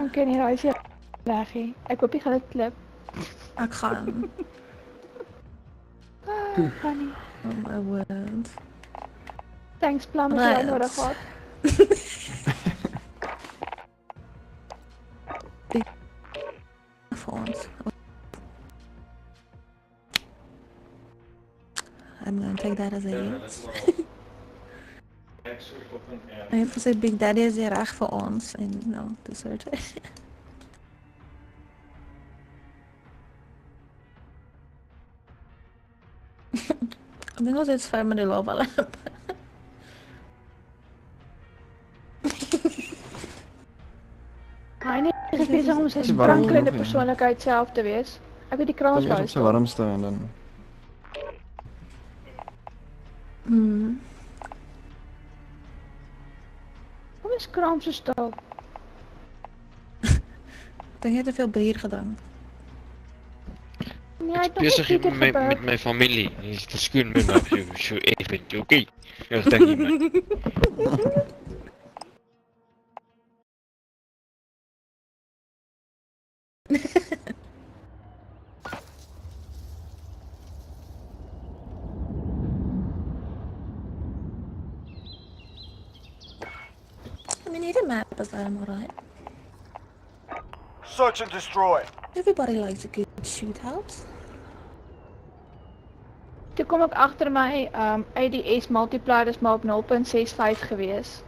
Okay, nee, raai jy reggie. Ek hoop jy gaan dit klip. Ek gaan. Gaan nie. Oh my word. Thanks plan met jou nodig gehad. Vir ons. I'm gonna take that as a yes. Ek het gesê Big Daddy is hier reg vir ons en nou, dis soort. Ek dink ons het 5 minute lava lamp. Hy net is besig om sy sprankelende persoonlikheid self te wees. Ek weet die kraans Dan is op sy warmste en dan Hoe is kraam so stil? Dink jy het te veel bier gedrink? Nee, hy het nog Besig nie hier met my familie. Jy is verskoon my maar so even, okay? Ja, dankie man. I mean, even map is alright. Search and destroy. Everybody likes a good shootout. Toe kom ek agter my ADS multiplier is maar op 0.65 gewees.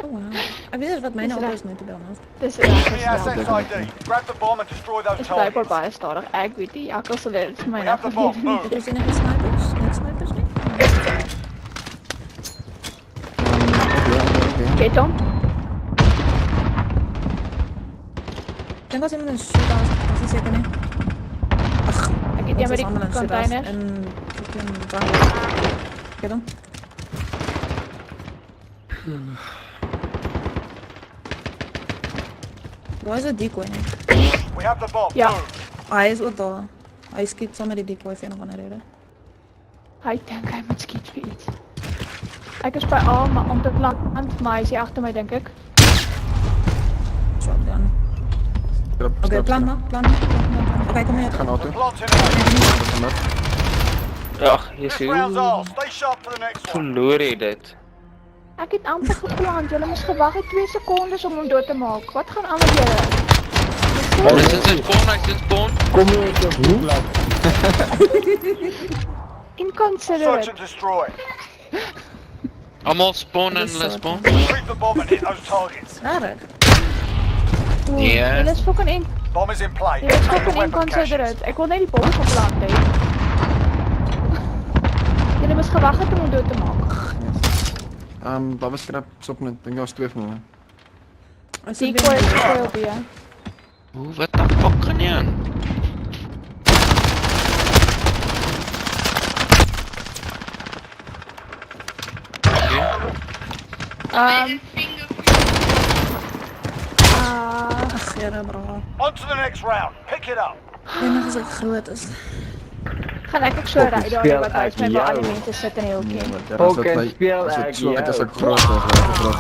Oh wow. Ek weet wat my nou is met te doen. Dis SXID. Grab the bomb and destroy those Dis blijkbaar targets. baie stadig. Ek weet nie, ek sal dit vir my We have the bomb. Move. Dit is enige snipers? Net snipers nie? Get hom. Ek dink as iemand 'n shootout is, is seker nie. Ag, ek het jy met die container en Get hom. Waar is die decoy nie? We have the bomb. Ja. Hy is ook daar. Hy skiet saam met die decoy vir een of ander rede. Hy dink hy moet skiet vir iets. Ek is by A, maar om te plant, maar hy is hier agter my dink ek. Shotgun. Okay, plan maar. Okay, kom hier. gaan auto. Ag, jy sê Stay sharp for the next one. verloor jy dit. Ek het amper geplant. Julle moes gewag het 2 sekondes om hom dood te maak. Wat gaan aan met julle? Hy is in spawn, hy is in spawn. Kom hier ek jou laat. Inconsiderate. Search and destroy. Almal spawn en hulle spawn. Retrieve the bomb and hit those targets. Rarig. Nee. Julle is fucking in. Bomb is in play. Julle is Take the fucking weapon caches. inconsiderate. Ek wil net die bom geplant hê. Julle moes gewag het om hom dood te maak. Daar was skrap op net. Dink daar was 2 van hulle. Die kooi is op hier. Hoe, wat the fuck gaan jy aan? Ag, jare bra. On to the next round. Pick it up. En as ek groot is. Gaan ek ook so ry daar wat hy my waar al die mense sit in die hoekie. Okay, speel ek so as ek groot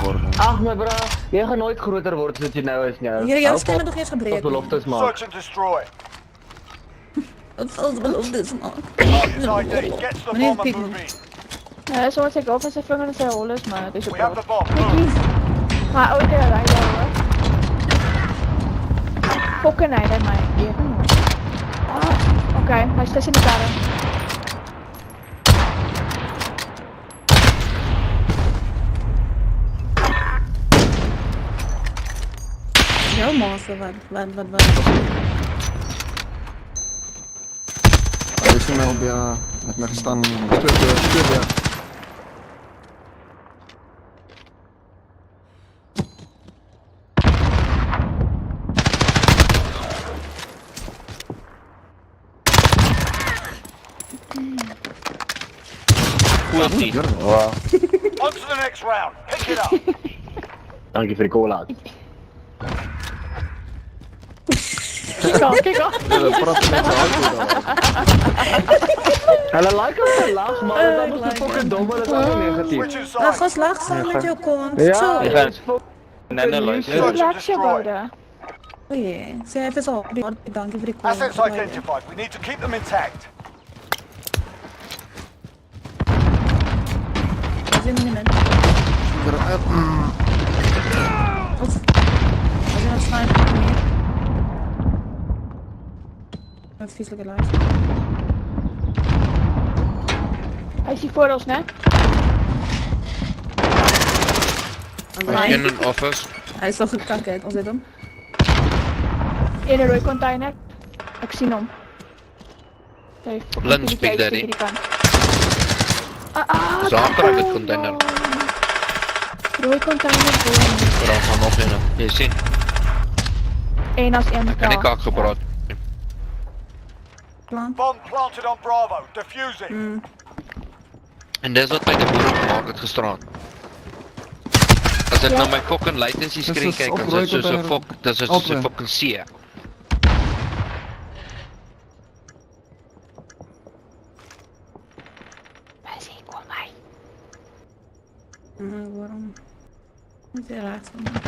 word. Ag my bra, jy gaan nooit groter word soos jy nou is nie. Jou stem het nog eers gebreek. Ons beloftes maak. Search and destroy. Wat ons beloftes maak. Target's ID. Get to the Meneer bomb and Pieken. move in. Ja, so as ek op sy vinger en sy hol is, maar dit is We have ook the bomb. Move. maar ou dit ry daar hoor. Fucking hy dat my ewe nooit. Okay, hy's tussen die karre. Jou maas wat. sien my op ja, het my gestaan 2 keer. Wow. On to the next round. Pick it up. Dankie vir die call out. Kijk al. Hulle like om te lag, maar dat was fucking dom, dat is ook negatief. Ag, ons lag saam met jou kont. Ja, O jee, sê hy is al. Dankie vir die call. Assets identified. We need to keep them intact. As in minute. As in een sniper meer. Wat vieslijke lijst. Hij is hier voor ons, né? In een office. Hij is toch gekakt, ons zit hem. In een rode container. Ik zie hem. Lunch, Big Daddy. Dat is achter het container. Rode container. Er gaan nog in. Je ziet. Eén als één. Kan ik ook gepraat. Bomb planted on Bravo. Defusing. En dis wat my die boere gemaak het gisteraan. As ek na my fucking latency screen kyk, dan is dit soos 'n fok, dis soos 'n fucking see. Waarom? Niet heel raar van mij.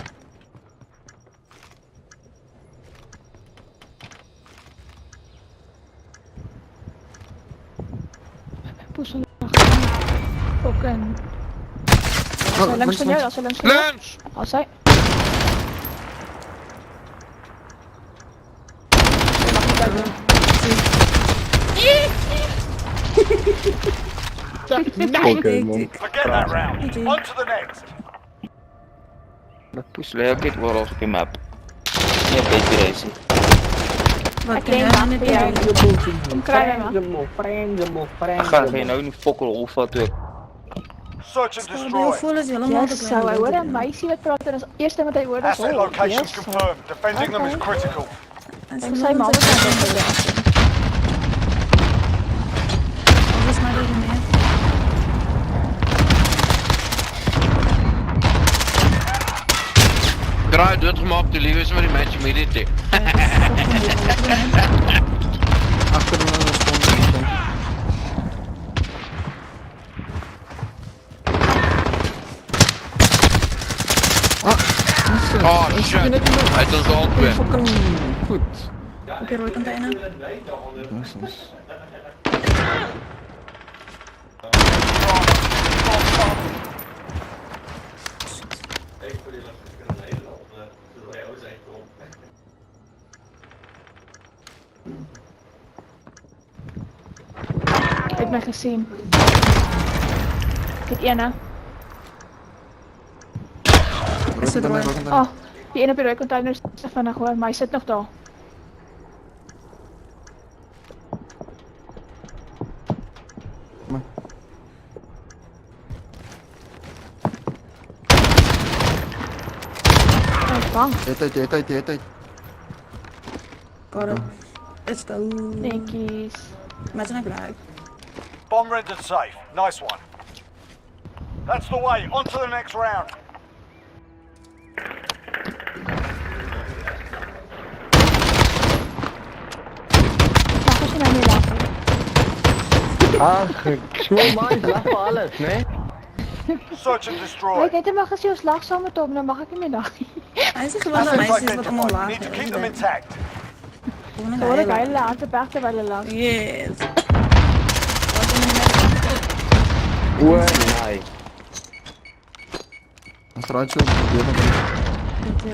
Poesel. Fucking. Als hij langs van jou, als hij langs van jou. Als hij. Forget that round. On to the next. Dat poesel ook het oral op die map. Nee, beetje racing. Wat kan jij aan het doen? Ik ga geen nou niet fokkel of wat ook. Search and destroy. Yes, zo, hij hoorde een meisje met praten. Dat is het eerste wat hij hoorde. Asset locations confirmed. Defending them is critical. En zijn mama gaat dat doen. Alles maar door de meer. Draai doodgemaakt, die lief is met die match immediately. Achter me stond. Oh shit, hij heeft ons al twee. Goed. Op je rode container. Ik heb mij gezien. Dit ene. Is het er? Oh, die ene op de rode container is van nog gewoon, maar hij zit nog daar. Bang. Tijd. Got it. Let's go. Netjies. Met zijn blij. Bomb rendered safe. Nice one. That's the way. On to the next round. Mag als je mij niet lachen. Ach, small mind, lach voor alles, nee? Search and destroy. Ik heb maar gezien als lach samen top, dan mag ik hem niet lachen. Hij zegt gewoon dat meisjes wat allemaal lachen. Need to keep them intact. Zo de geile laten pachten bij de lach. Yes. Oeh, nee. Een straatje op de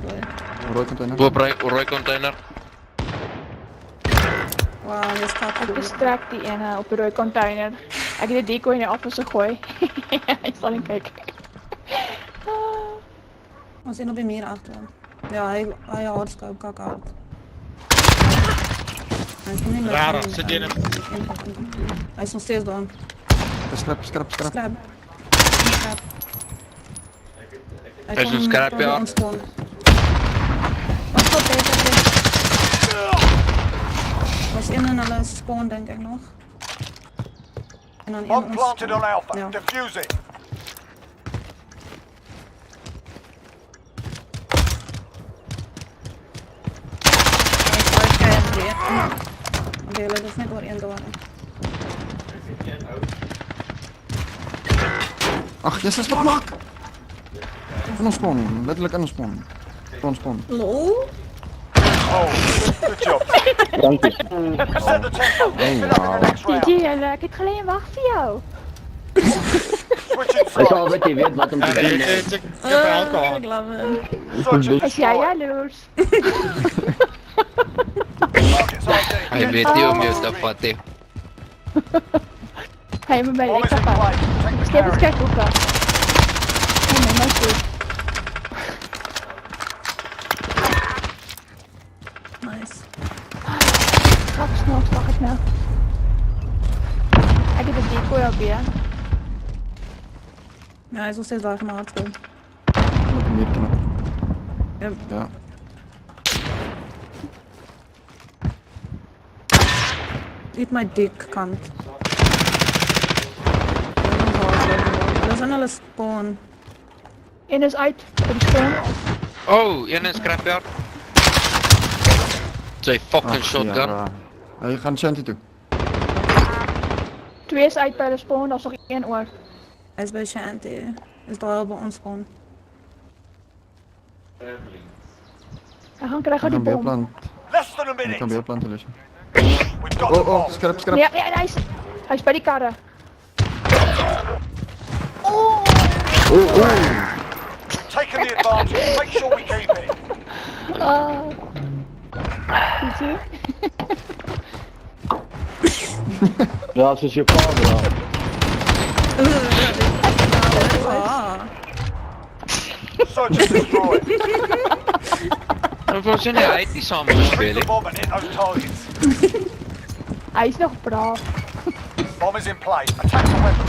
rode container. Rode container. Wauw, je staat Ik bestrek die ene op de rode container. Ik heb de decoy in de office gegooid. Ik zal hem kijken. We zijn op de meer achter. Ja, hij hardscope kak uit. Hij is nog niet Rara, zit je in hem? Hij is nog steeds down. Scrap. Scrap. Hij is een scrap, ja. Wacht op, deze. Was in en hulle spawn denk ik nog. En dan Bomb planted on Alpha. Ja. Defuse it. Oké, dat is net door één door. Ach, yes, wat mak! In ons spawn, letterlijk in ons spawn. Spawn, spawn. Lol? Oh, good job. Dank je. Set the tempo. Spin up in the next round. GG, ik heb alleen wacht voor jou. Switching Hij zal sides. weet je weet wat hem te doen is. Ik love Searching Is jij jaloers? targets ID. Hij weet niet om je te vatten. Hij moet mij Bomb is lekker in pakken. play. Take the Ik heb het carry. kijk ook al. Nee, maar goed. Nice. Strak het nou. Ik heb een decoy op je. Ja, hij is nog steeds daar gemaakt. Meer knap. Ja. Ja. Eat my dick, kant. Dat is een hele spawn. Eén is uit. Voor de spawn. Oh, een is scrapyard. Zijn fucking Ach, shotgun. ja. Hij gaat Shanty toe. 2 is uit bij de spawn, dat is nog 1 oor. Hij is bij Shanty. Hij is daar bij ons spawn. We gaan krijgen die Ik kan bom. beelplant. Less than a Ik kan minute. beelplanten dus. We've got the Oh, bomb. scrap. Ja, hij is bij die karren. Oh! Taking the advantage. Make sure we keep it. Goed zie. Ja, ze is je pa, bro. Search and destroy. En volgens mij hij die samen Bring spelen. the bomb and hit those targets. Hij is nog braaf. Bomb is in play. Attack the weapon.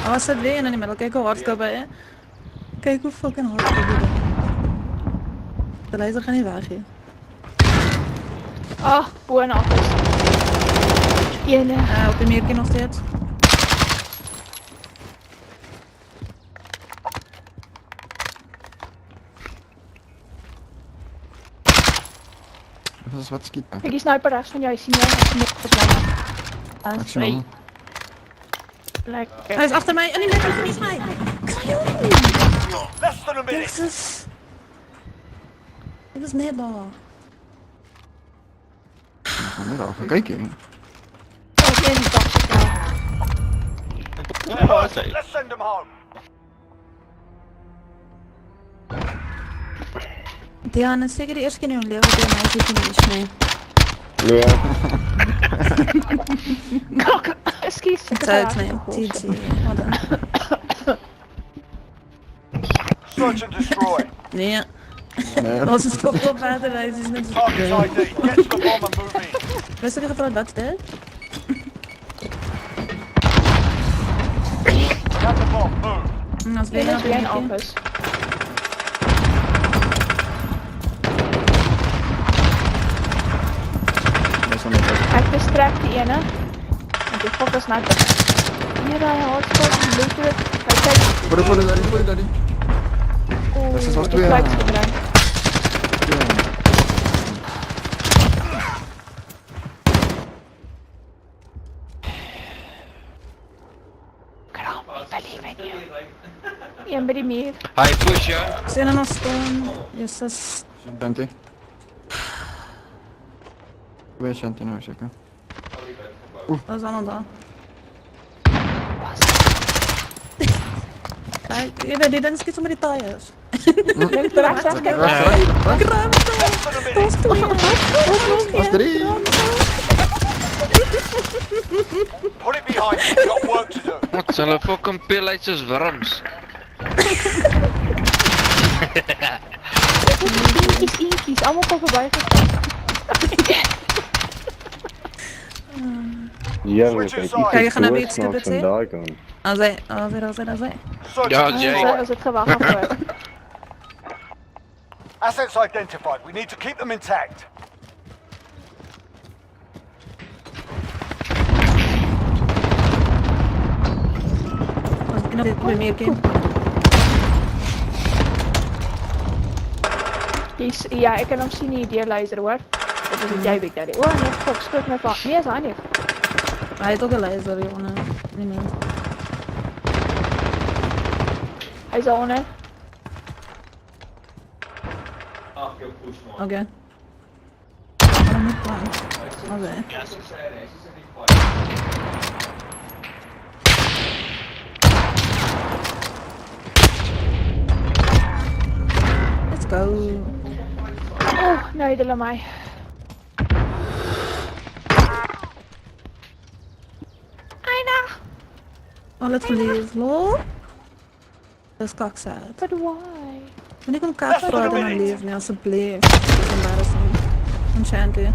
Hij was er weer in de middel. Kijk hoe hard ik ben. Kijk hoe fucking hard ik ben. De laser gaat niet weg hier. Ah, boen af. Ene. Op de meertje nog steeds. Dat is wat skiet. Kijk die sniper rechts van jou, zie je? Hij is niet op Ik zie hem. Lekker. Hij is achter mij en die net niet mij. Less than a minute. Jezus. Ik was net daar. Ik ga niet al gaan kijken. Oh, één is achter jou. Let's send them home. Diana, is zeker de eerste keer in je leven dat je een meisje finish mee. Ja. Kak, excuse. Het uit mij. TG. Wat dan? Search and destroy. Nee. Nee. Dat was een stop op verder. Hij is net zo. Target ID. Get to the bomb and move in. Wist je geval dat dit? Got the bomb. Move. En als Eén weer is naar weer een beneden. office. Dat is dan niet best. Hij bestrekt die ene. En die fuck sniper. Hier hij hardcore, die loopt het. Hij kijkt. Voor de daddy. Oeh, Dat is als ik twee. blijf gebruiken. Kram, believe in you. Eén bij die meer. Hij push je. Zijn er nog spawn? Jezus. Shanty. Weer Shanty nou zeker. Dat is allemaal daar. Kijk, die dan schiet zo met die tires. Links, rechts, rechts, kijk. Was 3. Put it behind you, got work to do. Wat zijn er fucking pilletjes als worms? Inkies, allemaal van voorbij gegaan. Ja, maar kijk, Kijk, je gaat naar wie van daar kan. Als hij. Ja, jij. Als het gewacht wordt. Assets identified. We need to keep them intact. Ja, ik kan hem zien niet, die laser hoor. Dat is het jij weet dat. Oh nee, fuck, schrik me van. Nee, is hij niet. Hij heeft ook een laser, jongen. Nee, nee. Hij is al nee. Oké. Let's go. Oh, nee, dat laat mij. Aina! Oh, let's leave, lol. Dat is kakzaad. But why? Ben ik een kaart voor dan leave, nee, alsjeblieft. Dat is embarrassing. Enchanted.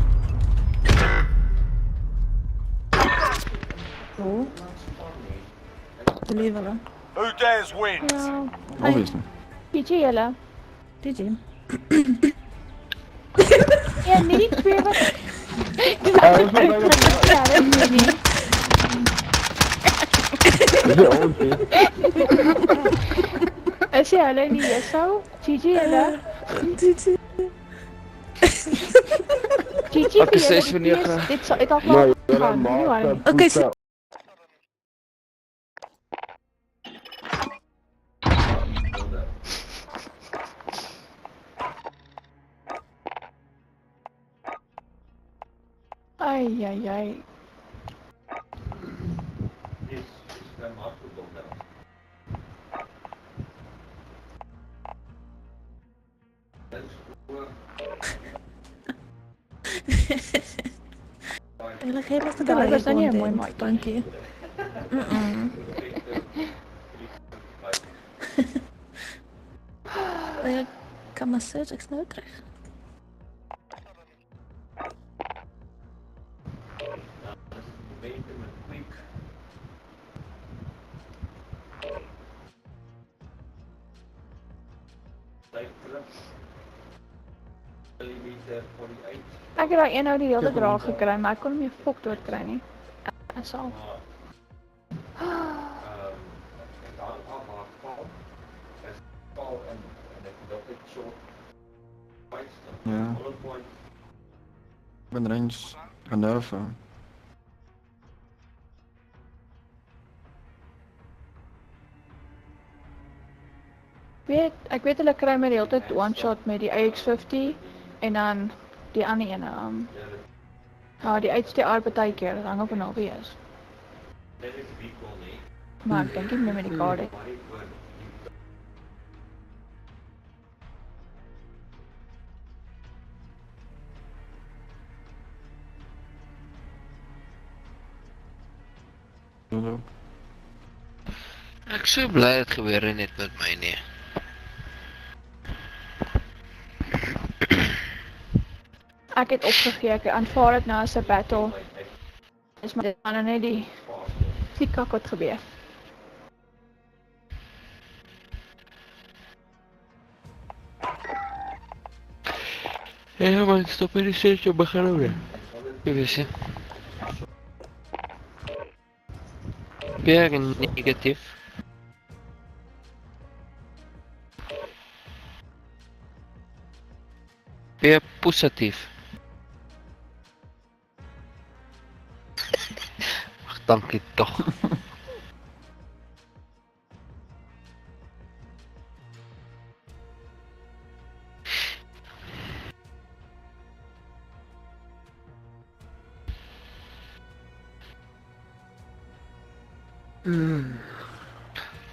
Oh. De leave wel. Who dares win? Ja. Obviously. GG jelle. GG. Ja, nee, die twee wat... Ja, dat is wel bijna. Ja, dat is niet. Is je alleen niet zo? GG jelle. GG. GG Oké, 6 van 9. Dit zal ik al wel gaan. Oké, Ai, ai, ai. Jullie geven het Ja, dat is dan niet een mooi mic. Dank je. Ik kan mijn search ik snel terug. Ik heb daar nou die hele draag gekry, maar ik kon hem nie fok dood kry nie. Ek sal. Ja. Ik ben range gaan durven. Ek weet hulle kry my die hele tyd one shot met die AX50 en dan die ander ene ja, die HDR partykeer, dat hang op en al wie is. Maar ek dink nie meer met die kaart. Ek so bly het gebeur net met my nie. Ek het opgegee, ek aanvaar dit nou as 'n battle. Is maar dit dan net die kak wat gebeur. Ja, maar ik stop in die search op begin ook. Je wist je. Weer negatief. Weer positief. Ach, dank je toch.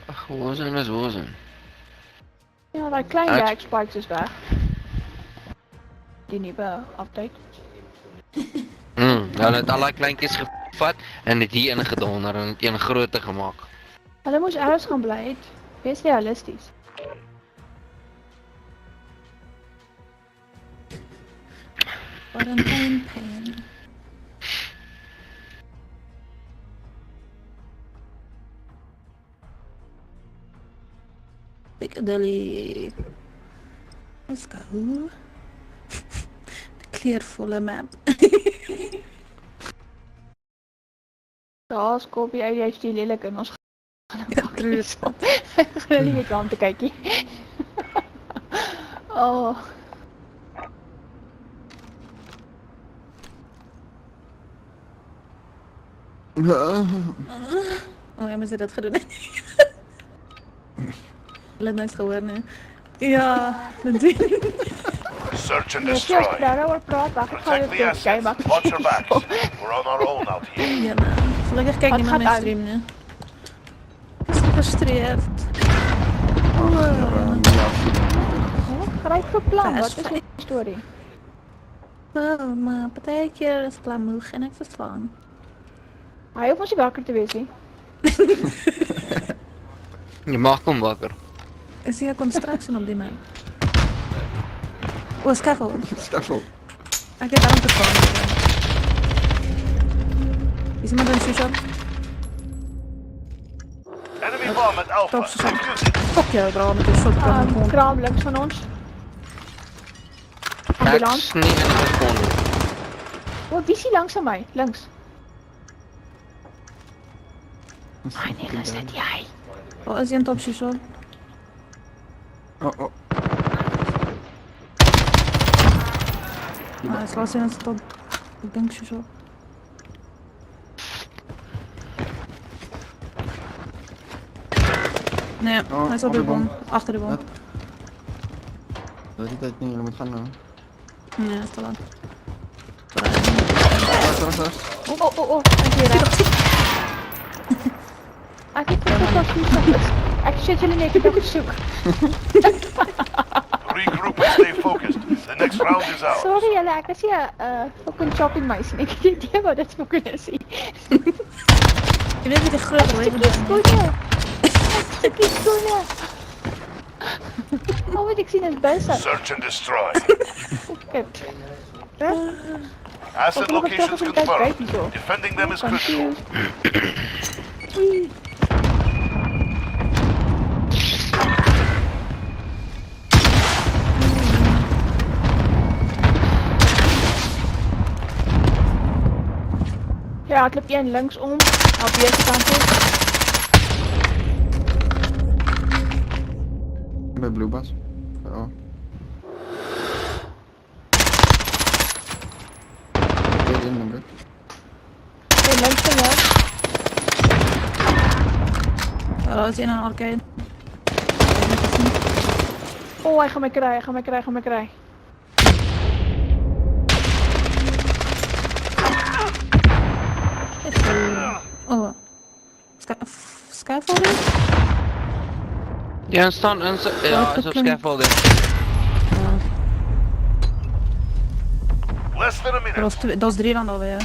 Ach, wozen is wozen. Ja, die klein lag spikes is weg. Die nieuwe update. Hulle het al die kleintjies gevat en het hier ingedonder en het een groter gemaak. Hulle moes ergens gaan bly het. Wees realisties. Quarantine pain. Piccadilly. Let's go. De kleurvolle map. Daar is kopie ADHD lelijk in ons truus. Ik ga niet meer aan te kijken. Oh. Oh ja, maar ze dat gedaan. Let niks gehoord, nee. Ja, dat doen. Search and Dus destroy. als ik daarover praat, ik ga je Protect the kijken. assets. Watch your backs. We're on our own out here. Ja, man. Gelukkig kijk niemand mijn stream, nee. Ik is gefrustreerd. Grijp voor plan, wat is die story? Oh, maar partijtje is plamoeg en ik verslaan. Hij hoeft ons niet wakker te wezen. Je maakt hem wakker. Is hier construction op die man? Oh, scaffold. Scaffold. Ik heb aan te vallen. Is iemand een shop? Enemy bomb at Alpha. Defuse it. Fuck jou, bro, met die shotgun. Kraam links van ons. Ambulance. Niet in de seconde. Oh, wie is hier langs aan mij? Links. Ah nee, is dat jij? Oh, is hij een top shop? Oh, oh. Ah, hij slaat in het top. Ik denk shop. Nee, hij is op de bom. Achter de bom. Dat is het niet, jullie moeten gaan nou. Nee, dat is te laat. Oh, ik hier Ik heb zit jullie niet op zoek. Regroup and stay focused. The next round is out. Sorry, Jelle, ik was hier fucking shopping meisje. Ik heb niet idee wat dat fucking is. Je weet niet de grote hoor. Stukje schoenen. Oh, wat ik zie is best. Search and destroy. Kut. Asset locations confirmed. Defending them is critical. Ja, het loopt één linksom. Op deze kant op. Bij Blue Bus. Ja. In, denk ik. Eén links van jou. Ja, dat is in een arcade. Oh, hij gaat mij krijgen, Oh. Scaffolding? Ja, staan in ja, is op scaffolding. Less than a minute. Dat is 3 dan alweer.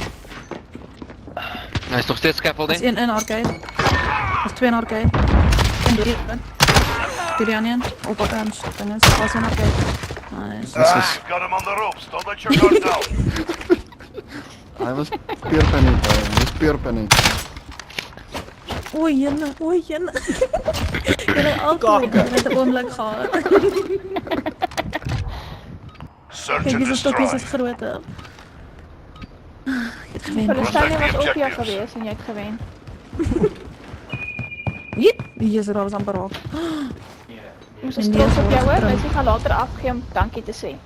Hij is nog steeds scaffolding. Dat is in arcade. Dat is 2 in arcade. En 3. 3 aan 1. Op een ding. Dat is in arcade. Nice. Got him on the ropes. Don't let your guard down. Hij was speerpaniek, hij was speerpaniek. Oei, Jenne. Jullie altijd met de oomlijk gehad. Kijk, deze stokjes is groter. Je hebt gewend. Palestijn was ook hier geweest en jij hebt gewend. Hier is er alles amper op. Ik moest een trots op jou, hè? Dus ik ga later afgeven om dankie te zeggen.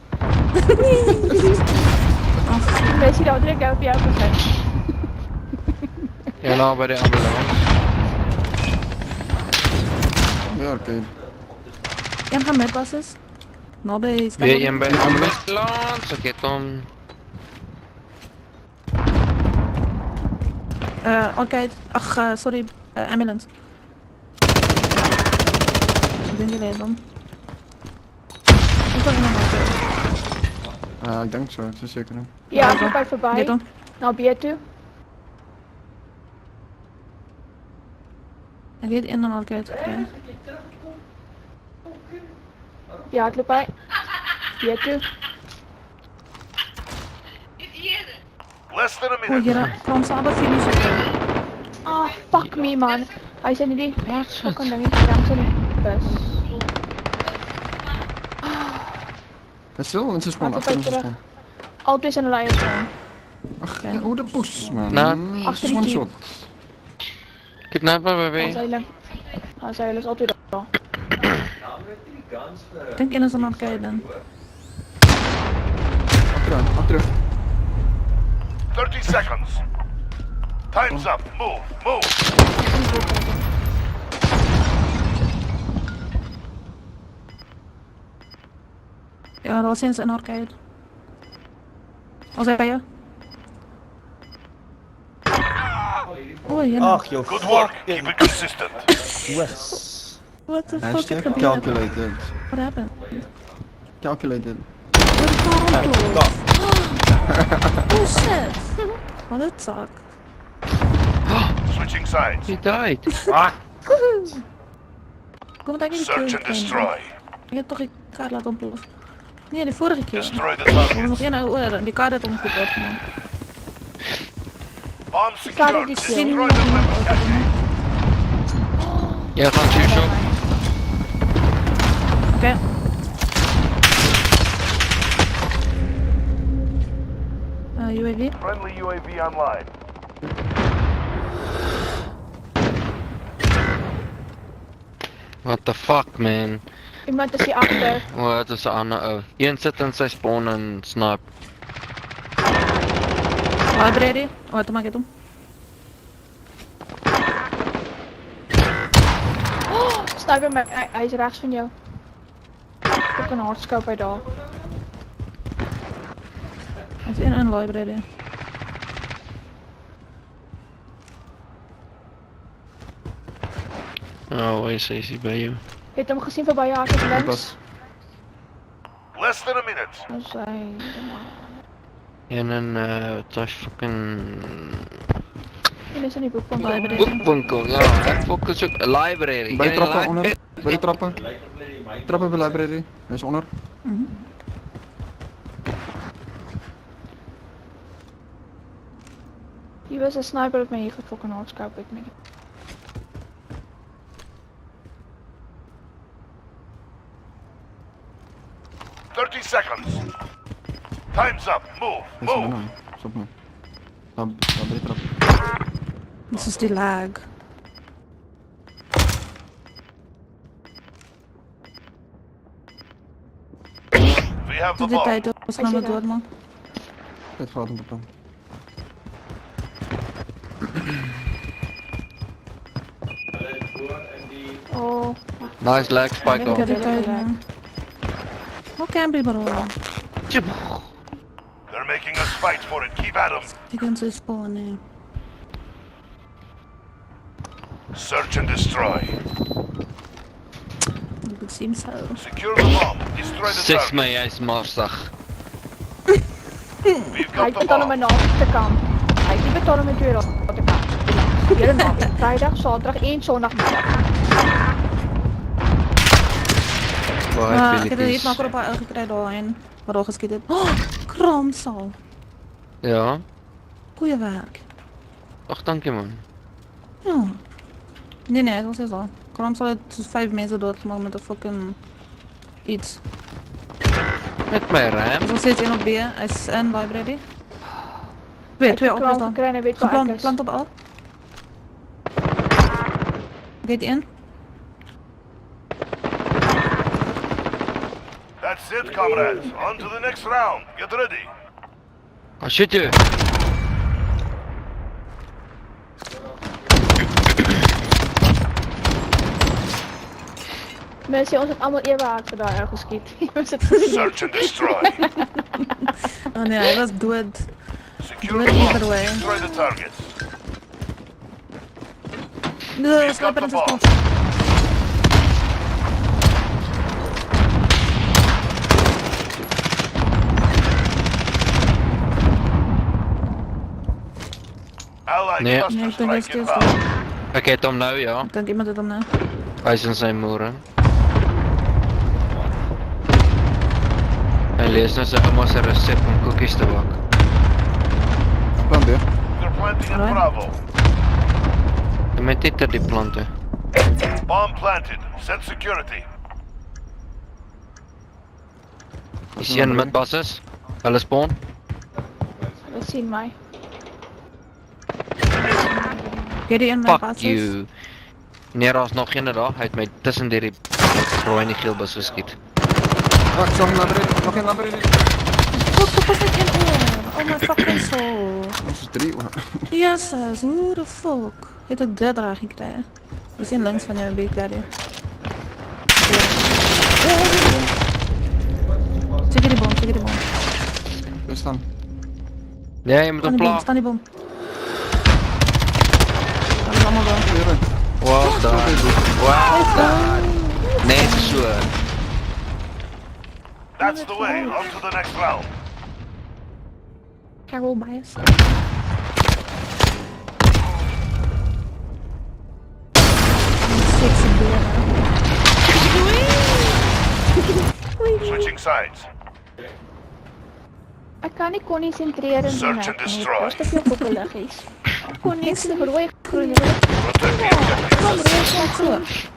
Wees je dat direct op jou gezet. Ja, nou bij de ambulance. Ja, oké. En gaan met passes. Nou bij Weer een bij de ambulance, oké Tom. Arcade. Ach, sorry. Ambulance. Ik denk je weet dan. Komt er iemand naartoe? Ik denk zo, het is zeker. Ja, ik loop bij voorbij. Dit dan? Nou, B toe. Ik weet in en uit gekregen. Ja, ik loop bij. B toe. Less than a Oh, minute. hier, Frans Abba finish. Ah, fuck me man. Hij zijn die fucking dingen gedaan zijn die bus. Het is stil, het is spawn, Laten we achter ons is terug. spawn. Altijd zijn de lijers gewoon. Ach, hoe de poes, man. Nou. Achter die One jeep. shot. Kidnapper, baby. Hij zei dus altijd al. Ik denk in is een arcade dan. Achteruit. 30 seconds. Time's up. Move. Ja, dat was eens een arcade. Als hij je? Oh, ja. Ach joh, Good work. Keep it consistent. Yes. What the fuck is Hashtag gebeurd? calculated. What happened? Calculated. Oh shit! What a suck. Switching sides. He died. Kom dat ik niet Search and destroy. Ik heb toch die kaart laten ontploffen. Nee, de vorige keer. Destroy the Er was target. nog één oor en die kaart had omgeploft gemaakt. Bomb secured. die Destroy kill. the weapon cache. Ja, gaan shoot shop. Oké. UAV. Friendly UAV online. What the fuck, man. Iemand is hier achter. Oh, het is een ander. Een zit in zijn spawn en snipe. Library. Oh, wat maak je doen? Oh, sniper met hij is rechts van jou. Ik heb een hardscope bij daar. Het is in een library. Oh, waar is hij bij jou? Je hebt hem gezien voorbij je haken links. Less than a minute. Dus hij... En het was fucking... Die is in die boekbank. Boekwinkel, ja. Hij focus ook library. Bij de Ken je trappen, li- onder. Bij de trappen. Trappen bij de library. Hij is onder. Hier was een sniper op mij hier fucking hardscope ik niet. Seconds. Time's up. Move. Hij is binnen. Stop nu. Daar bij de trap. Dit is die lag. We have the Die bomb. tijd was naar me door, man. Dit gaat hem op. Oh. Nice leg spike Ik off. heb die tijd, man. Hoe kan je bro? They're making us fight for it. Keep at them. Die kan zo spawnen. Search and destroy. It seems so. Secure the bomb. Destroy the 6 target. mei, hij is marsdag. We've Hij got the betaalt bomb. hem aan de kant. Hij die betaalt met €2 op de kant. Hier nog. Vrijdag, zaterdag, 1 zondagmiddag. Waar Ik heb er niet makkelijk op haar gekregen doorheen. Waardoor geschiet het. Oh, kramsal. Ja. Goeie werk. Och, dank je man. Ja. Nee, dat was zo. Kramsal heeft 5 mensen doodgemaakt met een fucking iets. Met mijn Er ram. is nog steeds 1 op B. Hij is in library. Twee op dan. Krijgen, weet wel ik is. Plant op A. Geht in. That's it, comrades. On to the next round. Get ready. Oh shit je. Mensen, ons het allemaal eerwaardig voor daar ergens schiet. Search and destroy. Oh nee, hij was dood. Secure Dood the bomb. either way. Destroy the targets. De got sniper the is bomb. kapot. Allied Nee. Nee, cluster ik denk dat strike het inbound. Ek het hom nou, ja. Ik denk iemand het hem nou. Hy is in sy moere. Hy lees nou sy ouma se resep om koekies te bak. Plant B. They're planting in Bravo. En met dit die plante. Bomb planted. Set security. Is een met basis. Hulle spawn. Hulle sien my. Get die in my Fuck basis. you. Nee, daar is nog geen daar. Hy het my tussen die rooi en die geel bus geskiet. Ek sal hom labyrinth, nog een labyrinth. Fuck, was net 1 oor. Oh my fucking soul. Ons is 3 oor. Jezus, hoe de fuck? Het ik dit daar gekregen? We zijn links van jou, Big Daddy. Zeker die bom, zeker die bom. Waar staan? Nee, je moet hem plagen. Staan die bom. Dat is allemaal wel. Well done. Well done. Net so. That's the way. On to the next round. Carol bias. Switching sides. Ek kan nie konsentreer in die Search nek and nie. destroy. Daar's te veel kokkeliggies. Kon niks te rooi groen. Protect the objectives.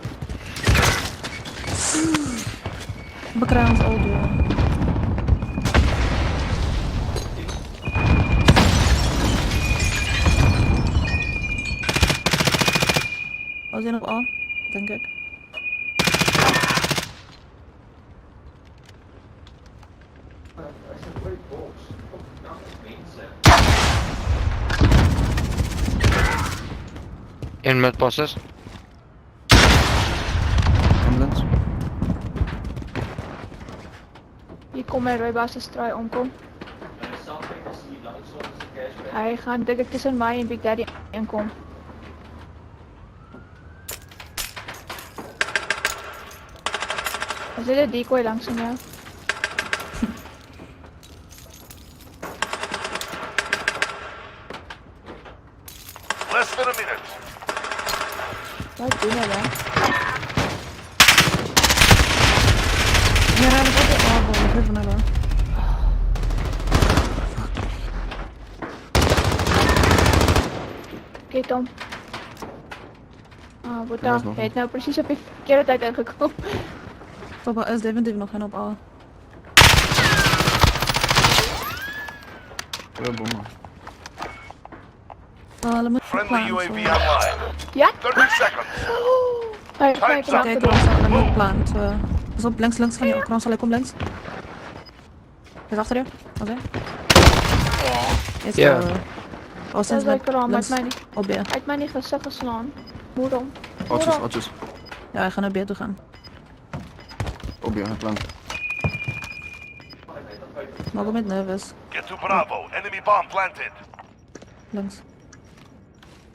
Bekruin ons al door. Was hij nog al? Denk ik. In met passes. Ambulance. Hier kom my rooi basis draai omkom. Hy gaan dik tussen my en Big Daddy inkom. Is dit 'n decoy langs aan jou? Less than a minute. Wat doen hulle? Ja, dat is ook al wel. Ik weet van hem. Oké Tom. Ah, wat dan? Jy het nou presies op die verkeerde tyd ingekom. Papa is definitief nog geen op A. Friendly UAV online. Ja? 30 seconds. Hey, Time's up. Kijk, ons al een plan. Pas op, links van jou. Krans, hij komt links. Hij is achter je. Wat is hij? Ja. Oh, sinds Dat is lekker links. uit my nie. Op B. Uit my nie gesig geslaan. Moed hom. Otjes, otjes. Ja, hij gaat naar B toe gaan. Op je plan. Maar ik ben nervous. Get to Bravo. Enemy bomb planted. Links.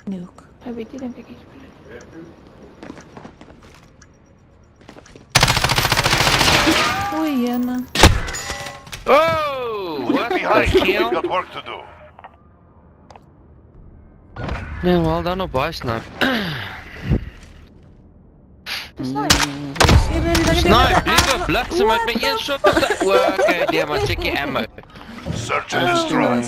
Nuke. Hy weet nie denk ek iets. Oei, Jenna. Oh, what the Behind you. We've hell? got work to do. Nee, wel dan op buy snipe. Snipe, liever bliksem met my een shot op die... Okay, nee, maar check je ammo. Search and destroy.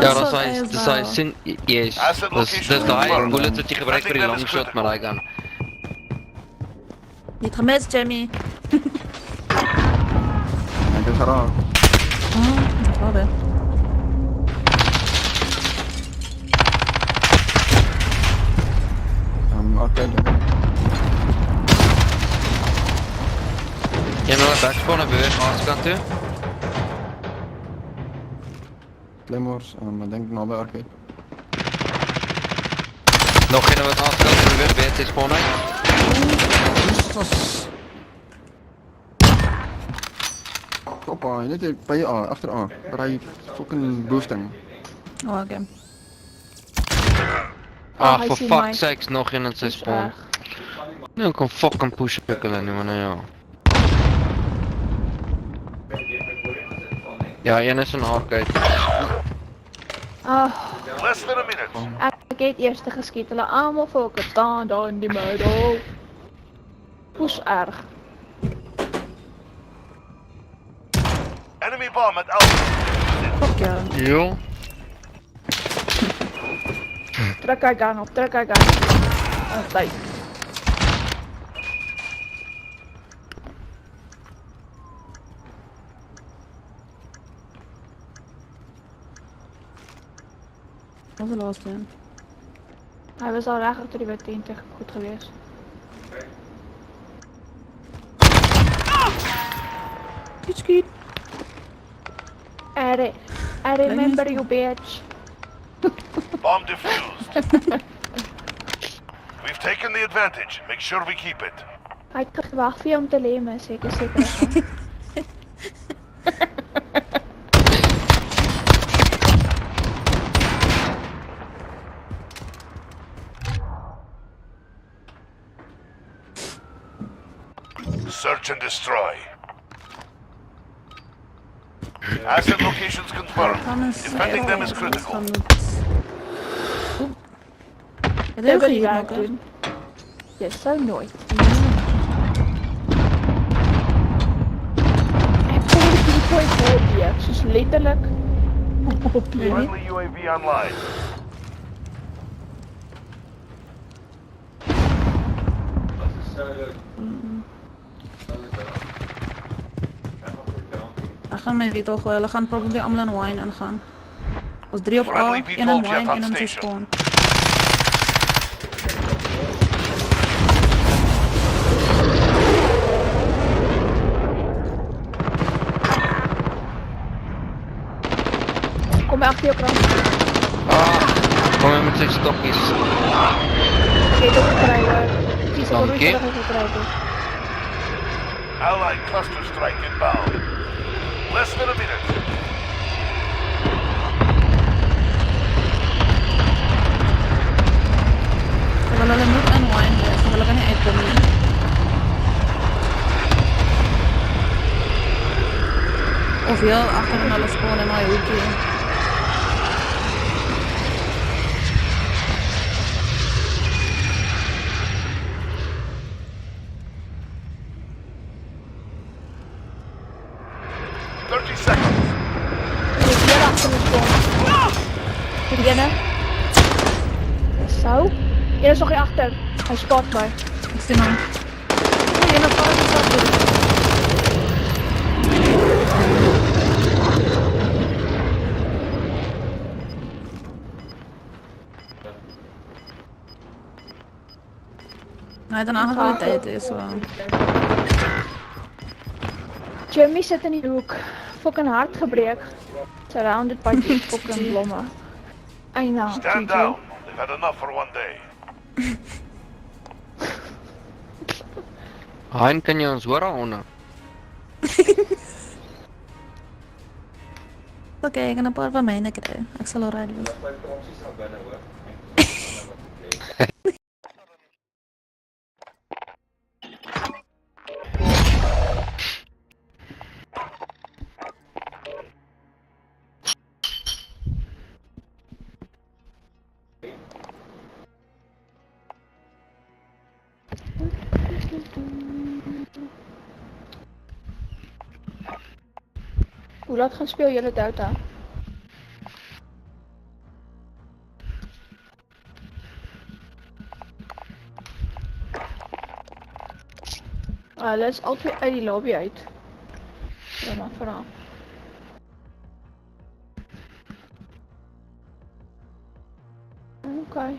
Ja, dat is hy sin... Yes, dis die bullet wat jy gebruik vir die long shot met die gun. Niet gemist, Jamie. Ik is geraakt. Oh, dat wel weer. Oké. Jy nou backspawn en beweeg aanskant toe. Claymores, ik denk nabij arcade. Nog geen wat aanskant en beweeg BT spawn uit. Jesus. Hoppa, net bij A, achter A. Waar hij fucking boosting. Oh, oké. Ah, hy for sien my. fuck's sakes, nog een in sy Dis spawn. reg. Nee, ek kan fucking push hulle nie, maar nou ja. Ja, een is in arcade. Less than a minute. Ek het eers geskiet. Hulle almal volke staan daar in die middel. Hoe's erg? Enemy bomb at Alpha. Fuck ja. Jo. Trek hy gun op, trek hy gun. Tyd. Wat was de laatste een? Hij was al reg achter die wet tent goed geweest. Schiet. I remember you, bitch. Bomb defused. We've taken the advantage. Make sure we keep it. Hij had gewacht voor je om te lemen, zeker. Search and destroy. Asset locations confirmed. Defending them is critical. Dat wil je graag doen. Je zou nooit. Ik voel die decoy voor je. Ze is letterlijk op je. Friendly UAV online. Ek gaan my weet al gooi, hulle gaan probably allemaal in wine ingaan. Ons 3 op A, 1 in wine, 1 in spawn. Kom achter je krant. Kom je met 6 stokjes. Oké, dat is krijgen. Kies er Dank je. rustig even krijgen. Allied cluster strike inbound. Less than a minute. Terwijl hulle moet in wine wees, hulle kan nie uitkom nie. Of heel achter in hulle spawn in my hoekie. Ene. Zo. Ene is nog hier achter. Hij spot mij. Ik zie hem. Ene valt in zak doen. Nee, dan aangevallen tijd is wel. Jimmy zit in die hoek. Fucking hard gebreek. Surrounded by die fucking blommen. I know. Stand down. They've had enough for one day. Hein, kan je ons hoor onder? Oké, ik ga een paar van mijne krijgen. Ik zal eruit doen. Hoe laat gaan speel jullie Delta? Let's altijd uit die lobby uit. Ja, maar vooral. Oké.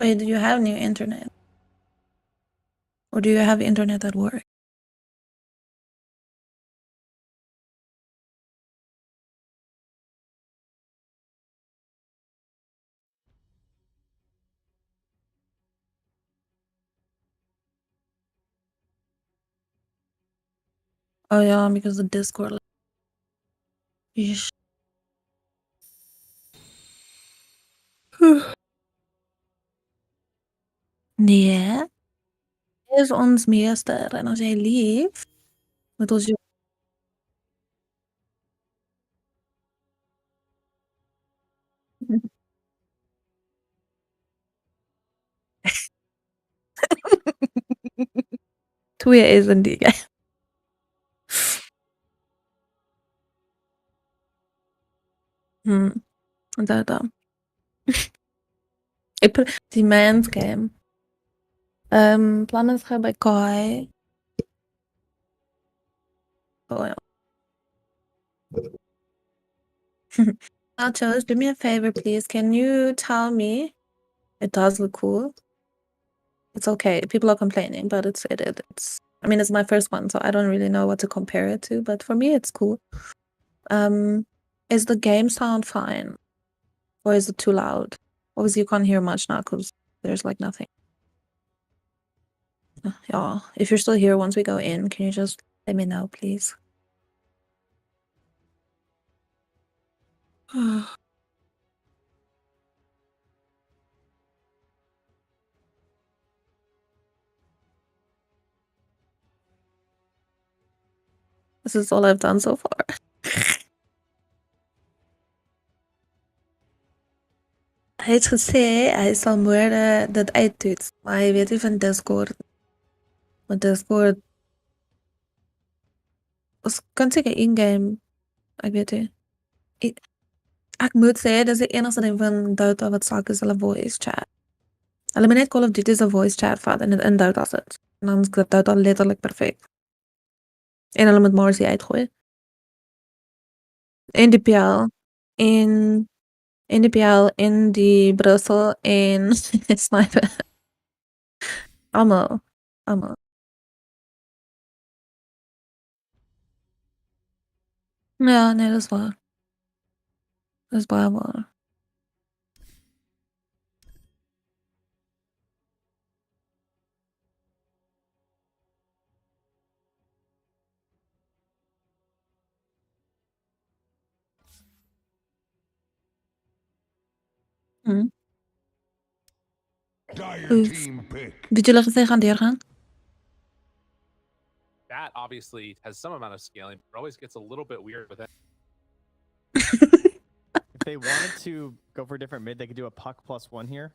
Wait, do you have new internet? Or do you have internet at work? Oh yeah, because the Discord. Yeesh. Nee, is ons meester en as jy lief moet ons jou twee is in die game. Onthou dan. Die mens game. Plan is gaan by Kai. Oh ja. Nachos, do me a favor, please. Can you tell me? It does look cool. It's okay. People are complaining, but it's. I mean, it's my first one, so I don't really know what to compare it to. But for me, it's cool. Is the game sound fine, or is it too loud? Obviously, you can't hear much now because there's like nothing. Yeah, if you're still here once we go in, can you just let me know, please? This is all I've done so far. Hy het gesê hy sal môre dit uittoets, maar hy weet nie van Discord. Want Discord ons kan seker in-game, ek weet nie. Ek moet sê, dis die enigste ding van Dota wat sak is hulle voice chat. Hulle moet net Call of Duty se voice chat vat en dit in Dota sit. En dan is Dota letterlik perfek. En hulle moet Marcy uitgooi. En die PL. En die PL, en die Brussel, en Sniper. Allemaal. Ja, nee, dat is waar. Dat is baie waar. Did julle gesê gaan deurgaan? That obviously has some amount of scaling, but always gets a little bit weird with it. If they wanted to go for a different mid, they could do a puck +1 here.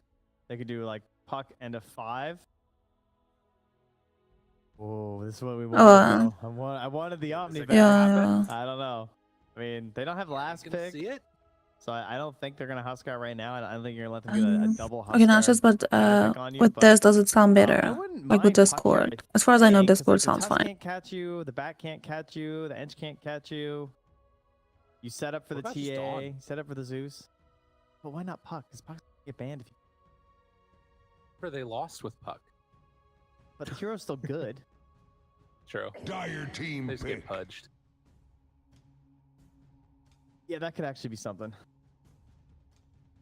They could do like puck and a 5. Whoa, this is what we wanted. I wanted the Omni back. Yeah. I don't know. I mean, they don't have last pick. See it? So I don't think they're gonna Huskar right now. I don't think you're gonna let them get a double Huskar. Okay, not just, but with this, does it sound better? Like with Discord? As far as I know, Discord sounds fine. Can't catch you. The back can't catch you. The edge can't catch you. You set up for the TA. Set up for the Zeus. But why not Puck? Because Puck get banned if you. Or they lost with Puck. But the hero's still good. True. Dire team they just get pudged. Yeah, that could actually be something.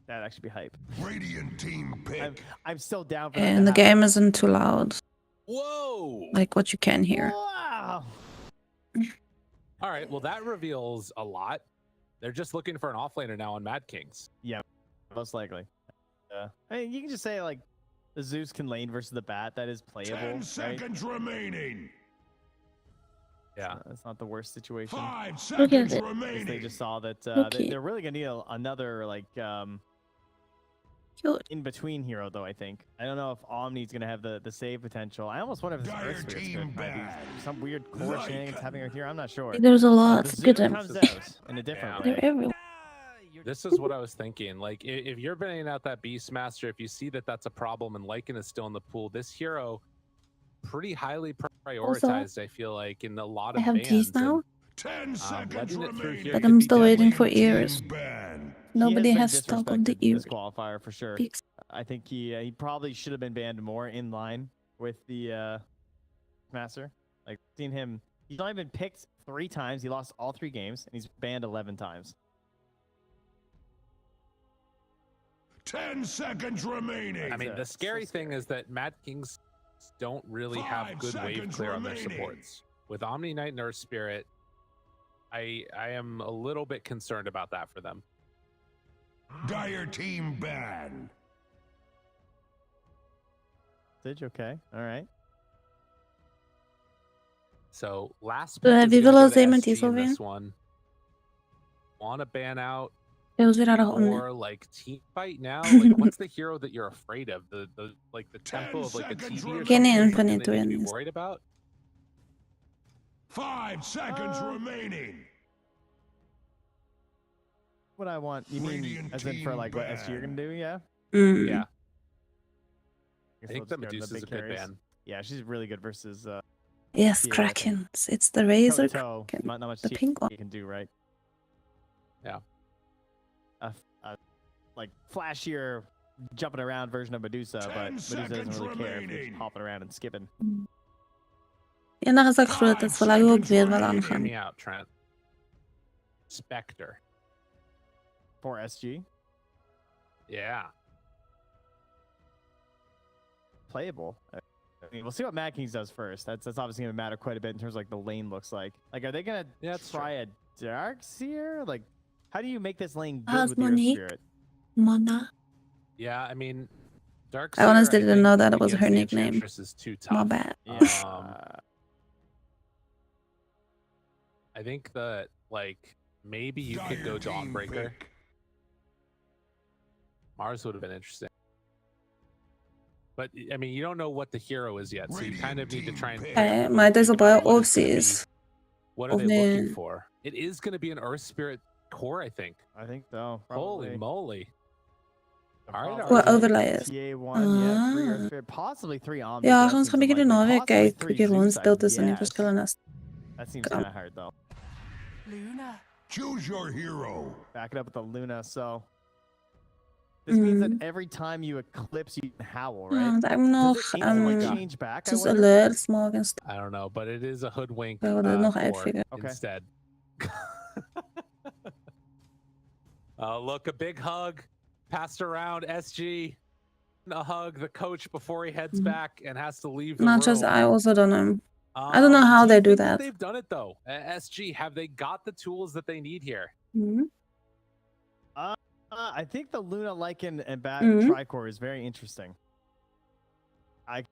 That'd actually be hype. Radiant team pick. I'm still down for that. And the game isn't too loud. Whoa! Like what you can hear. Wow! All right, well that reveals a lot. They're just looking for an offlaner now on Mad Kings. Yeah, most likely. Yeah. I mean, you can just say like the Zeus can lane versus the Bat. That is playable. 10 seconds remaining. Yeah, it's not the worst situation. 5 seconds remaining. They just saw that they're really gonna need another like in between hero though. I think I don't know if Omni's gonna have the save potential. I almost wonder if this Earth Spirit's gonna do some weird core shenanigans happening here. I'm not sure. There's a lot. Get them. In a different They're way. everywhere. This is what I was thinking. Like, if you're bringing out that Beastmaster, if you see that that's a problem and Lycan is still in the pool, this hero pretty highly prioritized, I feel like, in a lot of I have bans. keys now. 10 seconds remaining. But I'm still waiting for ears. Nobody has stock of the ears. Disqualifier for sure. I think he probably should have been banned more in line with the Master. Like, seen him, he's only been picked 3 times. He lost all 3 games, and he's banned 11 times. 10 seconds remaining. I mean, the scary thing is that Mad Kings don't really have good wave clear on their supports. With Omni Knight and Earth Spirit, I am a little bit concerned about that for them. Dire team ban. Sidge, okay, all right. So last Wie wil als iemand hier zo this weer? one. Want to ban out Heel zeer rare om. or like team fight now? Like, what's the hero that you're afraid of? The like the tempo of like a TV or Geen something een van die that you twee be is. worried about? 5 seconds remaining. What I want? You mean as in for like what SG you're gonna do? Yeah. Mm. Yeah. Guess I think we'll the just go to Medusa's big a good carries. ban. Yeah, she's really good versus. Yes, Tia, I think. Krakens. It's the Razor Toe-to-toe, Kraken. not much The Tia pink one. you can do, right? Yeah. Like flashier, jumping around version of Medusa, but Medusa doesn't really care if you're hopping around and skipping. Eendag as ek groot is, wil ek ook weet wat Hear aangaan. me out, Trent. Spectre. For SG, Yeah. playable. I mean, we'll see what Mad Kings does first. That's obviously gonna matter quite a bit in terms of like the lane looks like. Like, are they gonna try a Darkseer? Like, how do you make this lane good with the Earth Monique. Spirit? Mana. Yeah, I mean, Darkseer, I honestly didn't think know that it was against her the nickname. Enchantress is too My tough. bad. I think that, like, maybe you could go Dawnbreaker. Mars would have been interesting. But, I mean, you don't know what the hero is yet, so you kind of need to try and pick Okay, maar het is op baie opties. what are Of they nee. looking for. It is going to be an Earth Spirit core, I think. I think so. Holy moly. All right, O, RJ. overlay is. TA1, yeah, 3 Earth Ah. Spirit, possibly 3 Omni. Ja, but that ons gaan 'n seems bietjie die unlikely. naweek Possibly kyk, 3 bietjie Zeus, rondspeel I tussen die guess. verskillende. That seems kind of hard though. Luna. Choose your hero. Back it up with the Luna, so this means Mm. that every time you eclipse, you can howl, Ja, right? want ek moet nog Does it instantly change back? I soos wonder? alerts maak en stuff. I don't know, but it is a hoodwink Ek wil dit nog core uitfigure. Okay. instead. Look, a big hug passed around SG. A hug the coach before he heads back and has to leave the Matches, room. I also don't know. I don't know how you they do think that. They've done it though. SG, have they got the tools that they need here? Mhm. I think the Luna Lycan and Bat Mhm. Tricore is very interesting. I can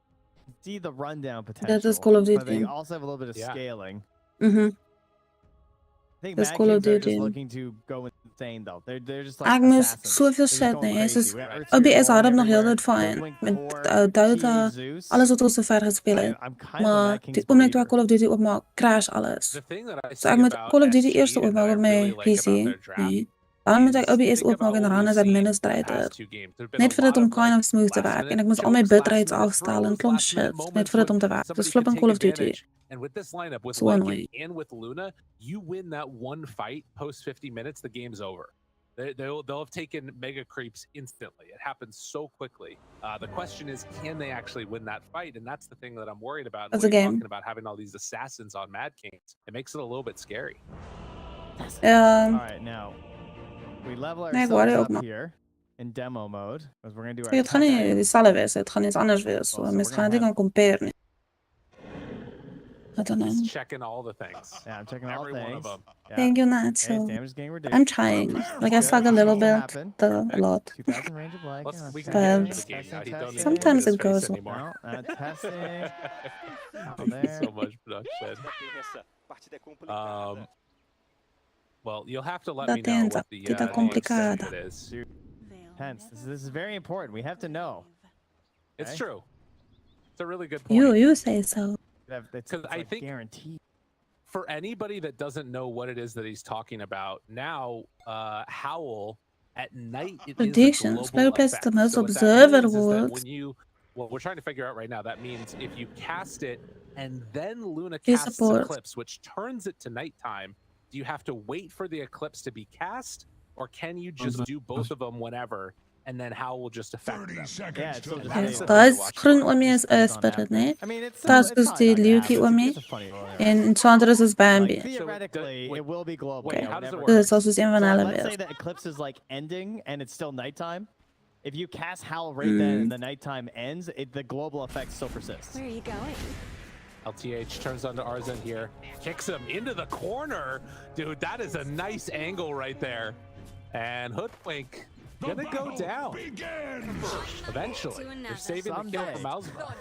see the rundown potential. That is Call of But they Duty. also have a little bit of scaling. Mhm. I think That's Mad Call of Kings are just Duty. looking to go insane though. They're just like Ek moes assassins. soveel They're just shit going nee, soos crazy. We got Earth OBS Spirit rolling hardop nog heel everywhere, dit fyn Hoodwink met Core, Dota, TA Zeus. alles wat ons sover gespeel het. I'm kind of a Maar Mad Kings die oomblik toe ek believer. Call of Duty oopmaak, crash alles. The thing that I So ek see moet about Call of Duty SG eers and that oopmaak I op my really like PC, about their draft nee. Dan moet ek OBS think oopmaak en about dan what as we've seen administrator. the past 2 games. There's been Net a vir dit lot om of, kind like, of smooth te werk last-minute en ek moes al my jokes, bitrates last-minute afstel en throws, klomp last-minute shit net moments vir dit om te when werk. somebody Dis flip could in Call take of Duty. advantage. And with this lineup, with So Lycan annoying. and with Luna, you win that one fight post 50 minutes, the game's over. They'll have taken mega creeps instantly. It happens so quickly. The question is, can they actually win that fight? And that's the thing that I'm worried about. And That's when a you're game. talking about having all these assassins on Mad Kings, it makes it a little bit scary. All right, now we level Nee, ek ourselves worry ook up maar. here in demo mode because we're gonna do our Dit gaan nie testing. dieselfde wees, dit gaan iets anders wees. So Well, so mense we're gaan dit gonna nie kan compare nie. I don't know. He's checking all the things. Yeah, I'm checking all Every one of things. them. Yeah. Thank you, Hey, Nacho. damage is getting reduced. I'm trying. Like I Good. suck a little Will bit, happen. a lot. 2000 range of light. Let's- Yeah, we can get testing, into the game now. testing, He don't need to testing. Sometimes his it goes face well. anymore. No, testing. Thank you there. so much, production. Well, you'll have to let me know Patente, what the tita name complicada. set it is. Hence, this is very important. We have to know. It's Okay. true. It's a really good point. You say so. It's I like think guaranteed. for anybody that doesn't know what it is that he's talking about, now Howl at night it is a Predictions. global Player plays effect. the most So what that observer means is that words. when you what we're trying to figure out right now, that means if you cast it and then Luna You casts support. Eclipse, which turns it to nighttime, do you have to wait for the eclipse to be cast, or can you just do both of them whenever and then how will just affect them. Yeah, it's still just That's the Daar thing is to watch groen for. oor mee is on spirit, nee? I mean, it's Daar is it's dus probably die not gonna leeuwtjie happen. oor mee. It's a funny role. En Chandra is Bambi. Like, theoretically, it will be global. Wait, yeah, how does it whenever- work? Dit sal soos een van So, hulle let's say wees. the eclipse is like ending and it's still nighttime. If you cast Howl right then and the nighttime ends, the global effect still persists. Where are you going? LTH turns onto Arzen here, kicks him into the corner. Dude, that is a nice angle right there. And Hoodwink gonna go down. Eventually, they're saving the kill from Alzma.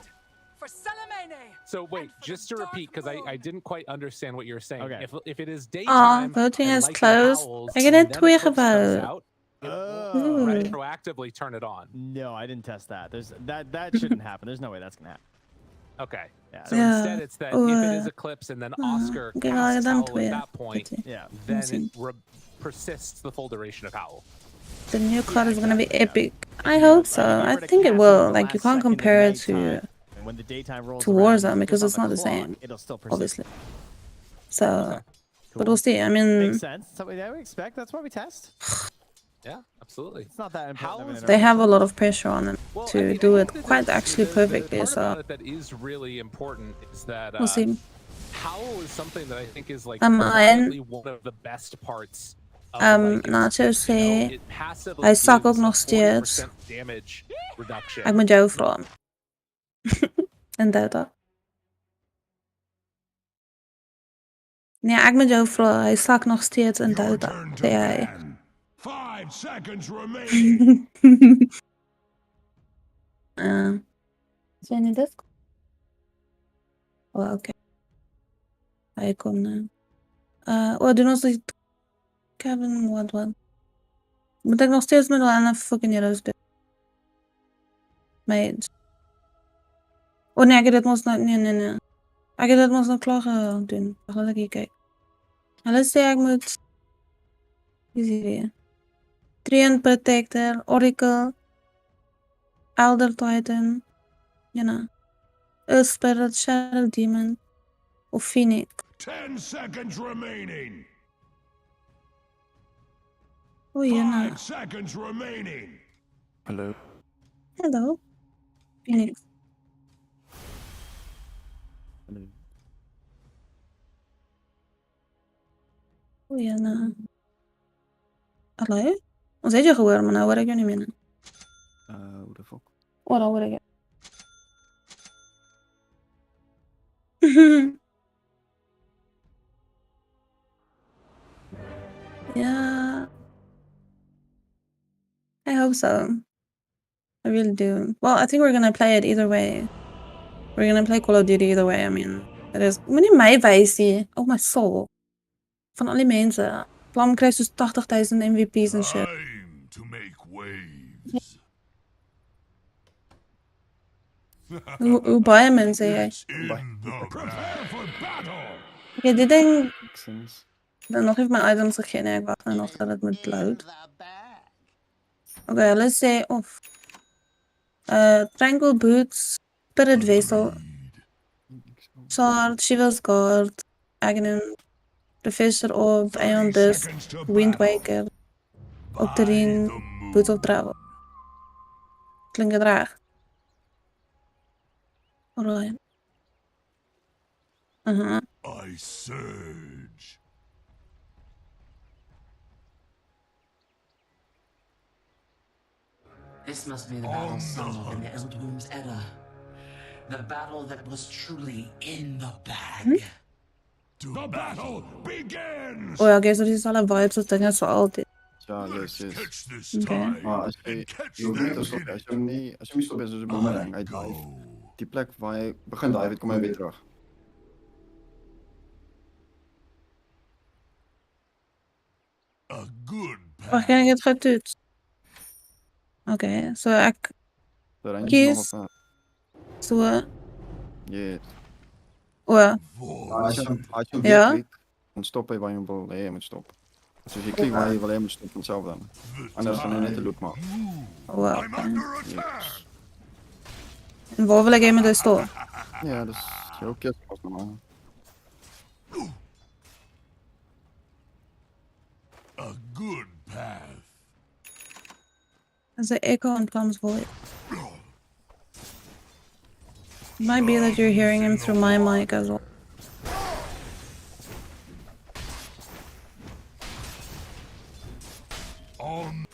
For Salamene. So wait, just to repeat, because I didn't quite understand what you were saying. Okay. If it is Ah, daytime, voting and is like the closed. howls, Ik heb and net then 2 Eclipse comes gebouwd. out, it'll Ooh. retroactively turn it on. No, I didn't test that. That shouldn't happen. There's no way that's gonna happen. Okay. Yeah. So Yeah, instead, it's that if it is or- Eclipse and then Oscar ik heb casts dan Howl 2. at that point, Yeah. then Misschien. it persists the full duration of Howl. The new card is gonna be epic. I hope so. I think it will. Like, you can't compare it to When the daytime rolls Warzone around, because on it's the not the clock, same, It'll still persist. obviously. So, but we'll see. I mean, Makes sense. Something that we expect. That's why we test. Yeah, absolutely. It's not that important. they have a lot of pressure on them Well, to I mean, do I it think that quite there's- actually the perfectly. part So, about it that is really important is that we'll see. Howl is something that I think is like En probably one of the best parts of the Vikings. Nacho You know, sê it passively hy sak ook gives a nog steeds. 40% damage reduction. Ek moet jou vra. En Dota. Nee, ek moet jou vra. Hy sak nog steeds in Dota. Sê hy. 5 seconds remaining. Sien jy dit? Oh, okay. Hy kom nou. Doen ons die Kevin what? Moet ek nog steeds met hulle fucking heroes doen? Mage. Oh nee, ek het dit mos nou nee. Ek het dit mos nou klaar gedoen. Wag, laat ek hier kyk. Hulle sê ek moet Dis hierdie. Treant Protector, Oracle, Elder Titan, Earth Spirit, Shadow Demon, of Phoenix. 10 seconds remaining. Oh, 5 seconds remaining. Hallo. Hello. Phoenix. Hallo. O, Hallo? Ons het jou gehoor, maar nou hoor ek jou nie meer nie. Hoe the fuck? O, daar hoor ek jou. Yeah. I hope so. I really do. Well, I think we're gonna play it either way. We're gonna play Call of Duty either way. I mean, it is. Moenie my wys nie. Oh my soul. Van al die mense. Plam kry soos 80,000 MVP's en shit. Time to make waves. Hoe baie mense jy? Prepare for battle. Okay, die ding Sinds. dan nog even my items gegee nee, ek wag nou nog dat dit moet load. Okay, let's say of Tranquil Boots, Spirit Vessel, Sword, Shiva's Guard, Aghanim, Professor of Aeon Disc, Wind Waker, Octarine, Boots of Travel. Klinkt het raar. Alright. I surge. This must be the battle sung in the Eldwomb's era. The battle that was truly in the bag. The battle begins. Oh ja, okay, so die is alle vibes of dinge so altyd. Ja, yes. Catch this Okay. time Maar as and jy catch jy hoef nie them te stop, in it. as jy nie stop is soos 'n boomerang uit die plek waar hy begin daai kom hy weer terug. A good Wag, kan ek dit gou toets? Okay, so ek So range kies is nog op. so Yes. o, As jy Ja. klik, dan stop hy waar jy wil hê hy moet stop. So as jy klik waar jy wil hê hy moet stop homself dan. Anders gaan hy net 'n loop maak. o, okay. En waar wil ek hê met hy stop? Ja, dis jou keuse pas normaal. A good path. There's an echo and Tom's voice. It might be that you're hearing him through my mic as well. I'm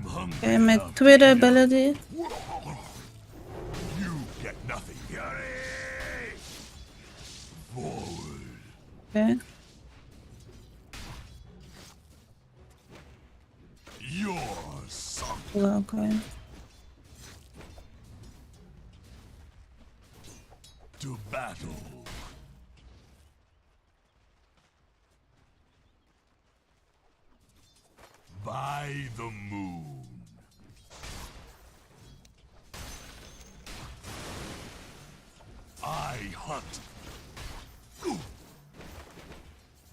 hungry. Okay, my Twitter ability. You get nothing. Forward. Okay. You're sunk. Well, okay. To battle. By the moon. I hunt.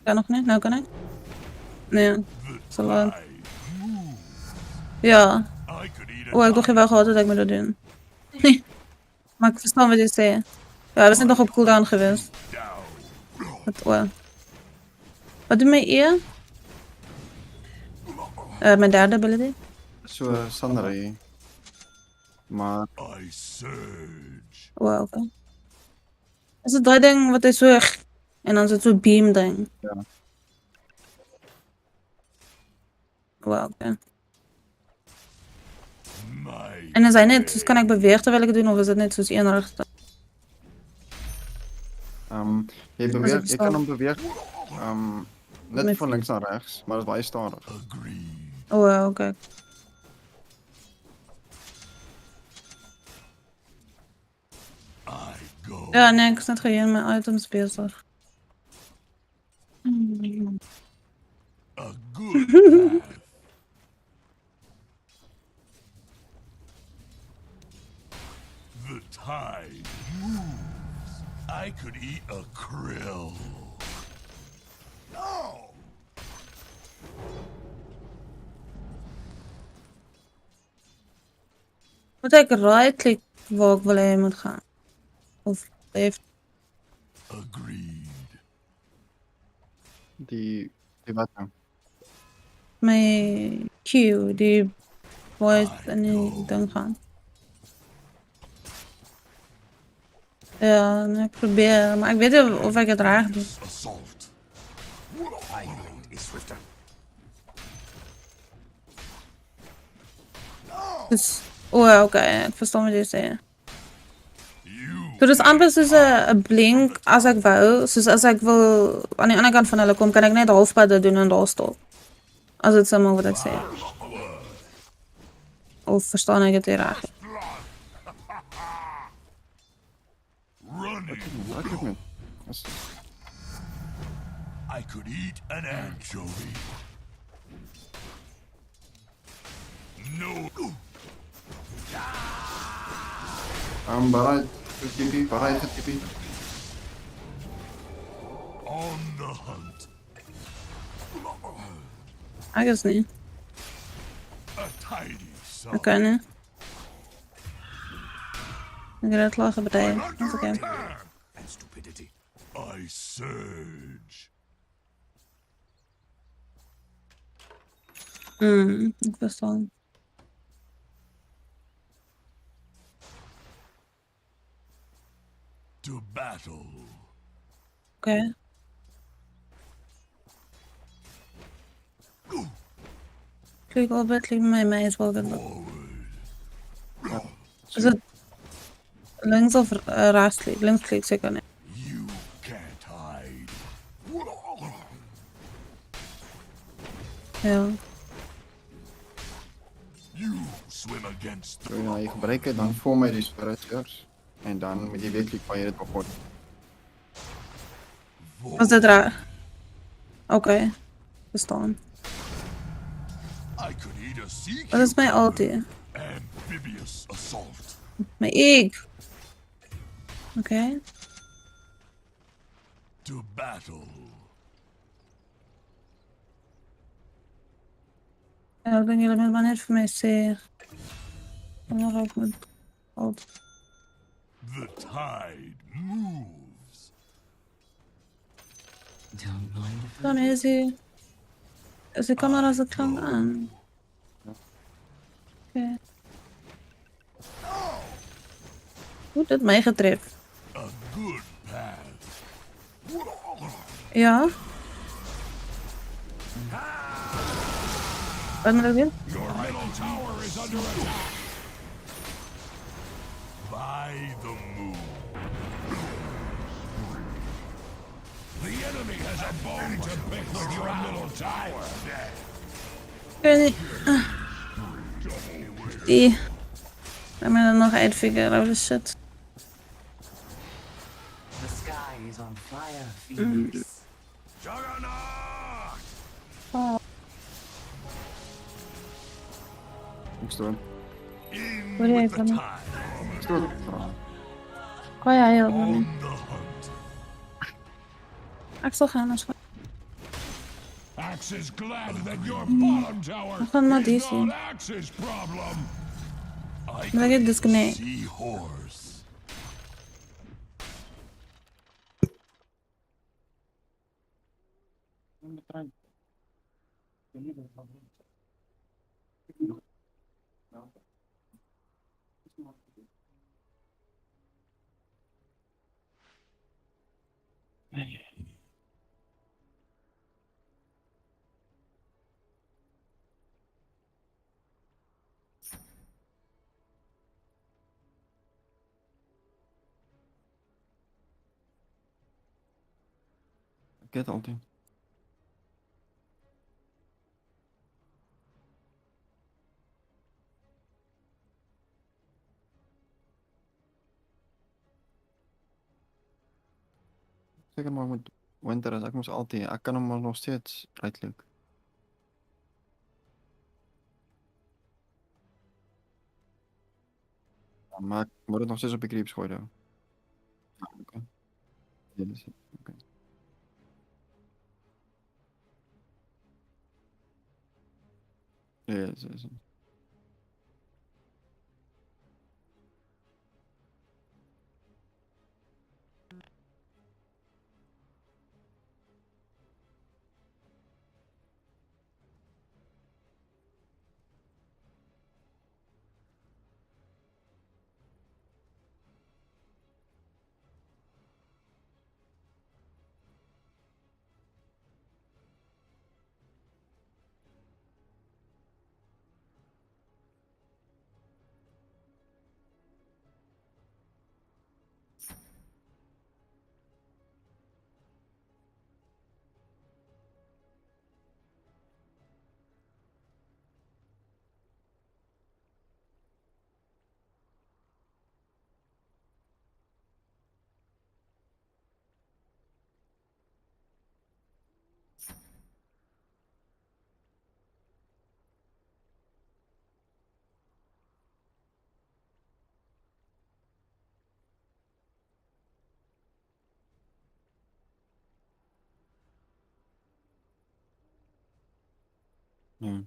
Kan nog niet? Nou kan ik? Nee, zo lang. Ja. Oh, ik dacht je wel gehad dat ik me dat doen. Nee. Maar ik verstaan wat je zei. Ja, we zijn nog op cooldown geweest. Wat doet mijn eer? Mijn derde ability. Zo, Sandra. Maar... Wow, oké. Is het dat ding wat is zo... En dan zit zo'n beam ding. Ja. Wow, oké. En is hij net, dus kan ik bewegen terwijl ik het doe, of is het net zoals één richting? Je beweegt, je kan hem bewegen. Net van links naar rechts, maar dat is wel stadig. Oh, wow, oké. Ja, nee, ik is net geen mijn items bezig. A good path. The tide moves. I could eat a krill. No! Moet ik right click waar ik wil heen moet gaan? Of heeft... Agreed. Die wat nou? Mijn Q, die voice en die ding gaan. Ja, nee, ik probeer, maar ik weet niet of ik het raar doe. Dus, oh oké, ik verstaan wat je zei. So, dis amper soos 'n blink as ek wou, soos as ek wil aan die ander kant van hulle kom, kan ek net halfpad dit doen en daar stop. As dit sommer wat ek sê. Of verstaan ek dit reg? I could eat an anchovy. No. Bereid. TP, bereid voor TP. On the hunt. I guess niet. A tidy song. Oké, nee. Ik ga het lachen bij je. Dat is oké. And stupidity. I surge. Ik verstaan. To battle. Oké. Klik op het, klik met mij is wel goed. Is het links of rechts klik? Links klik zeker niet. You can't hide. Ja. You swim against the Wil je je gebruiken, dan voor mij die spirituals. En dan met die weeklik van je het kapot. Was dit raar? Oké. Verstaan. Wat is mijn ulti? Amphibious assault. Mijn egg. Oké. To battle. Ja, ik denk jullie met maar net voor mij zeer. En dan ga ik met ulti. The tide moves. Dan is hij. Is de camera's het gaan aan? Oké. Hoe dit mij getref? A good path. Ja. Wat moet ik doen? Your middle tower is under attack. By the moon. The enemy has a bone to pick with your middle tower. Ik weet niet. Die. Laat me dan nog uitfiguren. Holy shit. The sky is on fire, Phoenix. Juggernaut! Oh. Niks doen. Wat doe je van me? Niks doen. Oh ja, heel goed. Ik zal gaan als Axe is glad that your bottom tower we gaan naar die is not zien. Axe's problem. Maar ik heb disconnect. Seahorse. Ik heb het altijd. Zeker maar met winter is, ik moest altijd, ik kan hem maar nog steeds redelijk. Ja, maar ik moet het nog steeds op de creeps gooien. Ah, oké. Ja, dus, oké. Ja, dus. Ja.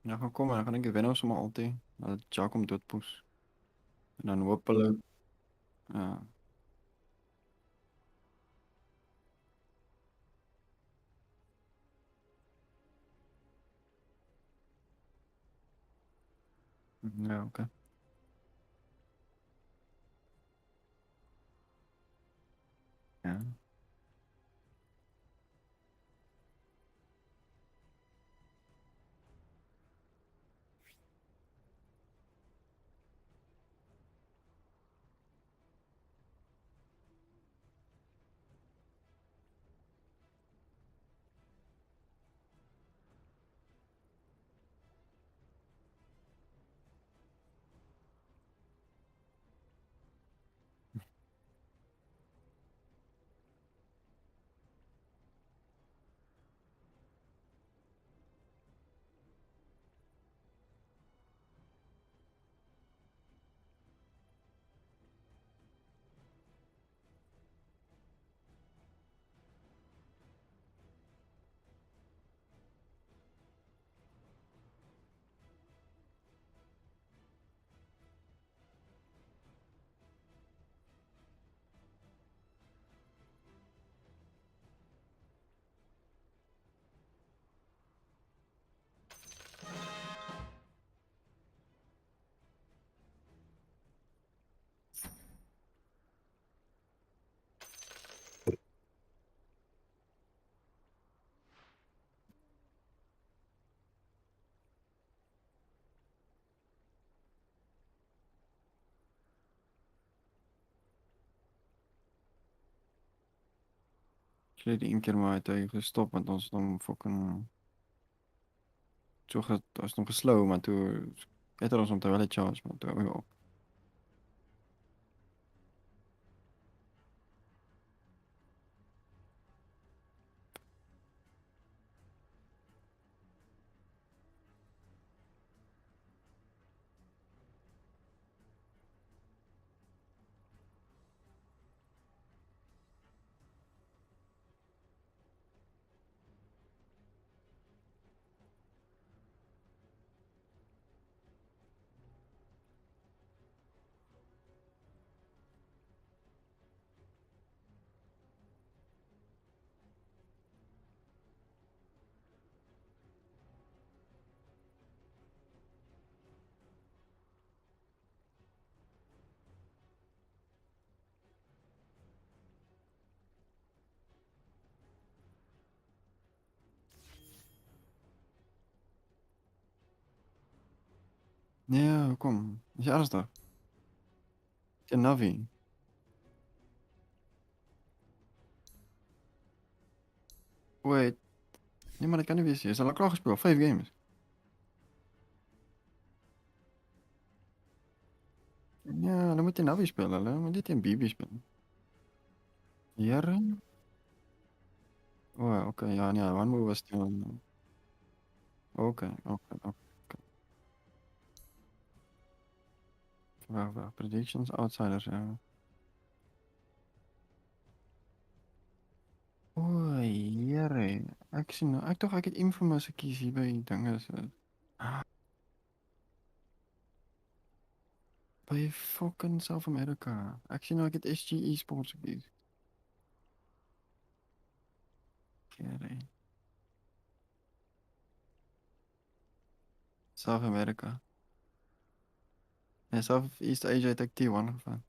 Ja, gaan komen, dan ga ik winnen of zo maar altijd. Dat Jack om doodpoes. En dan hopelijk. Ja. Ja, oké. Ja. Jy het een keer maar hy gestop want ons hom fucking ons hom geslow maar toe het ons hom terwyl hy charge maar toe ja. Nee, kom. Is jy ernstig? Jy Navi. Wait. Nee, maar dat kan niet wezen. Is al klaar gespeeld. 5 games. Ja, dan moet je Navi spelen. Dan moet je een BB spelen. Jaren? Oh, oké. Ja, nee. One move was toen. Oké. Wacht. Predictions, outsiders, ja. Oei, jere. Ek sien nou. Ek het Infamous gekies hier by dinge so. By fucking South America. Ek sien nou ek het SGE Sports gekies. Jere. South America. En South East Asia het ek T1 gevat.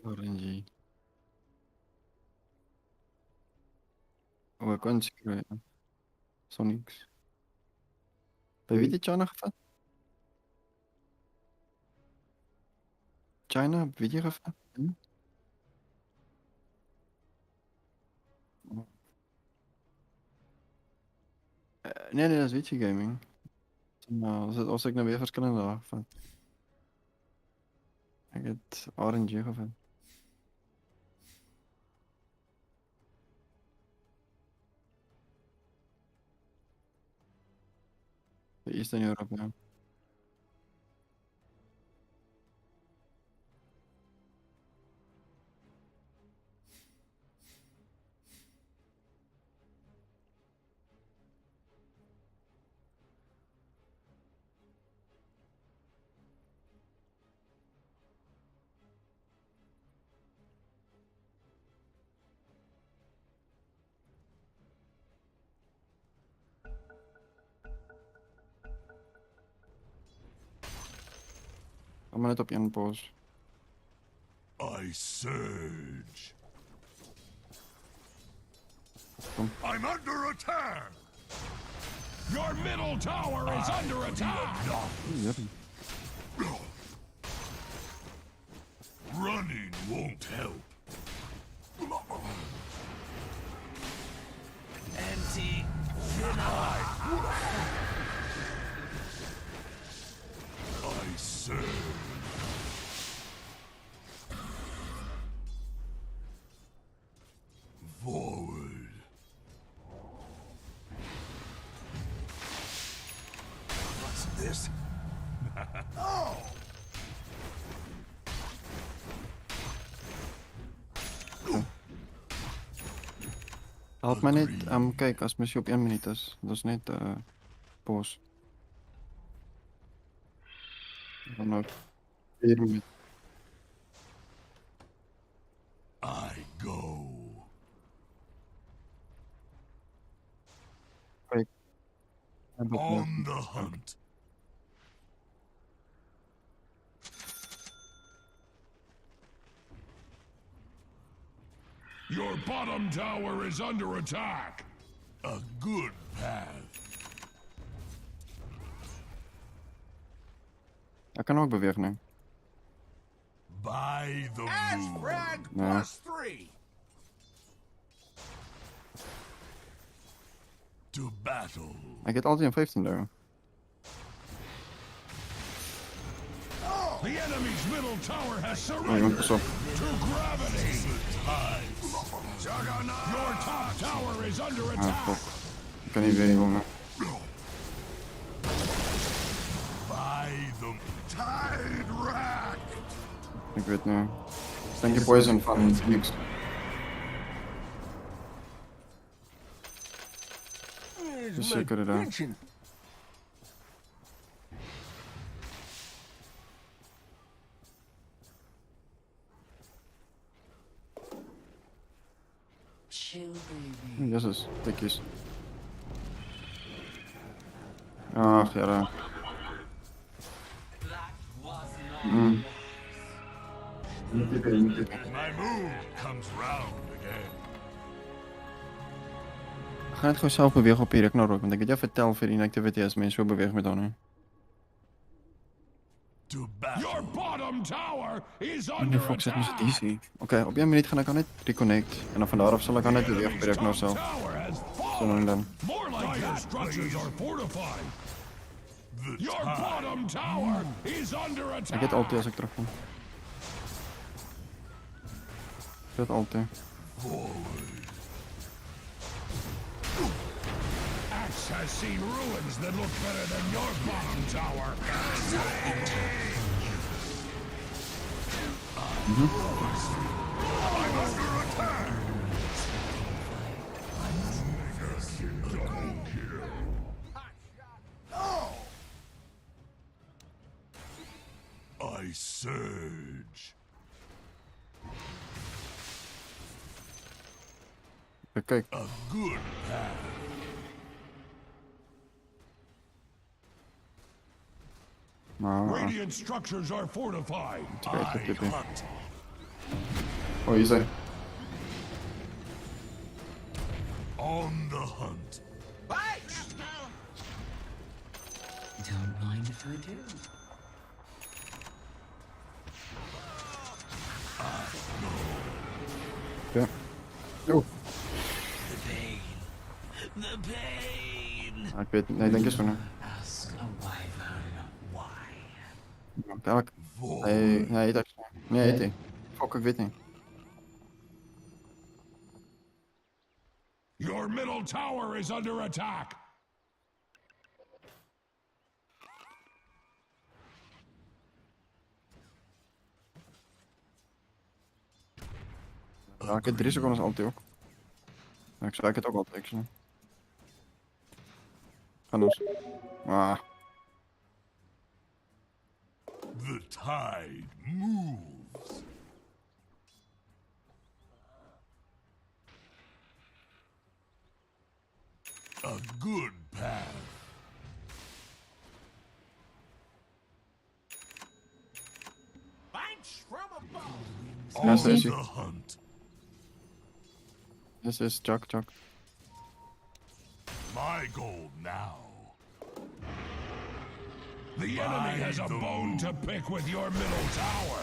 Orange. Oh, ek kon skryf. Sonics. By wie het China gevat? China, weet jy gevat? Nee, dat is Witchy Gaming. Nou, als ik nou weer verschillende dagen van. Ik het RNG gevonden. De Eastern Europe, ja. I'm net op één pause. I surge. I'm under attack. Your middle tower is under attack. Running won't help. Anti. I surge. Forward. What's this? Oh! Help my net, kyk, as missie op 1 minuut is, dat is net pause. Dan nou 4 minuten. I go. Kyk. On the hunt. Your bottom tower is under attack. A good path. Hij kan ook bewegen nu. By the moon. Ja. 3. To battle. Hij gaat altijd een 15 daar. The enemy's middle tower has Oh, surrendered pas op. to gravity. Your top tower is under Ah, attack. fuck. Ik kan niet weer jongen. By the tide rack. Ik weet niet. Denk je poison van niks. Dus zeker daar. Jezus, tikjes. Ach ja, daar. My moon comes round again. Ga het gewoon zelf bewegen op hier, ik nou ook. Want ik heb je vertel voor inactivity als mensen zo bewegen met dan. Your bottom tower is Nu under fuck zet me attack. DC. Oké, op 1 minuut ga ik aan het reconnect. En dan van daaraf zal ik aan het bewegen per ik nou zelf. Zo lang dan. More like that, structures are fortified. Your bottom tower is under Ik attack. get altijd als ik terugkom. Ik get altijd. Axe has seen ruins that look better than your bottom tower. I'm under attack. I surge. Kijk. A good path. Radiant structures are fortified. I hunt. Oh, hier zijn. On the hunt. Don't mind if I do. Ja. Oh. The pain. The pain. Ah, ik weet niet. Nee, ik denk eens van hem. Ask a wyvern why. Dadelijk. Nee, nee, dat. Nee, heet hij. Fuck, ik weet niet. Your middle tower is under attack. Ja, ik heb 3 seconden altijd ook. Ja, ik zwaai het ook altijd. Ga dus. Ah. The tide moves. A good path. Ja, On Stacy. the hunt. This is Chuck. My goal now. The enemy has a bone to pick with your middle tower.